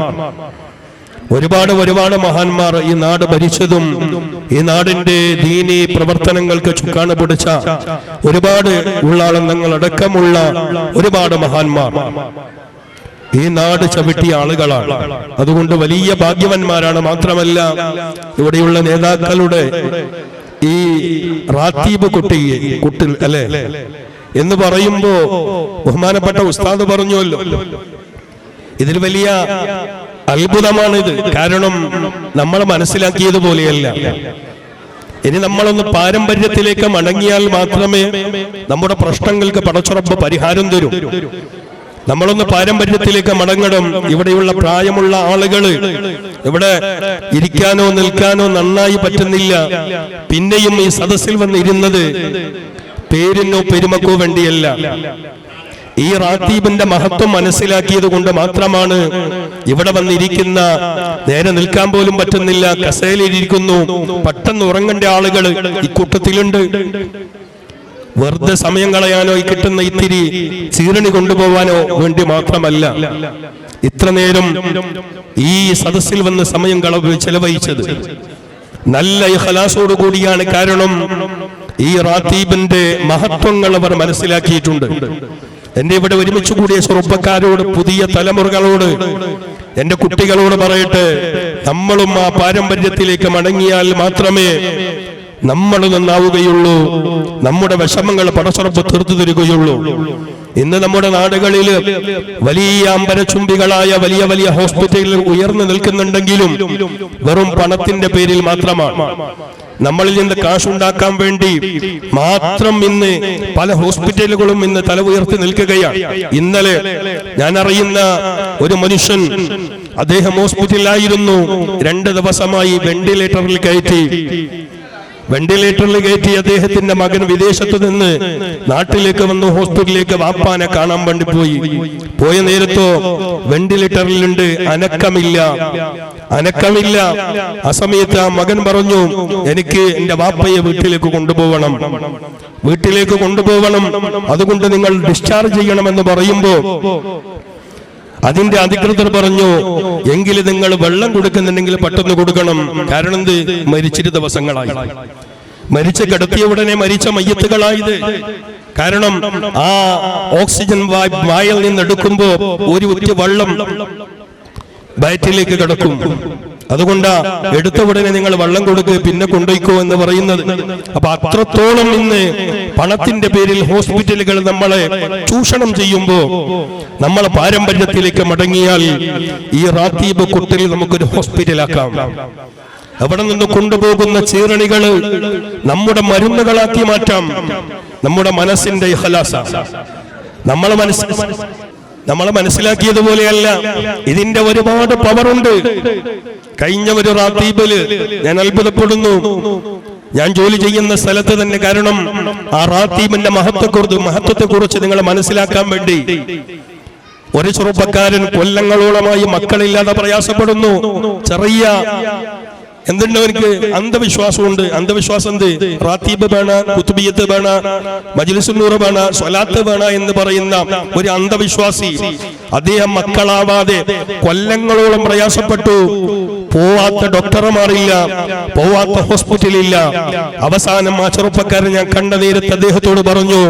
ഈ നാട് ഭരിച്ചതും ഈ നാടിന്റെ ദീനി പ്രവർത്തനങ്ങൾക്ക് ചുക്കാണ് പിടിച്ച ഒരുപാട് ഉള്ളാളങ്ങൾ അടക്കമുള്ള ഒരുപാട് മഹാന്മാർ ഈ നാട് ചവിട്ടിയ ആളുകളാണ്. അതുകൊണ്ട് വലിയ ഭാഗ്യവന്മാരാണ്. മാത്രമല്ല, ഇവിടെയുള്ള നേതാക്കളുടെ ഈ റാത്തീബ് കുട്ടിൽ അല്ലെ എന്ന് പറയുമ്പോ ബഹുമാനപ്പെട്ട ഉസ്താദ് പറഞ്ഞുവല്ലോ, ഇതിൽ വലിയ അത്ഭുതമാണിത്. കാരണം നമ്മൾ മനസ്സിലാക്കിയതുപോലെയല്ല. ഇനി നമ്മളൊന്ന് പാരമ്പര്യത്തിലേക്ക് മടങ്ങിയാൽ മാത്രമേ നമ്മുടെ പ്രശ്നങ്ങൾക്ക് പടച്ചുറപ്പ് പരിഹാരം തരും. നമ്മളൊന്ന് പാരമ്പര്യത്തിലേക്ക് മടങ്ങണം. ഇവിടെയുള്ള പ്രായമുള്ള ആളുകള് ഇവിടെ ഇരിക്കാനോ നിൽക്കാനോ നന്നായി പറ്റുന്നില്ല. പിന്നെയും ഈ സദസ്സിൽ വന്നിരുന്നത് പേരിനോ പെരുമക്കോ വേണ്ടിയല്ല. ഈ റാത്തീബിന്റെ മഹത്വം മനസ്സിലാക്കിയത് കൊണ്ട് മാത്രമാണ് ഇവിടെ വന്നിരിക്കുന്ന. നേരെ നിൽക്കാൻ പോലും പറ്റുന്നില്ല, കസേരയിലിരിക്കുന്നു. പെട്ടെന്ന് ഉറങ്ങേണ്ട ആളുകൾ ഈ കൂട്ടത്തിലുണ്ട്. വെറുതെ സമയം കളയാനോ ഈ കിട്ടുന്ന ഇത്തിരി ചീരണി കൊണ്ടുപോവാനോ വേണ്ടി മാത്രമല്ല ഇത്ര നേരം ഈ സദസ്സിൽ വന്ന് സമയം ചെലവഴിച്ചത്. നല്ല ഇഖ്ലാസോട് കൂടിയാണ്. കാരണം ഈ റാത്തീബിന്റെ മഹത്വങ്ങൾ അവർ മനസ്സിലാക്കിയിട്ടുണ്ട്. എന്റെ ഇവിടെ ഒരുമിച്ച് കൂടിയ ചെറുപ്പക്കാരോട്, പുതിയ തലമുറകളോട്, എന്റെ കുട്ടികളോട് പറയട്ടെ, നമ്മളും ആ പാരമ്പര്യത്തിലേക്ക് മടങ്ങിയാൽ മാത്രമേ നമ്മൾ നന്നാവുകയുള്ളൂ, നമ്മുടെ വിഷമങ്ങൾ പടച്ചുറപ്പ് തീർത്തു തരികയുള്ളൂ. ഇന്ന് നമ്മുടെ നാടുകളിൽ വലിയ അമ്പരച്ചുംബികളായ വലിയ വലിയ ഹോസ്പിറ്റലുകൾ ഉയർന്നു നിൽക്കുന്നുണ്ടെങ്കിലും വെറും പണത്തിന്റെ പേരിൽ മാത്രമാണ്. നമ്മളിൽ നിന്ന് കാശുണ്ടാക്കാൻ വേണ്ടി മാത്രം ഇന്ന് പല ഹോസ്പിറ്റലുകളും ഇന്ന് തല ഉയർത്തി നിൽക്കുകയാണ്. ഇന്നലെ ഞാൻ അറിയുന്ന ഒരു മനുഷ്യൻ, അദ്ദേഹം ഹോസ്പിറ്റലിലായിരുന്നു. 2 ദിവസമായി വെന്റിലേറ്ററിൽ കയറ്റി അദ്ദേഹത്തിന്റെ മകൻ വിദേശത്ത് നിന്ന് നാട്ടിലേക്ക് വന്നു. ഹോസ്പിറ്റലിലേക്ക് വാപ്പാനെ കാണാൻ വേണ്ടി പോയ നേരത്തോ വെന്റിലേറ്ററിലുണ്ട്, അനക്കമില്ല. ആ സമയത്ത് ആ മകൻ പറഞ്ഞു, എനിക്ക് എന്റെ വാപ്പയെ വീട്ടിലേക്ക് കൊണ്ടുപോകണം, അതുകൊണ്ട് നിങ്ങൾ ഡിസ്ചാർജ് ചെയ്യണമെന്ന് പറയുമ്പോ അതിന്റെ അധികൃതർ പറഞ്ഞു, എങ്കിൽ നിങ്ങൾ വെള്ളം കൊടുക്കുന്നുണ്ടെങ്കിൽ പെട്ടെന്ന് കൊടുക്കണം. കാരണം എന്ത്, മരിച്ചിട്ട് ദിവസങ്ങളായി, മരിച്ച് കിടത്തിയ ഉടനെ മരിച്ച മയ്യത്തുകളായത്. കാരണം ആ ഓക്സിജൻ വായിൽ നിന്ന് എടുക്കുമ്പോ ഒരു ഉറ്റ വെള്ളം വയറ്റിലേക്ക് കിടക്കും. അതുകൊണ്ടാ എടുത്ത ഉടനെ നിങ്ങൾ വെള്ളം കൊടുക്കുക, പിന്നെ കൊണ്ടുപോയിക്കോ എന്ന് പറയുന്നത്. അപ്പൊ അത്രത്തോളം ഇന്ന് പണത്തിന്റെ പേരിൽ ഹോസ്പിറ്റലുകൾ നമ്മളെ ചൂഷണം ചെയ്യുമ്പോ നമ്മൾ പാരമ്പര്യത്തിലേക്ക് മടങ്ങിയാൽ ഈ റാത്തീബ് കുട്ടിൽ നമുക്കൊരു ഹോസ്പിറ്റലാക്കാം. അവിടെ നിന്ന് കൊണ്ടുപോകുന്ന ചീരണികള് നമ്മുടെ മരുന്നുകളാക്കി മാറ്റാം. നമ്മുടെ മനസ്സിന്റെ ഇഖ്ലാസ നമ്മൾ മനസ്സിലാക്കിയതുപോലെയല്ല, ഇതിന്റെ ഒരുപാട് പവറുണ്ട്. കഴിഞ്ഞ ഒരു റാത്തീബില് ഞാൻ അത്ഭുതപ്പെടുന്നു. ഞാൻ ജോലി ചെയ്യുന്ന സ്ഥലത്ത് തന്നെ. കാരണം ആ റാത്തീബിന്റെ മഹത്വത്തെക്കുറിച്ച് നിങ്ങൾ മനസ്സിലാക്കാൻ വേണ്ടി ഒരു ചെറുപ്പക്കാരൻ കൊല്ലങ്ങളോളമായി മക്കളില്ലാതെ പ്രയാസപ്പെടുന്നു. ചെറിയ എന്തുണ്ടോ, എനിക്ക് അന്ധവിശ്വാസമുണ്ട്. അന്ധവിശ്വാസം എന്ത്, റാത്തീബ് വേണ, കുത്തുബിയത്ത് വേണ, മജ്ലിസുന്നൂർ വേണ, സ്വലാത്ത് വേണ എന്ന് പറയുന്ന ഒരു അന്ധവിശ്വാസി. അദ്ദേഹം മക്കളാവാതെ കൊല്ലങ്ങളോളം പ്രയാസപ്പെട്ടു. പോവാത്ത ഡോക്ടർമാരില്ല, പോവാത്ത ഹോസ്പിറ്റലില്ല. അവസാനം ആ ചെറുപ്പക്കാരൻ ഞാൻ കണ്ട നേരത്തെ അദ്ദേഹത്തോട് പറഞ്ഞു,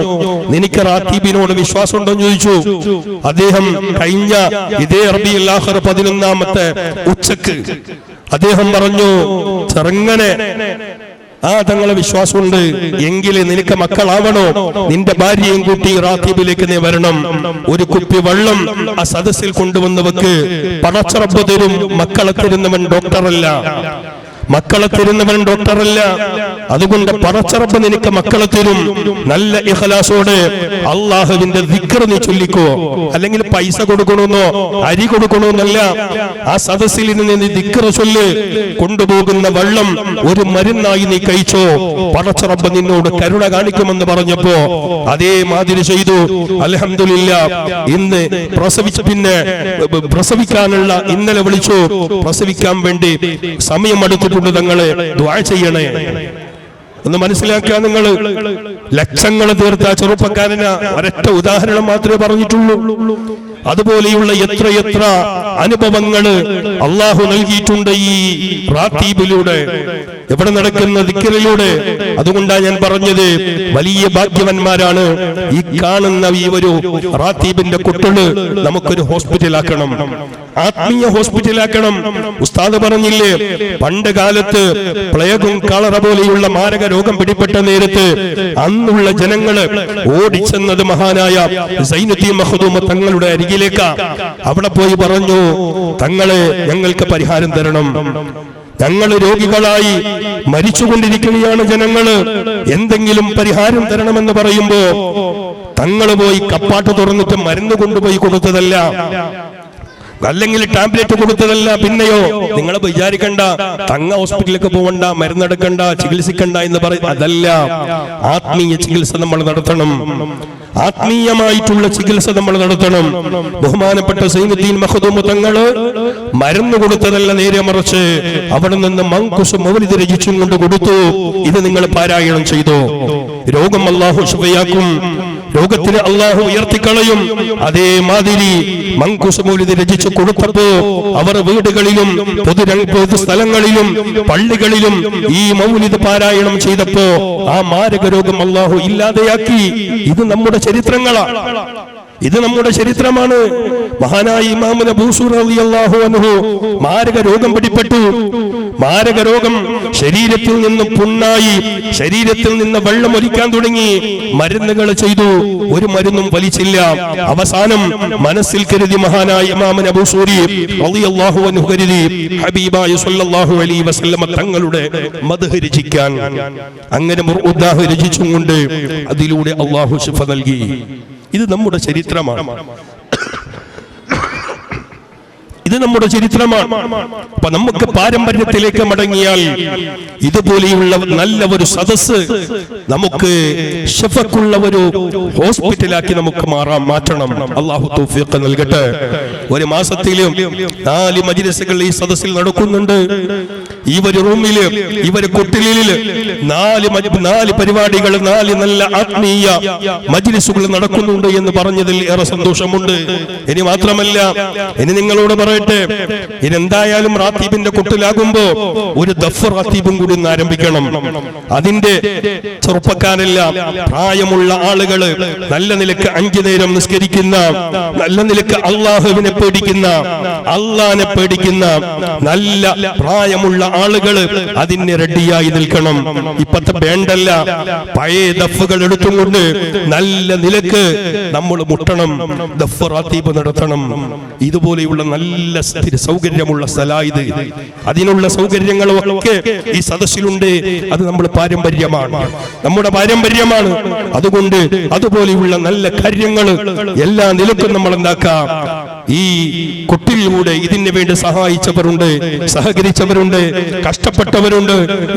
നിനക്ക് റാത്തീബിനോട് വിശ്വാസമുണ്ടോ എന്ന് ചോദിച്ചു. അദ്ദേഹം കഴിഞ്ഞ ഇതേ റബീഉൽ ആഖിർ 11-ാമത്തെ ഉച്ചക്ക് അദ്ദേഹം പറഞ്ഞു, ചെറുങ്ങനെ തങ്ങളെ വിശ്വാസമുണ്ട് എങ്കിൽ നിനക്ക് മക്കളാവണോ, നിന്റെ ഭാര്യയും കൂട്ടി റാത്തീബിലേക്ക് നീ വരണം. ഒരു കുപ്പി വെള്ളം ആ സദസ്സിൽ കൊണ്ടുവന്ന് വെക്ക്. പടച്ചറബ് തരും. മക്കളെ തരുന്നവൻ ഡോക്ടറല്ല, മക്കളെ തരുന്നവൻ ഡോക്ടറല്ല. അതുകൊണ്ട് പടച്ചറബ് നിനക്ക് മക്കളെ തരും. നല്ല ഇഖ്ലാസോടെ അള്ളാഹുവിന്റെ ദിക്ർ നീ ചൊല്ലിക്കോ. അല്ലെങ്കിൽ പൈസ കൊടുക്കണമെന്നോ അരി കൊടുക്കണമെന്നല്ല. ആ സദസ്സിൽ നിന്ന് നീ ദിക്ർ ചൊല്ല്. കൊണ്ടുപോകുന്ന വെള്ളം ഒരു മരുന്നായി നീ കഴിച്ചോ. പടച്ചറബ് നിന്നോട് കരുണ കാണിക്കുമെന്ന് പറഞ്ഞപ്പോ അതേമാതിരി ചെയ്തു. അൽഹംദുലില്ലാ. ഇന്ന് പിന്നെ പ്രസവിക്കാനുള്ള ഇന്നലെ വിളിച്ചു. പ്രസവിക്കാൻ വേണ്ടി സമയമെടുത്തിട്ടുണ്ട്. തങ്ങളെ ദുആ ചെയ്യണേ ഒന്ന് മനസ്സിലാക്കുക. നിങ്ങൾ ലക്ഷങ്ങൾ തീർത്ത ചെറുപ്പക്കാരന് ഒരൊറ്റ ഉദാഹരണം മാത്രമേ പറഞ്ഞിട്ടുള്ളൂ. അതുപോലെയുള്ള എത്രയെത്ര അനുഭവങ്ങൾ അള്ളാഹു നൽകിയിട്ടുണ്ട് ഈ റാത്തീബിലൂടെ, ഇവിടെ നടക്കുന്ന ദിക്റിലൂടെ. അതുകൊണ്ടാണ് ഞാൻ പറഞ്ഞത്, വലിയ ഭാഗ്യവന്മാരാണ്. ഈ കാണുന്ന ഈ ഒരു റാത്തീബിന്റെ കുട്ടികള് നമുക്കൊരു ഹോസ്പിറ്റലാക്കണം, ആത്മീയ ഹോസ്പിറ്റലാക്കണം. ഉസ്താദ് പറഞ്ഞില്ലേ, പണ്ട് കാലത്ത് പ്ലേഗും കളറ പോലെയുള്ള മാരക രോഗം പിടിപ്പെട്ട നേരത്ത് അന്നുള്ള ജനങ്ങള് ഓടിച്ചെന്നത് മഹാനായ സൈനുദ്ദീൻ മഖ്ദൂം തങ്ങളുടെ അരികിലേക്ക്. അവിടെ പോയി പറഞ്ഞു, തങ്ങളെ ഞങ്ങൾക്ക് പരിഹാരം തരണം, ഞങ്ങൾ രോഗികളായി മരിച്ചുകൊണ്ടിരിക്കുകയാണ് ജനങ്ങള്, എന്തെങ്കിലും പരിഹാരം തരണമെന്ന് പറയുമ്പോ തങ്ങള് പോയി കപ്പാട്ട് തുറന്നിട്ട് മരുന്ന് കൊണ്ടുപോയി കൊടുത്തതല്ല, അല്ലെങ്കിൽ ടാബ്ലറ്റ് കൊടുത്തതല്ല. പിന്നെയോ, നിങ്ങൾ വിചാരിക്കണ്ട തങ്ങ ഹോസ്പിറ്റലിലേക്ക് പോകണ്ട, മരുന്നെടുക്കണ്ട, ചികിത്സിക്കണ്ട എന്ന് പറയും. അതല്ല, ആത്മീയ ചികിത്സ നമ്മൾ നടത്തണം, ആത്മീയമായിട്ടുള്ള ചികിത്സ നമ്മൾ നടത്തണം. ബഹുമാനപ്പെട്ട സൈനുദ്ദീൻ മഖ്ദൂം തങ്ങള് മരുന്ന് കൊടുത്തതല്ല, നേരെ മറിച്ച് അവിടെ നിന്ന് മങ്കുസ് മൗലിദ് രചിച്ചും കൊണ്ട് കൊടുത്തു. ഇത് നിങ്ങൾ പാരായണം ചെയ്തു. രോഗം അല്ലാഹു ശിഫയാക്കും, രോഗത്തിന് അല്ലാഹു ഉയർത്തിക്കളയും. അതേമാതിരി മങ്കുസ് മൗലിദ് രചിച്ചു കൊടുത്തപ്പോ അവർ വീടുകളിലും പൊതു സ്ഥലങ്ങളിലും പള്ളികളിലും ഈ മൗലിദ് പാരായണം ചെയ്തപ്പോ ആ മാരക രോഗം അല്ലാഹു ഇല്ലാതെയാക്കി. ഇത് നമ്മുടെ ചരിത്രങ്ങളാണ്, ഇത് നമ്മുടെ ചരിത്രമാണ്. മഹാനായ ഇമാം ബൂസൂർ റളിയല്ലാഹു അൻഹു മാരക രോഗം പിടിപെട്ടു. മാരക രോഗം ശരീരത്തിൽ നിന്ന് പുണ്ണായി, ശരീരത്തിൽ നിന്ന് വെള്ളം ഒലിക്കാൻ തുടങ്ങി. മരുന്നുകൾ ചെയ്തു, ഒരു മരുന്നും ഫലിച്ചില്ല. അവസാനം മനസ്സിൽ കരുതി മഹാനായ ഇമാം ബൂസൂരി റളിയല്ലാഹു അൻഹു കരുതി ഹബീബായ സ്വല്ലല്ലാഹു അലൈഹി വസല്ലം തങ്ങളുടെ മദ്ഹ് രചിക്കാൻ. അങ്ങനെ മുർഉദാഹ് രചിച്ചും കൊണ്ട് അതിലൂടെ അല്ലാഹു ശിഫ നൽകി. ഇത് നമ്മുടെ ചരിത്രമാണ്, ഇത് നമ്മുടെ ചരിത്രമാണ്. അപ്പൊ നമുക്ക് പാരമ്പര്യത്തിലേക്ക് മടങ്ങിയാൽ ഇതുപോലെയുള്ള നല്ല ഒരു സദസ്സ് നമുക്ക് ഷഫക്കുള്ള ഒരു ഹോസ്പിറ്റലാക്കി നമുക്ക് മാറ്റണം. അല്ലാഹു തൗഫീഖ് നൽകട്ടെ. ഒരു മാസത്തിലും 4 മജ്‌ലിസുകൾ ഈ സദസ്സിൽ നടക്കുന്നുണ്ട്. ഈ ഒരു റൂമില്, ഈ ഒരു കുട്ടിലില് 4 പരിപാടികൾ, 4 നല്ല ആത്മീയ മജ്‌ലിസുകൾ നടക്കുന്നുണ്ട് എന്ന് പറഞ്ഞതിൽ ഏറെ സന്തോഷമുണ്ട്. ഇനി മാത്രമല്ല, ഇനി നിങ്ങളോട് പറയട്ടെ, ഇതെന്തായാലും റാത്തീബിന്റെ കുട്ടിലാകുമ്പോ ഒരു ദഫ് റാത്തീബും കൂടി ഒന്ന് ആരംഭിക്കണം. അതിന്റെ ചെറുപ്പക്കാരെല്ലാം പ്രായമുള്ള ആളുകള്, നല്ല നിലക്ക് 5 നേരം നിസ്കരിക്കുന്ന, നല്ല നിലക്ക് അള്ളാഹുവിനെ പേടിക്കുന്ന, അള്ളാഹിനെ പേടിക്കുന്ന നല്ല പ്രായമുള്ള ആളുകള് അതിന് റെഡിയായി നിൽക്കണം. ഇപ്പത്തെ ബാൻഡല്ല, പഴയ ദഫുകൾ എടുത്തുകൊണ്ട് നല്ല നിലക്ക് നമ്മൾ മുട്ടണം, ദഫ് റാത്തീബ് നടത്തണം. ഇതുപോലെയുള്ള നല്ല സൗകര്യമുള്ള സ്ഥലായത്, അതിനുള്ള സൗകര്യങ്ങളൊക്കെ ഈ സദസ്സിലുണ്ട്. അത് നമ്മുടെ പാരമ്പര്യമാണ്, നമ്മുടെ പാരമ്പര്യമാണ്. അതുകൊണ്ട് അതുപോലെയുള്ള നല്ല കാര്യങ്ങൾ എല്ലാ നിലക്കും നമ്മൾ എന്താക്കാം. ഈ കുട്ടിയിലൂടെ ഇതിന് വേണ്ടി സഹായിച്ചവരുണ്ട്, സഹകരിച്ചവരുണ്ട്, കഷ്ടപ്പെട്ടവരുണ്ട്,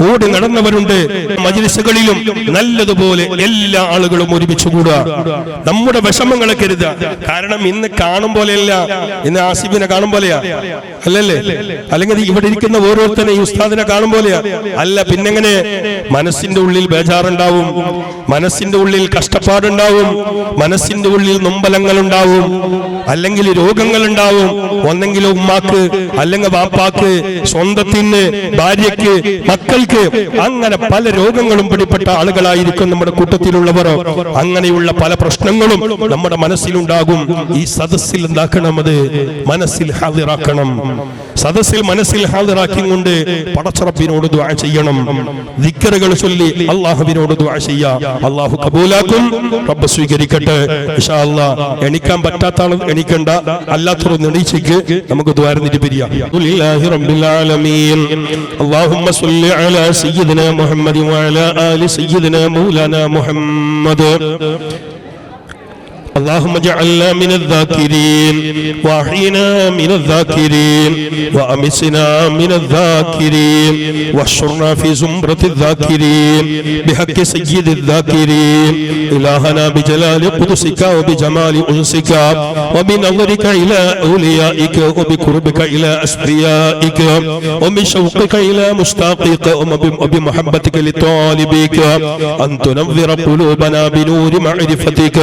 ഓടി നടന്നവരുണ്ട്. മജ്‌ലിസുകളിലും നല്ലതുപോലെ എല്ലാ ആളുകളും ഒരുമിച്ച് കൂടുക. നമ്മുടെ വിഷമങ്ങളെ കരുതുക. കാരണം ഇന്ന് കാണും പോലെയല്ല, ഇന്ന് ആസിഫിനെ കാണും പോലെയാ, അല്ലല്ലേ? അല്ലെങ്കിൽ ഇവിടെ ഇരിക്കുന്ന ഓരോരുത്തരെ ഈ ഉസ്താദിനെ കാണും പോലെയാ അല്ല. പിന്നെങ്ങനെ? മനസ്സിന്റെ ഉള്ളിൽ ബേജാറുണ്ടാവും, മനസ്സിന്റെ ഉള്ളിൽ കഷ്ടപ്പാടുണ്ടാവും, മനസ്സിന്റെ ഉള്ളിൽ നൊമ്പലങ്ങൾ ഉണ്ടാവും, അല്ലെങ്കിൽ രോഗ രോഗങ്ങൾ ഉണ്ടാവും. ഒന്നെങ്കിൽ ഉമ്മാക്ക്, അല്ലെങ്കിൽ വാപ്പാക്ക്, സ്വന്തത്തിന്, ഭാര്യയ്ക്ക്, മക്കൾക്ക്, അങ്ങനെ പല രോഗങ്ങളും പിടിപ്പെട്ട ആളുകളായിരിക്കും നമ്മുടെ കൂട്ടത്തിലുള്ളവർ. അങ്ങനെയുള്ള പല പ്രശ്നങ്ങളും നമ്മുടെ മനസ്സിലുണ്ടാകും. ഈ സദസ്സിൽ എന്താക്കണം? അത് മനസ്സിൽ ഹാദിറാക്കണം. സദസ്സിൽ മനസ്സിൽ ഹാദിറാക്കിക്കൊണ്ട് പടച്ചറബിനോട് ദുആ ചെയ്യണം. ദിക്റുകൾ ചൊല്ലി അല്ലാഹുവിനോട് ദുആ ചെയ്യാ. അല്ലാഹു കബൂലാക്കും, റബ്ബ് സ്വീകരിക്കട്ടെ. ഇൻഷാ അല്ലാഹ് എണിക്കാൻ പറ്റാത്ത ആൾ എണിക്കണ്ട, അല്ലാത്തവർ എണീച്ചേക്ക് നമുക്ക് ദ്വാരന്നിട്ട് പിരിയാം. അൽഹംദുലില്ലാഹി റബ്ബിൽ ആലമീൻ. അല്ലാഹുമ്മ സ്വല്ലി അലാ സയ്യിദിനാ മുഹമ്മദി വഅലാ ആലി സയ്യിദിനാ മൗലാനാ മുഹമ്മദ്. اللهم اجعلنا من الذاكرين واحينا من الذاكرين وامسنا من الذاكرين واحشرنا في زمرة الذاكرين بحق سيد الذاكرين. إلهنا بجلال قدسك وبجمال أنسك وبنظرك إلى أوليائك وبقربك إلى أسفيائك وبشوقك إلى مشتاقك وبمحبتك لطالبك أن تنظر قلوبنا بنور معرفتك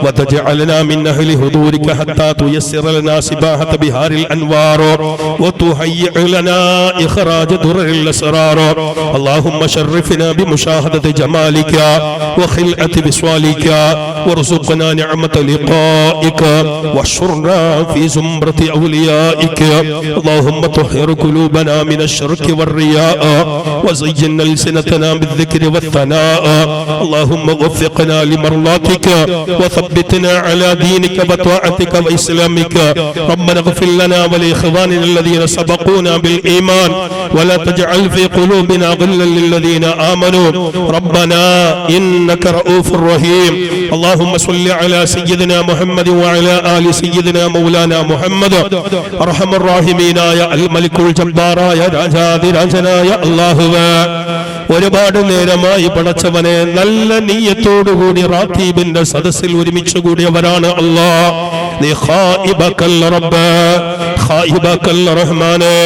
وتجعلنا من أهل حضورك حتى تيسر لنا سباحة بحار الأنوار وتهيئ لنا إخراج درر الأسرار. اللهم شرفنا بمشاهدة جمالك وخلعة بصوالك وارزقنا نعمة لقائك واحشرنا في زمرة أوليائك. اللهم طهر قلوبنا من الشرك والرياء وزين ألسنتنا بالذكر والثناء. اللهم وفقنا لمرضاتك وثبتنا على دينك وطاعتك وإسلامك. ربنا اغفر لنا ولإخواننا الذين سبقونا بالإيمان ولا تجعل في قلوبنا غلا للذين آمنوا. ربنا إنك رؤوف رحيم. اللهم صل على سيدنا محمد وعلى آل سيدنا مولانا محمد. أرحم الراحمين يا الملك الجبار يا രാജാതി രാജനായ അല്ലാഹുവേ, ഒരുപാട് നേരമായി പടച്ചവനെ നല്ല നീയത്തോടുകൂടി റാത്തീബിന്റെ സദസ്സിൽ ഒരുമിച്ച് കൂടിയവരാണ് അല്ലാഹ്. നീ ഖായിബക്കൽ റബ്ബ്, ഖായിബക്കൽ റഹ്മാനെ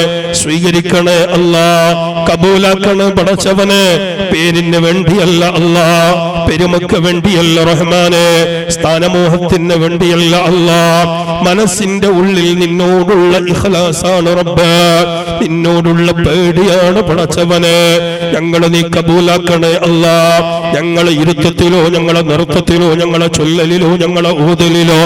സ്വീകരിക്കണേ അല്ലാഹ്, കബൂലാക്കണേ പടച്ചവനെ. പേരിന് വേണ്ടിയല്ല അല്ലാഹ്, പെരുമക്ക് വേണ്ടിയല്ല റഹ്മാനെ, സ്ഥാനമോഹത്തിന് വേണ്ടിയല്ല അല്ലാഹ്. മനസ്സിന്റെ ഉള്ളിൽ നിന്നോടുള്ള ഇഖ്ലാസാണ് റബ്ബ്, നിന്നോടുള്ള പേടിയാണ് പടച്ചവനെ. ഞങ്ങളെ നീ കബൂലാക്കണേ അല്ലാഹ്. ഞങ്ങളെ ഇരുത്തത്തിലോ ഞങ്ങളെ നൃത്തത്തിലോ ഞങ്ങളെ ചൊല്ലലിലോ ഞങ്ങളെ ഊതലിലോ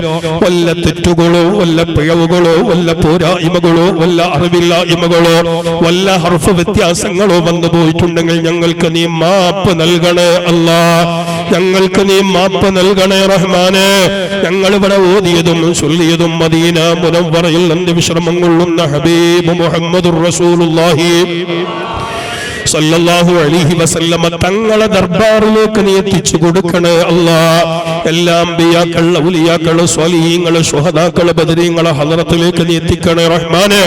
വല്ല തെറ്റുകളോ വല്ല പിഴവുകളോ വല്ല പോരായ്മകളോ വല്ല അറിവില്ലായ്മകളോ വല്ല ഹർഫ് വ്യത്യാസങ്ങളോ വന്നു പോയിട്ടുണ്ടെങ്കിൽ ഞങ്ങൾക്ക് നീ മാപ്പ് നൽകണേ അല്ലാഹ്, ഞങ്ങൾക്ക് നീ മാപ്പ് നൽകണേ റഹ്മാനെ. ഞങ്ങൾ ഇവിടെ ഓതിയതും ചൊല്ലിയതും മദീന മുനവ്വറയിൽ നിന്ന് വിശ്രമം കൊള്ളുന്ന ഹബീബ് മുഹമ്മദുർ റസൂലുള്ളാഹി സല്ലല്ലാഹു അലൈഹി വസല്ലമ തങ്ങളെ ദർബാറിലേക്ക് നീ എത്തിച്ചു കൊടുക്കണേ അല്ലാഹ്. എല്ലാ അമ്പിയാക്കൾ, ഔലിയാക്കൾ, സ്വാലിഹീങ്ങൾ, ശുഹദാക്കൾ, ബദരീങ്ങൾ ഹളറത്തിലേക്ക് നീ എത്തിക്കണേ റഹ്മാനെ.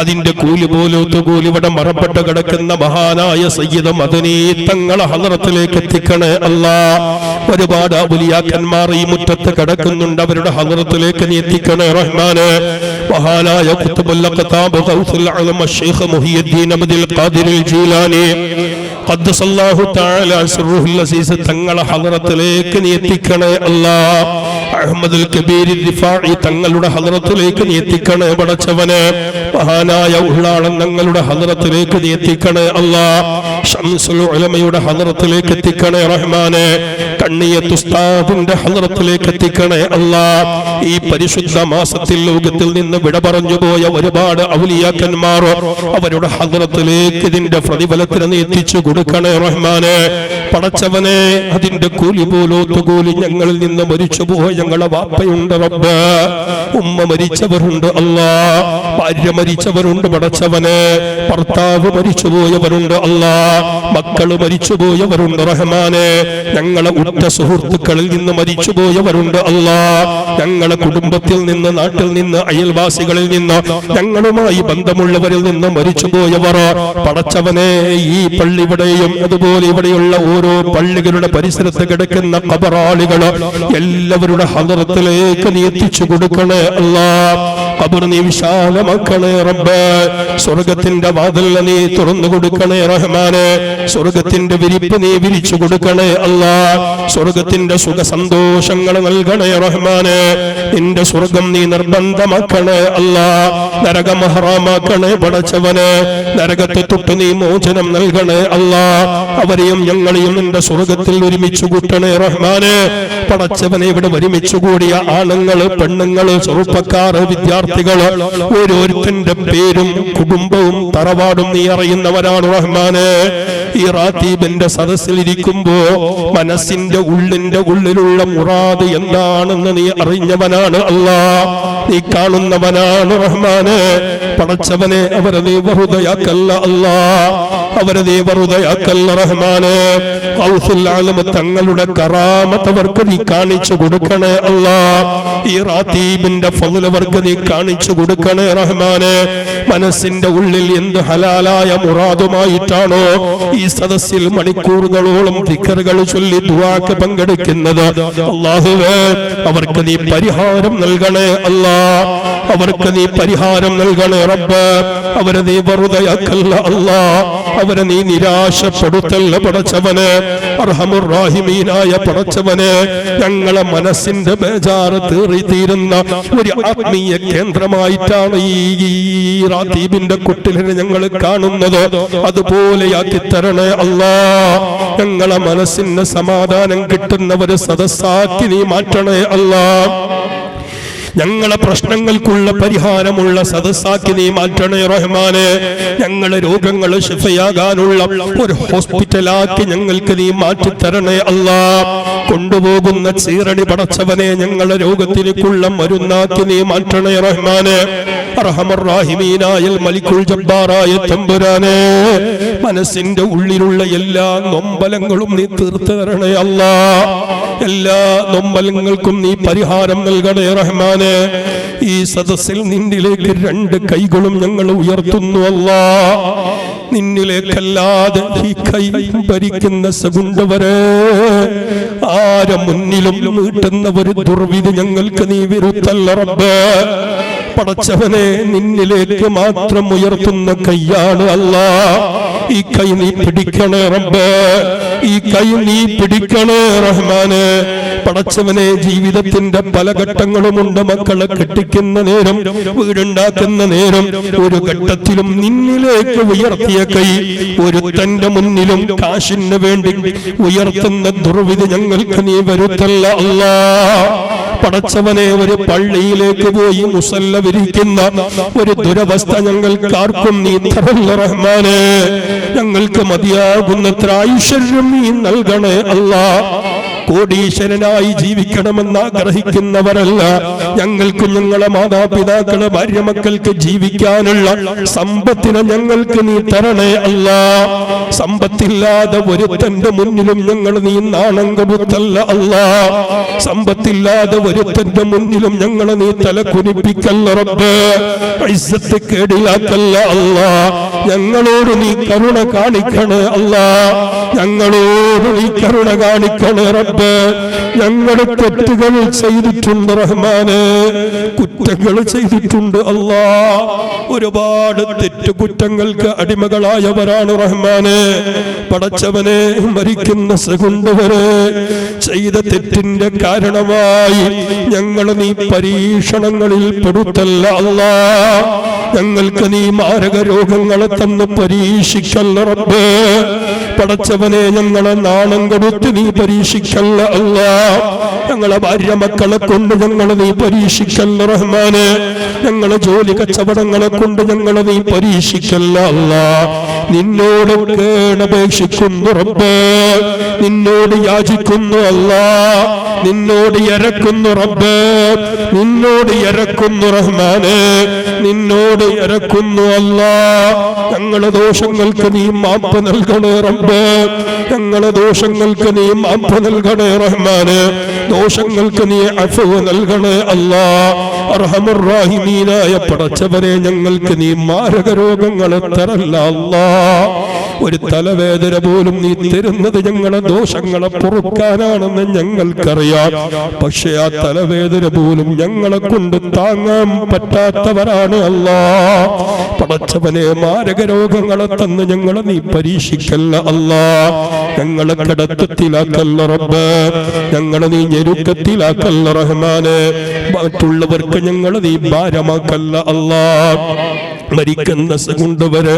അതിന്റെ കൂലി പോലത്തെ കൂലി ഇവിടെ മറപ്പെട്ട് കിടക്കുന്ന മഹാനായ സയ്യിദ് മദനി തങ്ങളെ ഹളറത്തിലേക്ക് എത്തിക്കണേ അല്ലാഹ്. ഒരുപാട് ഔലിയാക്കന്മാർ ഈ മുറ്റത്ത് കിടക്കുന്നുണ്ട്, അവരുടെ ഹളറത്തിലേക്ക് നീ എത്തിക്കണേ റഹ്മാനെ. മഹാനായ ഖുത്ബുൽ അഖ്താബ് ഗൗസുൽ അഅ്ലം ശൈഖ് മുഹിയുദ്ദീൻ അബ്ദുൽ ഖാദിർ ജീലാനി ഖദ്ദസല്ലാഹു തആല സിർറുൽ അസീസ് തങ്ങളെ ഹളറത്തിലേക്ക് നീ എത്തിക്കണേ അല്ലാഹ്. അഹ്മദുൽ കബീർ റിഫാഇ തങ്ങളുടെ ഹളറത്തിലേക്ക് നീ എത്തിക്കണേ പടച്ചവനെ. മഹാനായ ഉള്ളാളൻ തങ്ങളുടെ ഹളറത്തിലേക്ക് നീ എത്തിക്കണേ അല്ലാഹ്. ശംസുൽ ഉലമയുടെ ഹളറത്തിലേക്ക് എത്തിക്കണേ റഹ്മാനെ. കണ്ണിയത്ത് ഉസ്താദിന്റെ ഹളറത്തിലേക്ക് എത്തിക്കണേ അല്ലാഹ്. ഈ പരിശുദ്ധ മാസത്തിൽ ലോകത്തിൽ നിന്ന് വിട പറഞ്ഞു പോയ ഒരുപാട് ഔലിയാക്കന്മാർ അവരുടെ ഹളറത്തിലേക്ക് ഇതിന്റെ പ്രതിഫലത്തിന് നീ എത്തിച്ചു കൊടുക്കണേ റഹ്മാനെ. പടച്ചവനെ, അതിന്റെ കൂലി പോലോത്ത് കൂലി ഞങ്ങളിൽ നിന്ന് മരിച്ചുപോയ ഞങ്ങളെ വാപ്പയുണ്ട് റബ്ബ്, ഉമ്മ മരിച്ചവരുണ്ട് അല്ലാഹ്, ഭാര്യ മരിച്ചവരുണ്ട് പടച്ചവനെ, ഭർത്താവ് മരിച്ചുപോയവരുണ്ട് അല്ലാഹ്, മക്കള് മരിച്ചുപോയവരുണ്ട് റഹ്മാനെ. ഞങ്ങളെ ഉറ്റ സുഹൃത്തുക്കളിൽ നിന്ന് മരിച്ചുപോയവരുണ്ട് അല്ലാഹ്. ഞങ്ങളെ കുടുംബത്തിൽ നിന്ന്, നാട്ടിൽ നിന്ന്, അയൽവാസികളിൽ നിന്ന്, ഞങ്ങളുമായി ബന്ധമുള്ളവരിൽ നിന്ന് മരിച്ചുപോയവർ പടച്ചവനെ, ഈ പള്ളി ഇവിടെയും അതുപോലെ ഇവിടെയുള്ള ഓരോ പള്ളികളുടെ പരിസരത്ത് കിടക്കുന്ന ഖബറാളികൾ എല്ലാവരുടെ ഹദറത്തിലേക്ക് നീ എത്തിച്ചു കൊടുക്കണേ അല്ലാ. ഖബർ നീ വിശാലമാക്കണേ റബ്ബേ. സ്വർഗത്തിന്റെ വാതിൽ നീ തുറന്നു കൊടുക്കണേ റഹ്മാനെ. സ്വർഗത്തിന്റെ വിരിപ്പ് നീ വിരിച്ചു കൊടുക്കണേ അല്ലാ. സ്വർഗത്തിന്റെ സുഖ സന്തോഷങ്ങൾ നൽകണേ റഹ്മാനെ. നിന്റെ സ്വർഗം നീ നിർബന്ധമാക്കണേ അല്ലാ. നരകം ഹറാമാക്കണേ പടച്ചവനെ. നരകത്തെ തൊട്ട് നീ മോചനം നൽകണേ അല്ലാ. അവരെയും ഞങ്ങളെയും നിന്റെ സ്വർഗത്തിൽ ഒരുമിച്ച് കൂട്ടണേ റഹ്മാനെ. പടച്ചവനെ ഇവിടെ ഒരുമിച്ച് കൂടിയ ആണുങ്ങള്, പെണ്ണുങ്ങള്, ചെറുപ്പക്കാര്, വിദ്യാർത്ഥികള്, ഓരോരുത്തന്റെ പേരും കുടുംബവും തറവാടും നീ അറിയുന്നവരാണ് റഹ്മാനെ. ഈ റാത്തീബിന്റെ സദസ്സിൽ ഇരിക്കുമ്പോ മനസ്സിന്റെ ഉള്ളിലുള്ള മുറാദ് എന്താണെന്ന് നീ അറിഞ്ഞവനാണ് അല്ലാ. നീ കാണുന്നവനാണ് റഹ്മാനെ. പടച്ചവനെ അവരെ നീ വെറുതെയാക്കല്ല അല്ലാ. അവരെ നീ വെറുതെയാക്കല്ല റഹ്മാനെ. ഔസുൽ ആലം തങ്ങളുടെ കറാമത്ത് അവർക്ക് നീ കാണിച്ചു കൊടുക്കണേ അല്ലാ. ഈ റാത്തീബിന്റെ ഫضل അവർക്ക് നീ കാണിച്ചു കൊടുക്കണേ റഹ്മാനെ. മനസ്സിന്റെ ഉള്ളിൽ എന്ത് ഹലാലായ മുറാദുമായിട്ടാണോ ഈ സദസ്സിൽ മണിക്കൂറുകളോളം ദിക്റുകൾ ചൊല്ലി ദുആക്ക് പങ്കെടുക്കുന്നത്, അല്ലാഹുവേ അവർക്ക് നീ പരിഹാരം നൽകണേ അല്ലാ. അവർക്ക് നീ പരിഹാരം നൽകണേ റബ്ബ്. അവരെ നീ വെറുതെയാക്കല്ല അല്ലാ. അവരെ നീ നിരാശപ്പെടുത്തല്ല പടച്ചവനെ. അർഹമുർ റഹീമീനായ പടച്ചവനെ, ഞങ്ങളെ മനസ്സിന്റെ ബേജാറ് തീരുന്ന ഒരു ആത്മീയ കേന്ദ്രമായിട്ടാണ് ഈ റാത്തീബിന്റെ കുട്ടിലിനെ ഞങ്ങൾ കാണുന്നത്. അതുപോലെയാക്കി തരണേ അല്ലാ. ഞങ്ങളെ മനസ്സിന് സമാധാനം കിട്ടുന്ന ഒരു സദസ്സാക്കി നീ മാറ്റണേ അല്ലാ. ഞങ്ങളെ പ്രശ്നങ്ങൾക്കുള്ള പരിഹാരമുള്ള സദസ്സാക്കി നീ മാറ്റണേ റഹ്മാനെ. ഞങ്ങളെ രോഗങ്ങൾ ശിഫയാകാനുള്ള ഒരു ഹോസ്പിറ്റലാക്കി ഞങ്ങൾക്ക് നീ മാറ്റിത്തരണേ അല്ലാ. കൊണ്ടുപോകുന്ന ചീറണി പടച്ചവനെ ഞങ്ങളെ രോഗത്തിലേക്കുള്ള മരുന്നാക്കി നീ മാറ്റണേ റഹ്മാനെ. അർഹമർ റഹീമീനായ മലിക്കുൽ ജബ്ബാറായ തമ്പുരാനെ, മനസ്സിന്റെ ഉള്ളിലുള്ള എല്ലാ നൊമ്പലങ്ങളും നീ തീർത്തു തരണേ അല്ലാ. എല്ലാ നൊമ്പലങ്ങൾക്കും നീ പരിഹാരം നൽകണേ റഹ്മാനെ. ഈ സദസ്സിൽ നിന്നിലേക്ക് രണ്ട് കൈകളും ഞങ്ങൾ ഉയർത്തുന്നു അല്ലാ. നിന്നിലേക്കല്ലാതെ ഈ കൈ ഭരിക്കുന്ന സെക്കൻഡ് വരെ ആരെ മുന്നിലും നീട്ടുന്ന ഒരു ദുർവിധി ഞങ്ങൾക്ക് നീ വിരുദ്ധല്ല റബ്ബേ. പടച്ചവനെ, നിന്നിലേക്ക് മാത്രം ഉയർത്തുന്ന കൈയാണ് അല്ലാ. ഈ കൈ നീ പിടിക്കണേ റബ്ബേ. ഈ കൈ നീ പിടിക്കണേ റഹ്മാനെ. പടച്ചവനെ, ജീവിതത്തിന്റെ പല ഘട്ടങ്ങളുമുണ്ട്. മക്കളെ കെട്ടിക്കുന്ന നേരം, വീടുണ്ടാക്കുന്ന നേരം, ഒരു ഘട്ടത്തിലും നിന്നിലേക്ക് ഉയർത്തിയ കൈ ഒരു തന്റെ മുന്നിലും കാശിന് വേണ്ടി ഉയർത്തുന്ന ദുർവിധി ഞങ്ങൾക്ക് നീ വരുത്തല്ല അല്ലാ. പടച്ചവനെ, ഒരു പള്ളിയിലേക്ക് പോയി മുസല്ല വിരിക്കുന്ന ഒരു ദുരവസ്ഥ ഞങ്ങൾക്കാർക്കും നീ തരല്ല റഹ്മാനെ. ഞങ്ങൾക്ക് മതിയാകുന്നത്ര ഐശ്വര്യം നീ നൽകണേ അല്ലാ. കോടീശ്വരനായി ജീവിക്കണമെന്ന് ആഗ്രഹിക്കുന്നവരല്ല. ഞങ്ങൾക്കും ഞങ്ങളെ മാതാപിതാക്കളെ ഭാര്യ മക്കൾക്ക് ജീവിക്കാനുള്ള സമ്പത്തിനെ ഞങ്ങൾക്ക് നീ തരണേ അല്ലാ. സമ്പത്തില്ലാതെ ഒരുത്തന്റെ മുന്നിലും ഞങ്ങൾ നീ നാണം കെടുത്തല്ല അല്ലാ. സമ്പത്തില്ലാതെ ഒരുത്തന്റെ മുന്നിലും ഞങ്ങളെ നീ തല കുനിപ്പിക്കല്ല റബ്ബേ. ഇസ്സത്ത് കേടിലാക്കല്ല അല്ലാ. ഞങ്ങളോട് നീ കരുണ കാണിക്കണേ അല്ലാ. ഞങ്ങളോട് നീ കരുണ കാണിക്കണേ റബ്ബേ. ഞങ്ങളുടെ തെറ്റുകൾ ചെയ്തിട്ടുണ്ട് റഹ്മാനെ, കുറ്റങ്ങൾ ചെയ്തിട്ടുണ്ട് അല്ലാ. ഒരുപാട് തെറ്റുകുറ്റങ്ങൾക്ക് അടിമകളായവരാണ് റഹ്മാനെ. പടച്ചവനെ, മരിക്കുന്ന സെക്കൻഡ് വരെ ചെയ്ത തെറ്റിന്റെ കാരണമായി ഞങ്ങൾ നീ പരീക്ഷണങ്ങളിൽ പെടുത്തല്ല അല്ലാ. ഞങ്ങൾക്ക് നീ മാരക രോഗങ്ങളെ തന്ന് പരീക്ഷിക്കല്ല റബ്ബേ. പടച്ചവനെ, ഞങ്ങളെ നാണം കൊടുത്ത് നീ പരീക്ഷിക്കല്ല അല്ലാ. ഞങ്ങളെ ഭാര്യ മക്കളെ കൊണ്ട് ഞങ്ങളെ നീ പരീക്ഷിക്കല്ല റഹ്മാനെ. ഞങ്ങളെ ജോലി കച്ചവടങ്ങളെ കൊണ്ട് ഞങ്ങളെ നീ പരീക്ഷിക്കല്ല അല്ലാ. നിന്നോട് കേണപേക്ഷിക്കുന്നു റബ്ബേ. നിന്നോട് യാചിക്കുന്നു അല്ലാ. നിന്നോട് ഇരക്കുന്നു റബ്ബേ. നിന്നോട് ഇരക്കുന്നു റഹ്മാനെ. നിന്നോട് ഇരക്കുന്നു അല്ലാ. ഞങ്ങളെ ദോഷങ്ങൾക്ക് നീ മാപ്പ് നൽകണേ റബ്ബേ. ഞങ്ങളെ ദോഷങ്ങൾക്ക് നീ മാപ്പ് നൽകണേ റഹ്മാനെ. ദോഷങ്ങൾക്ക് നീ അഫ്വ് നൽകണേ അല്ലാ. അർഹമുർ റഹീമീനായ പടച്ചവനെ, ഞങ്ങൾക്ക് നീ മാരക രോഗങ്ങളെ തരല്ല അല്ലാ. ഒരു തലവേദന പോലും നീ തരുന്നത് ഞങ്ങളെ ദോഷങ്ങളെ പൊറുക്കാനാണെന്ന് ഞങ്ങൾക്കറിയാം. പക്ഷെ ആ തലവേദന പോലും ഞങ്ങളെ കൊണ്ട് താങ്ങാൻ പറ്റാത്തവരാണ് അല്ലാ. പടച്ചവനെ, മാരക രോഗങ്ങളെ തന്ന് ഞങ്ങളെ നീ പരീക്ഷിക്കല്ല അല്ലാ. ഞങ്ങളെ കടത്തത്തിലാക്കല്ല റബ്ബ്, ഞങ്ങളെ നീ ഞെരുക്കത്തിലാക്കല്ല റഹ്മാനെ. മറ്റുള്ളവർക്ക് ഞങ്ങളെ നീ ഭാരമാക്കല്ല അല്ലാ. മരിക്കുന്ന സെക്കൻഡ് വരെ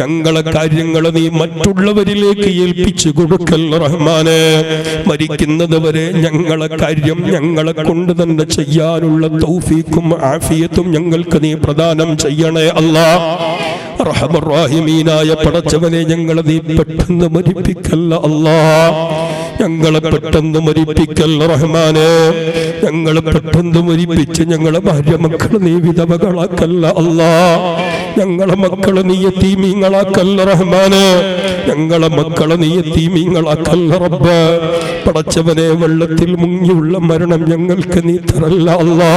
ഞങ്ങളെ കാര്യങ്ങളെ നീ മറ്റുള്ളവരിലേക്ക് ഏൽപ്പിച്ചു കൊടുക്കല്ല റഹ്മാനെ. മരിക്കുന്നത് വരെ ഞങ്ങളെ കാര്യം ഞങ്ങളെ കൊണ്ട് തന്നെ ചെയ്യാനുള്ള തൗഫീഖും ആഫിയത്തും ഞങ്ങൾക്ക് നീ പ്രദാനം ചെയ്യണേ അല്ലാ. റഹ്മാനായ പടച്ചവനെ, ഞങ്ങളെ നീ പെട്ടെന്ന് മരിപ്പിക്കല്ല അല്ലാ. ഞങ്ങളെ പെട്ടെന്ന് മരിപ്പിക്കല്ല റഹ്മാനെ. ഞങ്ങളെ പെട്ടെന്ന് മരിപ്പിച്ച് ഞങ്ങളെ ഭാര്യ മക്കളെ നീ വിധവകളാക്കല്ല അല്ലാ. ഞങ്ങളെ മക്കളെ നീ യതീമീങ്ങളാക്കല്ല റഹ്മാനെ. ഞങ്ങളെ മക്കളെ നീ യതീമീങ്ങളാക്കല്ല റബ്ബ്. പടച്ചവനെ, വെള്ളത്തിൽ മുങ്ങിയുള്ള മരണം ഞങ്ങൾക്ക് നീ തരല്ല അല്ലാ.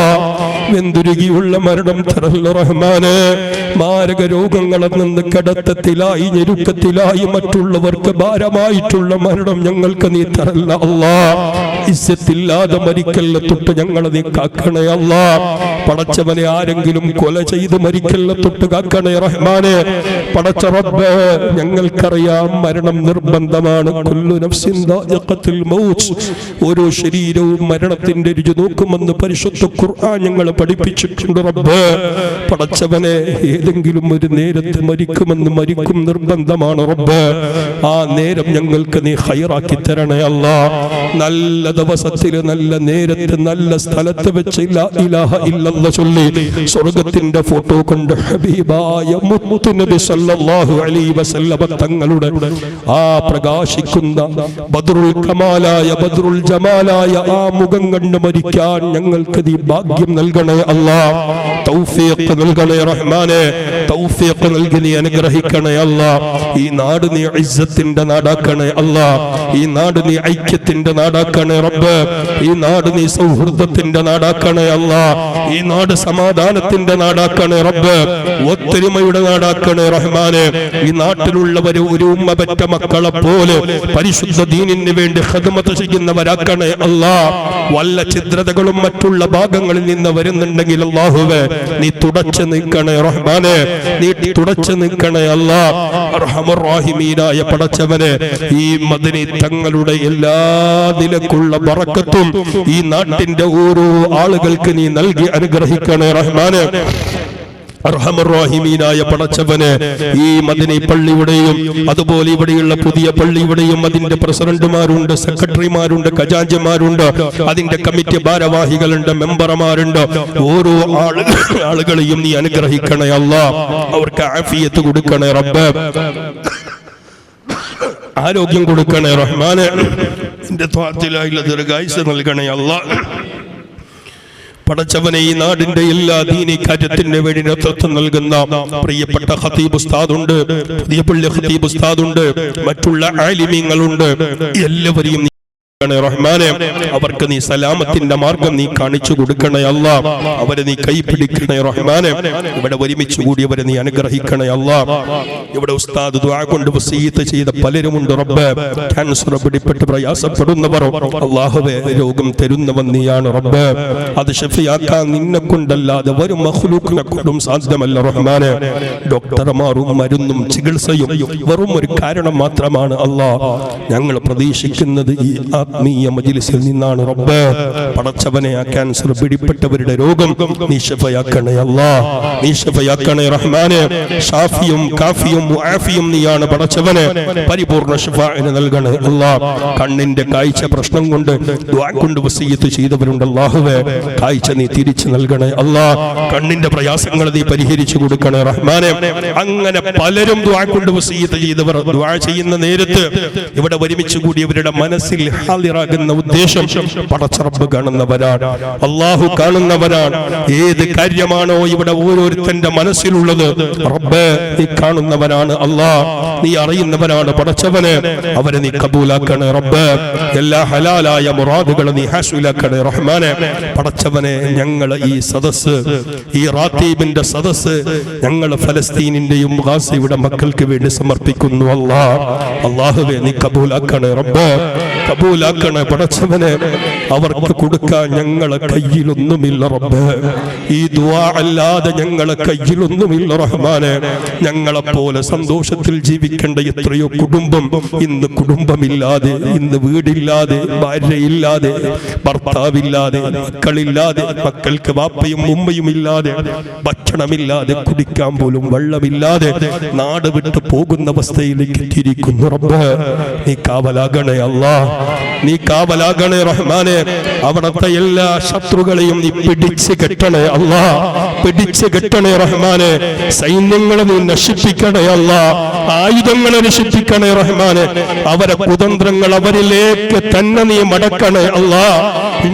വെന്തുരുകിയുള്ള മരണം തരല്ല റഹ്മാനെ. മാരക രോഗങ്ങളിൽ നിന്ന് കടത്തത്തിലായി ഞെരുക്കത്തിലായി മറ്റുള്ളവർക്ക് ഭാരമായിട്ടുള്ള മരണം ഞങ്ങൾക്ക് നീ തരല്ല അല്ലാ. ഇസ്സത്തില്ലാതെ മരിക്കല്ല തൊട്ട് ഞങ്ങളെ നീ കാക്കണേ അല്ലാ. പടച്ചവനെ, ആരെങ്കിലും കൊല ചെയ്ത് മരിക്കല്ല തൊട്ട് കാക്കണേ റഹ്മാനെ. പടച്ച റബ്ബേ, ഞങ്ങൾക്കറിയാം മരണം നിർബന്ധമാണ്. കുല്ലു നഫ്സിൻ ദാഇഖത്തുൽ മൗത്ത്. ഓരോ ശരീരവും മരണത്തിന്റെ രുചി നോക്കുമെന്ന് പരിശുദ്ധ ഖുർആൻ ഞങ്ങളെ പഠിപ്പിച്ചിട്ടുണ്ട് റബ്ബേ. പടച്ചവനെ, ഏതെങ്കിലും ഒരു നേരത്ത് മരിക്കുമെന്ന് മരിക്കും നിർബന്ധമാണ് റബ്ബേ. ആ നേരം ഞങ്ങൾക്ക് നീ ഖൈറാക്കി തരണേ അല്ലാ. നല്ല ദിവസത്തിൽ നല്ല നേരത്ത് നല്ല സ്ഥലത്ത് വെച്ച് ലാ ഇലാഹ ഇല്ലല്ലാഹ് ചൊല്ലി സ്വർഗ്ഗത്തിന്റെ ഫോട്ടോ കൊണ്ട് ഹബീബായ മുത്തു നബി സല്ലല്ലാഹു അലൈഹി വസല്ലം തങ്ങളുടെ ആ പ്രകാശിക്കുന്ന ബദ്റുൽ കമാലായ ബദ്റുൽ ജമാലായ ആ മുഖം കണ്ട് മരിക്കാൻ ഞങ്ങൾക്ക് നീ ഭാഗ്യം നൽകണേ അല്ലാ. തൗഫീഖ് നൽകണേ റഹ്മാനെ. തൗഫീഖ് നൽകി നീ അനുഗ്രഹിക്കണേ അല്ലാ. ഈ നാട് നീ ഇസ്സത്തിന്റെ നാടാക്കണേ അല്ലാ. ഈ നാട് നീ ഐക്യത്തിന്റെ നാടാക്കണേ റബ്ബ്. ഈ നാട് നീ സൗഹൃദത്തിന്റെ നാടാക്കണേ അല്ലാ. ഈ നാട് സമാധാനത്തിന്റെ നാടാക്കണേ റബ്ബ്. ഒത്തൊരുമയുടെ നാടാക്കണേ റഹ്മാനെ. ഈ നാട്ടിലുള്ളവര് ഒരു ഉമ്മ പെറ്റ മക്കളെ പോലെ പരിശുദ്ധ ദീനിന് വേണ്ടി ഖിദ്മത്ത് ചെയ്യുന്നവരാക്കണേ അല്ലാ. വല്ല ഛിദ്രതകളും മറ്റുള്ള ഭാഗങ്ങളിൽ നിന്ന് വരുന്നുണ്ടെങ്കിൽ അല്ലാഹുവേ, നീ തുടച്ചു നിൽക്കണേ റഹ്മാനെ. നീ തുടച്ചു നിൽക്കണേ അല്ലാ. അർഹമർ റഹീമീനായ പടച്ചവനെ, ഈ മദനി തങ്ങളുടെ എല്ലാ നിലക്കുള്ള ബറക്കത്തും ഈ നാട്ടിന്റെ ഓരോ ആളുകൾക്ക് നീ നൽകി അനുഗ്രഹിക്കണേ റഹ്മാനെ. അർഹമർറഹീമീനായ പടച്ചവനെ, ഈ മദനി പള്ളിയുടെയും അതുപോലെ ഇവിടെയുള്ള പുതിയ പള്ളിയുടെയും അതിന്റെ പ്രസിഡന്റുമാരുണ്ട്, സെക്രട്ടറിമാരുണ്ട്, ഖജാൻജിമാരുണ്ട്, അതിന്റെ കമ്മിറ്റി ഭാരവാഹികളുണ്ട്, മെമ്പർമാരുണ്ട്. ഓരോ ആളുകളെയും നീ അനുഗ്രഹിക്കണേ അല്ലാ. അവർക്ക് ആഫിയത്ത് കൊടുക്കണേ റബ്ബ്. ആരോഗ്യം കൊടുക്കണേ റഹ്മാനെ. നിന്റെ ത്വാഅത്തിലായുള്ള ദീർഘായുസ്സ് നൽകണേ അല്ലാ. പടച്ചവനെ, ഈ നാടിന്റെ എല്ലാ ദീനി കാര്യത്തിന്റെ വേണ്ടി നേതൃത്വം നൽകുന്ന പ്രിയപ്പെട്ട ഖതീബ് ഉസ്താദുണ്ട്, പുതിയ പള്ളി ഖതീബ് ഉസ്താദുണ്ട്, മറ്റുള്ള ആലിമീങ്ങളുണ്ട്. എല്ലാവരെയും റഹ്മാനെ, അവർക്ക് നീ സലാമത്തിന്റെ മാർഗം നീ കാണിച്ചു കൊടുക്കണേ അല്ലാ. അവരെ നീ കൈപിടിക്കണേ റഹ്മാനെ. ഇവിടെ ഒരുമിച്ച് കൂടിയവരെ നീ അനുഗ്രഹിക്കണേ അല്ലാ. ഇവിടെ ഉസ്താദ് ദുആ കൊണ്ട് വസീയത്ത് ചെയ്ത പലരുമുണ്ട് റബ്ബേ. ക്യാൻസർ പിടിപ്പെട്ട് പ്രയാസപ്പെടുന്നവർ, അല്ലാഹുവേ, രോഗം തരുന്നവൻ നീയാണ് റബ്ബേ. അത് ശഫിയാക്കാൻ നിന്നെ കൊണ്ടല്ലാതെ ഒരു മഖ്ലൂഖിനെ കൊണ്ടും സാധ്യമല്ല റഹ്മാനെ. ഡോക്ടർമാരും മരുന്നും ചികിത്സയും വെറും ഒരു കാരണം മാത്രമാണ് അല്ലാ. ഞങ്ങൾ പ്രതീക്ഷിക്കുന്നത് ഈ ആത്മീയ മജ്ലിസിൽ നിന്നാണ് റബ്ബേ. പടച്ചവനെ, ആ ക്യാൻസർ പിടിപ്പെട്ടവരുടെ രോഗം നീ ശഫയാക്കണേ അല്ലാ. നീ ശഫയാക്കണേ റഹ്മാനെ. ഷാഫിയും കാഫിയും മുആഫിയും നീയാണ് പടച്ചവനെ. പരിപൂർണ്ണ ശഫാഅത്ത് നൽകണേ അല്ലാ. കണ്ണിന്റെ കാഴ്ച പ്രശ്നം കൊണ്ട് ദുആ കൊണ്ട് വസിയത്ത് ചെയ്തവരുണ്ട് അല്ലാഹുവേ. കാഴ്ച നീ തിരിച്ചു നൽകണേ അല്ലാ. കണ്ണിന്റെ പ്രയാസങ്ങൾ നീ പരിഹരിച്ചു കൊടുക്കണേ റഹ്മാനെ. അങ്ങനെ പലരും ദുആ കൊണ്ട് വസിയത്ത് ചെയ്തവർ ദുആ ചെയ്യുന്ന നേരത്ത് ഇവിടെ ഒരുമിച്ച് കൂടിയവരുടെ മനസ്സിൽ ഹാളിറാകുന്ന ഉദ്ദേശം പടച്ച റബ്ബ് കാണുന്നവരാണ്, അല്ലാഹു കാണുന്നവരാണ്. ഏത് കാര്യമാണോ ഇവിടെ ഓരോരുത്തന്റെ മനസ്സിലുള്ളത് റബ്ബേ നീ കാണുന്നവരാണ്. അറിയുന്നവനാണ് അല്ലാ, നീ അറിയുന്നവനാണ് പടച്ചവനെ. അവരെ നീ കബൂലാക്കണേ റബ്ബ്. എല്ലാ ഹലാലായ മുറാദുകളും നീ ഹാസുലാക്കണേ റഹ്മാനെ. പടച്ചവനെ, ഞങ്ങൾ ഈ സദസ്സ്, ഈ റാത്തീബിന്റെ സദസ്സ് ഞങ്ങൾ ഫലസ്തീനിന്റെയും ഗാസയുടെ മക്കൾക്ക് വേണ്ടി സമർപ്പിക്കുന്നു അല്ലാ. അല്ലാഹുവേ, നീ കബൂലാക്കണേ റബ്ബ്, കബൂലാക്കണേ പടച്ചവനെ. അവർക്ക് കൊടുക്കാൻ ഞങ്ങളെ കയ്യിലൊന്നുമില്ല റബ്ബ്. ഈ ദുആ അല്ലാതെ ഞങ്ങളെ കയ്യിലൊന്നുമില്ല റഹ്മാനെ. ഞങ്ങളെപ്പോലെ സന്തോഷത്തിൽ ജീവിക്കേണ്ട എത്രയോ കുടുംബം ഇന്ന് കുടുംബമില്ലാതെ, ഇന്ന് വീടില്ലാതെ, ഭാര്യയില്ലാതെ, ഭർത്താവില്ലാതെ, മക്കളില്ലാതെ, മക്കൾക്ക് വാപ്പയും ഉമ്മയും ഇല്ലാതെ, ഭക്ഷണമില്ലാതെ, കുടിക്കാൻ പോലും വെള്ളമില്ലാതെ നാട് വിട്ടു പോകുന്ന അവസ്ഥയിലേക്ക് എത്തിയിരിക്കുന്നു റബ്ബ്. നീ കാവലാകണേ അല്ലാ, നീ കാവലാകണേ റഹ്മാനെ. അവിടത്തെ എല്ലാ ശത്രുക്കളെയും നീ പിടിച്ച് കെട്ടണേ അല്ലാ, പിടിച്ച് കെട്ടണേ റഹ്മാനെ. സൈന്യങ്ങളെ നീ നശിപ്പിക്കണേ അല്ലാ, ആയുധങ്ങളെ നശിപ്പിക്കണേ റഹ്മാനെ. അവരെ കുതന്ത്രങ്ങൾ അവരിലേക്ക് തന്നെ നീ മടക്കണേ അല്ലാ.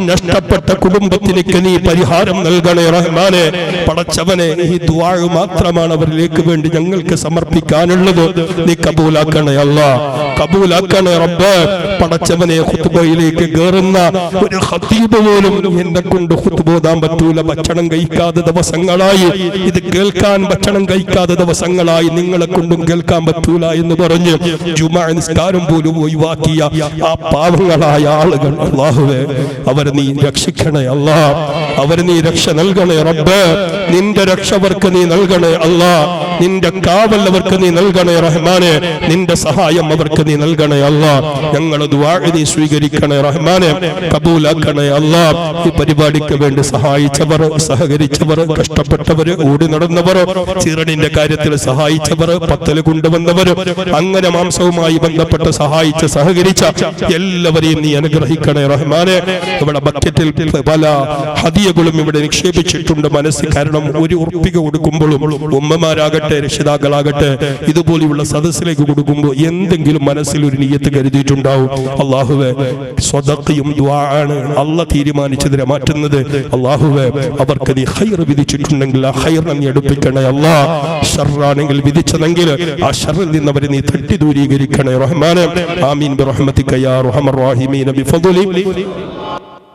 നഷ്ടപ്പെട്ട കുടുംബത്തിലേക്ക് നീ പരിഹാരം നൽകണേ റഹ്മാനെ. പടച്ചവനെ, ഈ ദുആ മാത്രമാണ് അവരിലേക്ക് വേണ്ടി ഞങ്ങൾക്ക് സമർപ്പിക്കാനുള്ളത്. നീ കബൂലാക്കണേ അല്ലാ, കബൂലാക്കണേ റബ്ബ്. പടച്ചവനെ, ഖുത്ബയിലേക്ക് കയറുന്ന ഒരു ഖതീബ് പോലും എന്നെ കൊണ്ട് ഖുത്ബ ഓതാൻ പറ്റൂല, ഭക്ഷണം കഴിക്കാതെ ദിവസങ്ങളായി, ഇത് കേൾക്കാൻ ഭക്ഷണം കഴിക്കാതെ ദിവസങ്ങളായി, നിങ്ങളെ കൊണ്ടും കേൾക്കാൻ പറ്റൂല എന്ന് പറഞ്ഞ് ജുമാ നിസ്കാരം പോലും ഒഴിവാക്കിയ ആ പാവങ്ങളായ ആളുകൾ, അല്ലാഹുവേ, അവരെ നീ രക്ഷിക്കണേ അല്ലാ, അവരെ നീ രക്ഷ നൽകണേ റബ്ബ്. നിന്റെ രക്ഷ അവർക്ക് നീ നൽകണേ അല്ലാ, നിന്റെ കാവൽ അവർക്ക് നീ നൽകണേ റഹ്മാനെ. നിന്റെ സഹായം അവർക്ക് നീ നൽകണേ അല്ലാ. ഞങ്ങളെ ദുആ നീ സ്വീകരിക്കണേ റഹ്മാനെ, കബൂലാക്കണേ അല്ലാ. ഈ പരിപാടിക്ക് വേണ്ടി സഹായിച്ചവർ, സഹകരിച്ചവർ, കഷ്ടപ്പെട്ടവർ, ഓടി നടന്നവർ, ചിറണിന്റെ കാര്യത്തിൽ സഹായിച്ചവർ, പത്തല് കൊണ്ടുവന്നവർ, അങ്ങനെ മാംസവുമായി ബന്ധപ്പെട്ട് സഹായിച്ച് സഹകരിച്ച എല്ലാവരെയും നീ അനുഗ്രഹിക്കണേ റഹ്മാനെ. ഇവിടെ ബക്കറ്റിൽ പല ഹദിയകളും ഇവിടെ നിക്ഷേപിച്ചിട്ടുണ്ട് മനസ്സിൽ. കാരണം ഒരു ഉറപ്പിക കൊടുക്കുമ്പോഴും ഉമ്മമാരാകട്ടെ, രക്ഷിതാക്കളാകട്ടെ, ഇതുപോലെയുള്ള സദസ്സിലേക്ക് കൊടുക്കുമ്പോൾ എന്തെങ്കിലും മനസ്സിൽ ഒരു നിയ്യത്ത് കരുതിയിട്ടുണ്ടാവും. അല്ലാഹുവേ, സ്വദഖയും ദുആആണ് അല്ലാഹ് തീരുമാനിച്ചതിനെ മാറ്റുന്നത്. അല്ലാഹുവേ, അവർക്ക് നീ ഖൈർ വിധിച്ചിട്ടുണ്ടെങ്കിൽ ആ ഖൈർ നീ എടുപ്പിക്കണേ അല്ലാ. ഷർറാണെങ്കിൽ വിധിച്ചതെങ്കിൽ ആ ഷർറിൽ നിന്ന് അവരെ നീ തട്ടി ദൂരീകരിക്കണേ റഹ്മാനെ. ആമീൻ ബിറഹ്മതിക യാ അർഹമർ റഹീമീൻ ബിഫദ്ലി